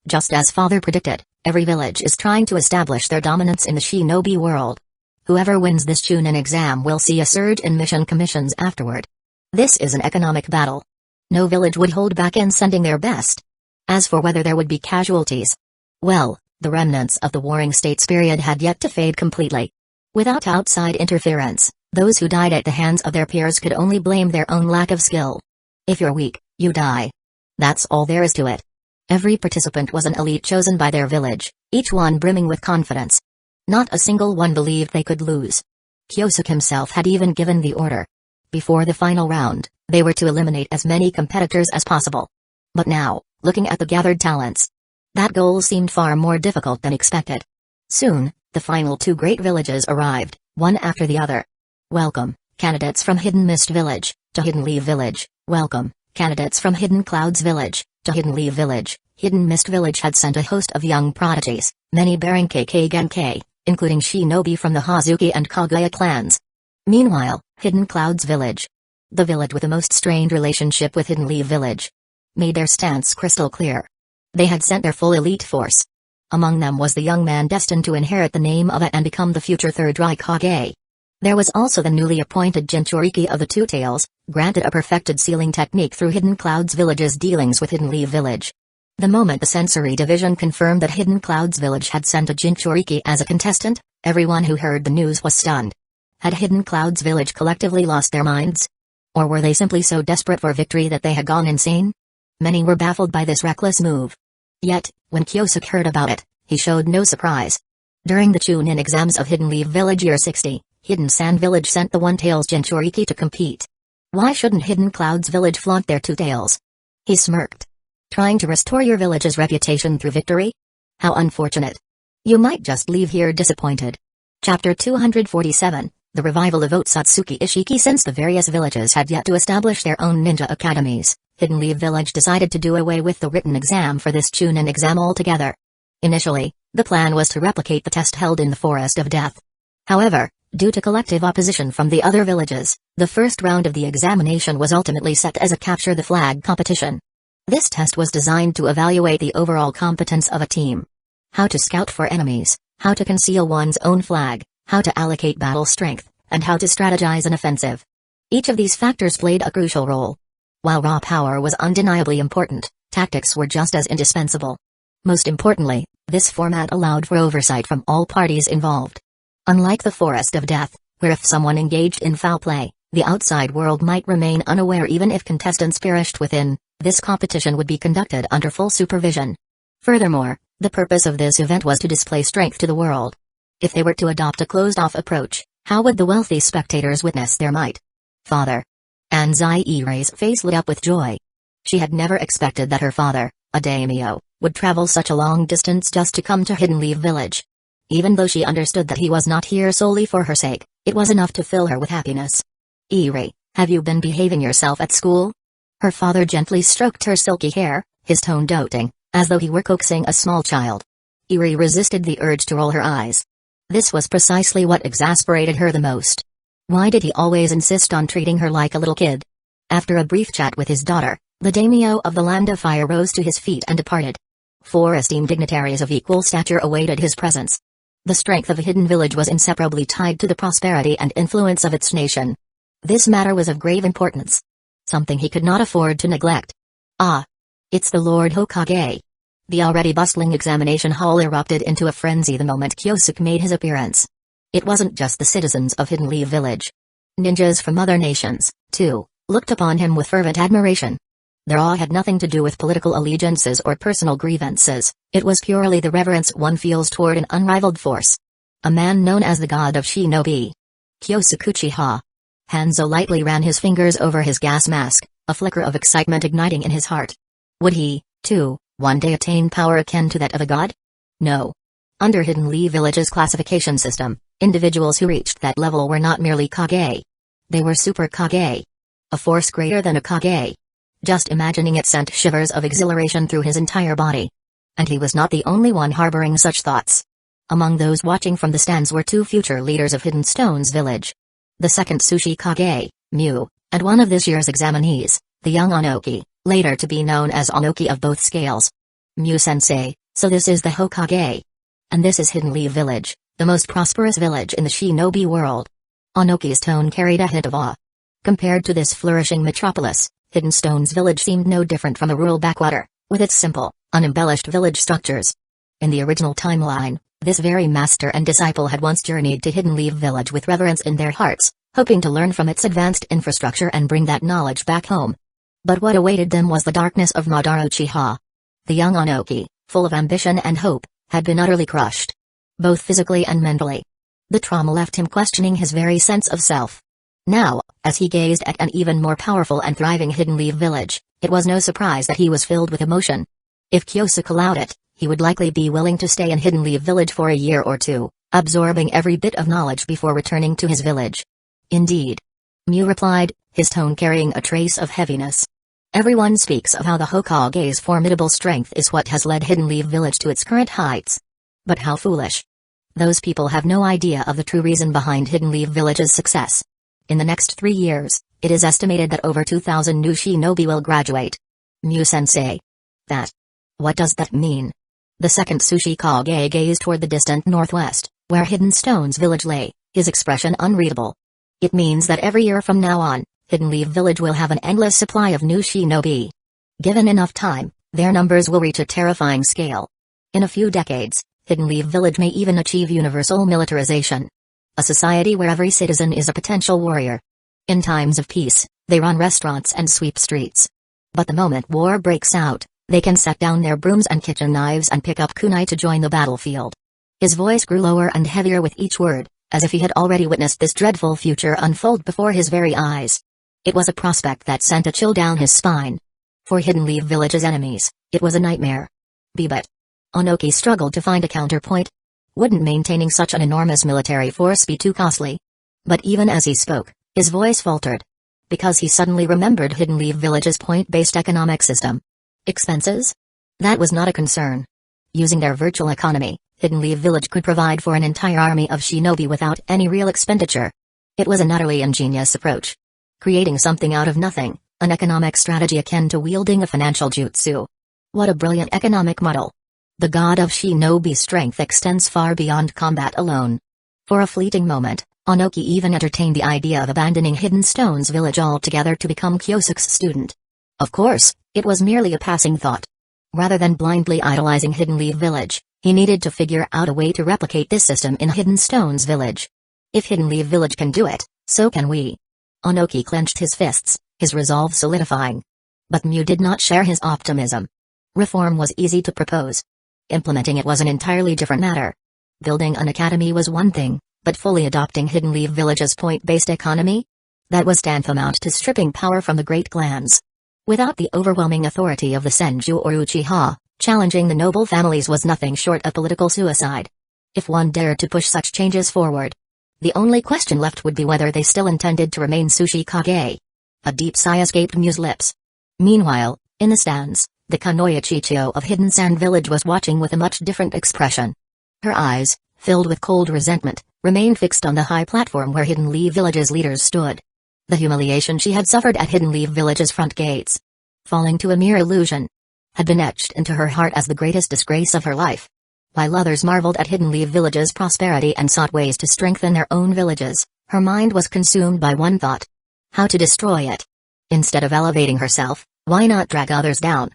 Just as father predicted, every village is trying to establish their dominance in the shinobi world. Whoever wins this Chunin exam will see a surge in mission commissions afterward. This is an economic battle. No village would hold back in sending their best. As for whether there would be casualties, well, the remnants of the Warring States period had yet to fade completely. Without outside interference, those who died at the hands of their peers could only blame their own lack of skill. If you're weak, you die. That's all there is to it. Every participant was an elite chosen by their village, each one brimming with confidence. Not a single one believed they could lose. Kyosuke himself had even given the order. Before the final round, they were to eliminate as many competitors as possible. But now, looking at the gathered talents, that goal seemed far more difficult than expected. Soon, the final two great villages arrived, one after the other. Welcome, candidates from Hidden Mist Village, to Hidden Leaf Village. Welcome, candidates from Hidden Clouds Village, to Hidden Leaf Village. Hidden Mist Village had sent a host of young prodigies, many bearing KK Genkai, including shinobi from the Hazuki and Kaguya clans. Meanwhile, Hidden Clouds Village, the village with the most strained relationship with Hidden Leaf Village, made their stance crystal clear. They had sent their full elite force. Among them was the young man destined to inherit the name of it and become the future third Raikage. There was also the newly appointed Jinchuriki of the Two Tails, granted a perfected sealing technique through Hidden Clouds Village's dealings with Hidden Leaf Village. The moment the sensory division confirmed that Hidden Clouds Village had sent a Jinchuriki as a contestant, everyone who heard the news was stunned. Had Hidden Clouds Village collectively lost their minds? Or were they simply so desperate for victory that they had gone insane? Many were baffled by this reckless move. Yet, when Kyosuke heard about it, he showed no surprise. During the Chunin exams of Hidden Leaf Village Year 60, Hidden Sand Village sent the One-Tails Jinchuriki to compete. Why shouldn't Hidden Clouds Village flaunt their Two Tails? He smirked. Trying to restore your village's reputation through victory? How unfortunate. You might just leave here disappointed. Chapter 247, The Revival of Otsutsuki Ishiki. Since the various villages had yet to establish their own ninja academies, Hidden Leaf Village decided to do away with the written exam for this Chunin exam altogether. Initially, the plan was to replicate the test held in the Forest of Death. However, due to collective opposition from the other villages, the first round of the examination was ultimately set as a capture the flag competition. This test was designed to evaluate the overall competence of a team. How to scout for enemies, how to conceal one's own flag, how to allocate battle strength, and how to strategize an offensive. Each of these factors played a crucial role. While raw power was undeniably important, tactics were just as indispensable. Most importantly, this format allowed for oversight from all parties involved. Unlike the Forest of Death, where if someone engaged in foul play, the outside world might remain unaware even if contestants perished within, this competition would be conducted under full supervision. Furthermore, the purpose of this event was to display strength to the world. If they were to adopt a closed-off approach, how would the wealthy spectators witness their might? Father. Anzaire's face lit up with joy. She had never expected that her father, a daimyo, would travel such a long distance just to come to Hidden Leaf Village. Even though she understood that he was not here solely for her sake, it was enough to fill her with happiness. Ire, have you been behaving yourself at school? Her father gently stroked her silky hair, his tone doting, as though he were coaxing a small child. Ire resisted the urge to roll her eyes. This was precisely what exasperated her the most. Why did he always insist on treating her like a little kid? After a brief chat with his daughter, the daimyo of the Land of Fire rose to his feet and departed. 4 esteemed dignitaries of equal stature awaited his presence. The strength of a hidden village was inseparably tied to the prosperity and influence of its nation. This matter was of grave importance. Something he could not afford to neglect. Ah! It's the Lord Hokage. The already bustling examination hall erupted into a frenzy the moment Kyosuke made his appearance. It wasn't just the citizens of Hidden Leaf Village. Ninjas from other nations, too, looked upon him with fervent admiration. Their awe had nothing to do with political allegiances or personal grievances, it was purely the reverence one feels toward an unrivaled force. A man known as the god of shinobi. Kyosuke Uchiha. Hanzo lightly ran his fingers over his gas mask, a flicker of excitement igniting in his heart. Would he, too, one day attain power akin to that of a god? No. Under Hidden Leaf Village's classification system, individuals who reached that level were not merely Kage. They were Super Kage. A force greater than a Kage. Just imagining it sent shivers of exhilaration through his entire body. And he was not the only one harboring such thoughts. Among those watching from the stands were two future leaders of Hidden Stones Village. The second Sushi Kage, Mew, and one of this year's examinees, the young Onoki, later to be known as Onoki of both scales. Mew-sensei, so this is the Hokage. And this is Hidden Leaf Village, the most prosperous village in the shinobi world. Onoki's tone carried a hint of awe. Compared to this flourishing metropolis, Hidden Stones Village seemed no different from a rural backwater, with its simple, unembellished village structures. In the original timeline, this very master and disciple had once journeyed to Hidden Leaf Village with reverence in their hearts, hoping to learn from its advanced infrastructure and bring that knowledge back home. But what awaited them was the darkness of Madara Uchiha. The young Onoki, full of ambition and hope, had been utterly crushed. Both physically and mentally. The trauma left him questioning his very sense of self. Now, as he gazed at an even more powerful and thriving Hidden Leaf Village, it was no surprise that he was filled with emotion. If Kyosuke allowed it, he would likely be willing to stay in Hidden Leaf Village for a year or two, absorbing every bit of knowledge before returning to his village. Indeed. Mew replied, his tone carrying a trace of heaviness. Everyone speaks of how the Hokage's formidable strength is what has led Hidden Leaf Village to its current heights. But how foolish. Those people have no idea of the true reason behind Hidden Leaf Village's success. In the next 3 years, it is estimated that over 2,000 new shinobi will graduate. Mew-sensei. That. What does that mean? The second Sushi Kage gazed toward the distant northwest, where Hidden Stones Village lay, his expression unreadable. It means that every year from now on, Hidden Leaf Village will have an endless supply of new shinobi. Given enough time, their numbers will reach a terrifying scale. In a few decades, Hidden Leaf Village may even achieve universal militarization. A society where every citizen is a potential warrior. In times of peace, they run restaurants and sweep streets. But the moment war breaks out, they can set down their brooms and kitchen knives and pick up kunai to join the battlefield. His voice grew lower and heavier with each word, as if he had already witnessed this dreadful future unfold before his very eyes. It was a prospect that sent a chill down his spine. For Hidden Leaf Village's enemies, it was a nightmare. But Onoki struggled to find a counterpoint. Wouldn't maintaining such an enormous military force be too costly? But even as he spoke, his voice faltered. Because he suddenly remembered Hidden Leaf Village's point-based economic system. Expenses? That was not a concern. Using their virtual economy, Hidden Leaf Village could provide for an entire army of shinobi without any real expenditure. It was an utterly ingenious approach. Creating something out of nothing, an economic strategy akin to wielding a financial jutsu. What a brilliant economic model. The god of shinobi strength extends far beyond combat alone. For a fleeting moment, Onoki even entertained the idea of abandoning Hidden Stones Village altogether to become Kyosuke's student. Of course, it was merely a passing thought. Rather than blindly idolizing Hidden Leaf Village, he needed to figure out a way to replicate this system in Hidden Stones Village. If Hidden Leaf Village can do it, so can we. Onoki clenched his fists, his resolve solidifying. But Mew did not share his optimism. Reform was easy to propose. Implementing it was an entirely different matter. Building an academy was one thing, but fully adopting Hidden Leaf Village's point-based economy? That was tantamount to stripping power from the great clans. Without the overwhelming authority of the Senju or Uchiha, challenging the noble families was nothing short of political suicide. If one dared to push such changes forward, the only question left would be whether they still intended to remain Sushi Kage. A deep sigh escaped Mew's lips. Meanwhile, in the stands, the Kanoya Chichio of Hidden Sand Village was watching with a much different expression. Her eyes, filled with cold resentment, remained fixed on the high platform where Hidden Leaf Village's leaders stood. The humiliation she had suffered at Hidden Leaf Village's front gates, falling to a mere illusion, had been etched into her heart as the greatest disgrace of her life. While others marveled at Hidden Leaf Village's prosperity and sought ways to strengthen their own villages, her mind was consumed by one thought: how to destroy it. Instead of elevating herself, why not drag others down?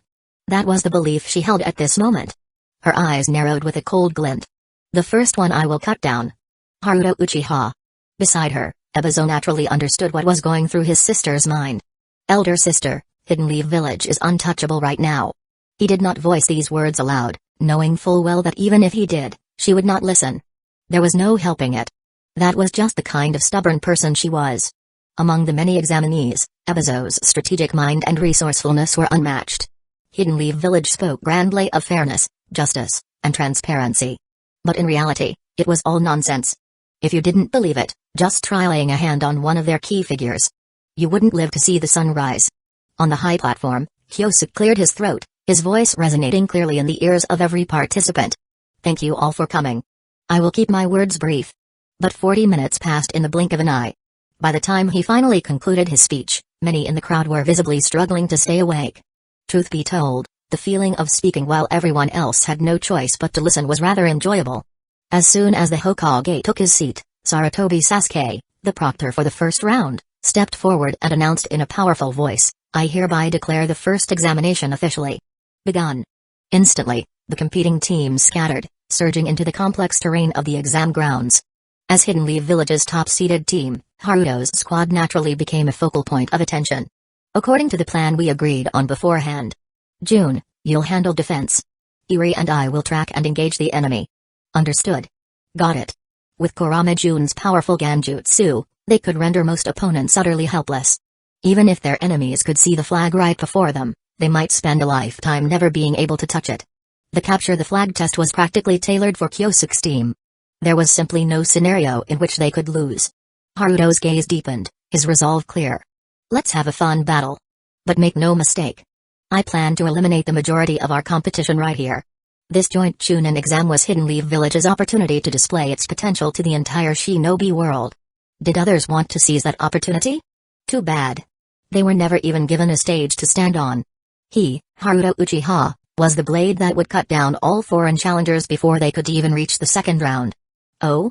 That was the belief she held at this moment. Her eyes narrowed with a cold glint. The first one I will cut down. Haruto Uchiha. Beside her, Ebizo naturally understood what was going through his sister's mind. Elder sister, Hidden Leaf Village is untouchable right now. He did not voice these words aloud, knowing full well that even if he did, she would not listen. There was no helping it. That was just the kind of stubborn person she was. Among the many examinees, Ebizo's strategic mind and resourcefulness were unmatched. Hidden Leaf Village spoke grandly of fairness, justice, and transparency. But in reality, it was all nonsense. If you didn't believe it, just try laying a hand on one of their key figures. You wouldn't live to see the sun rise. On the high platform, Kyosuke cleared his throat, his voice resonating clearly in the ears of every participant. Thank you all for coming. I will keep my words brief. But 40 minutes passed in the blink of an eye. By the time he finally concluded his speech, many in the crowd were visibly struggling to stay awake. Truth be told, the feeling of speaking while everyone else had no choice but to listen was rather enjoyable. As soon as the Hokage took his seat, Sarutobi Sasuke, the proctor for the first round, stepped forward and announced in a powerful voice, "I hereby declare the first examination officially begun." Instantly, the competing teams scattered, surging into the complex terrain of the exam grounds. As Hidden Leaf Village's top-seeded team, Haruto's squad naturally became a focal point of attention. According to the plan we agreed on beforehand. June, you'll handle defense. Eri and I will track and engage the enemy. Understood. Got it. With Kurama Jun's powerful Genjutsu, they could render most opponents utterly helpless. Even if their enemies could see the flag right before them, they might spend a lifetime never being able to touch it. The capture the flag test was practically tailored for Kyosuke's team. There was simply no scenario in which they could lose. Haruto's gaze deepened, his resolve clear. Let's have a fun battle. But make no mistake. I plan to eliminate the majority of our competition right here. This joint Chunin exam was Hidden Leaf Village's opportunity to display its potential to the entire shinobi world. Did others want to seize that opportunity? Too bad. They were never even given a stage to stand on. He, Haruto Uchiha, was the blade that would cut down all foreign challengers before they could even reach the second round. Oh?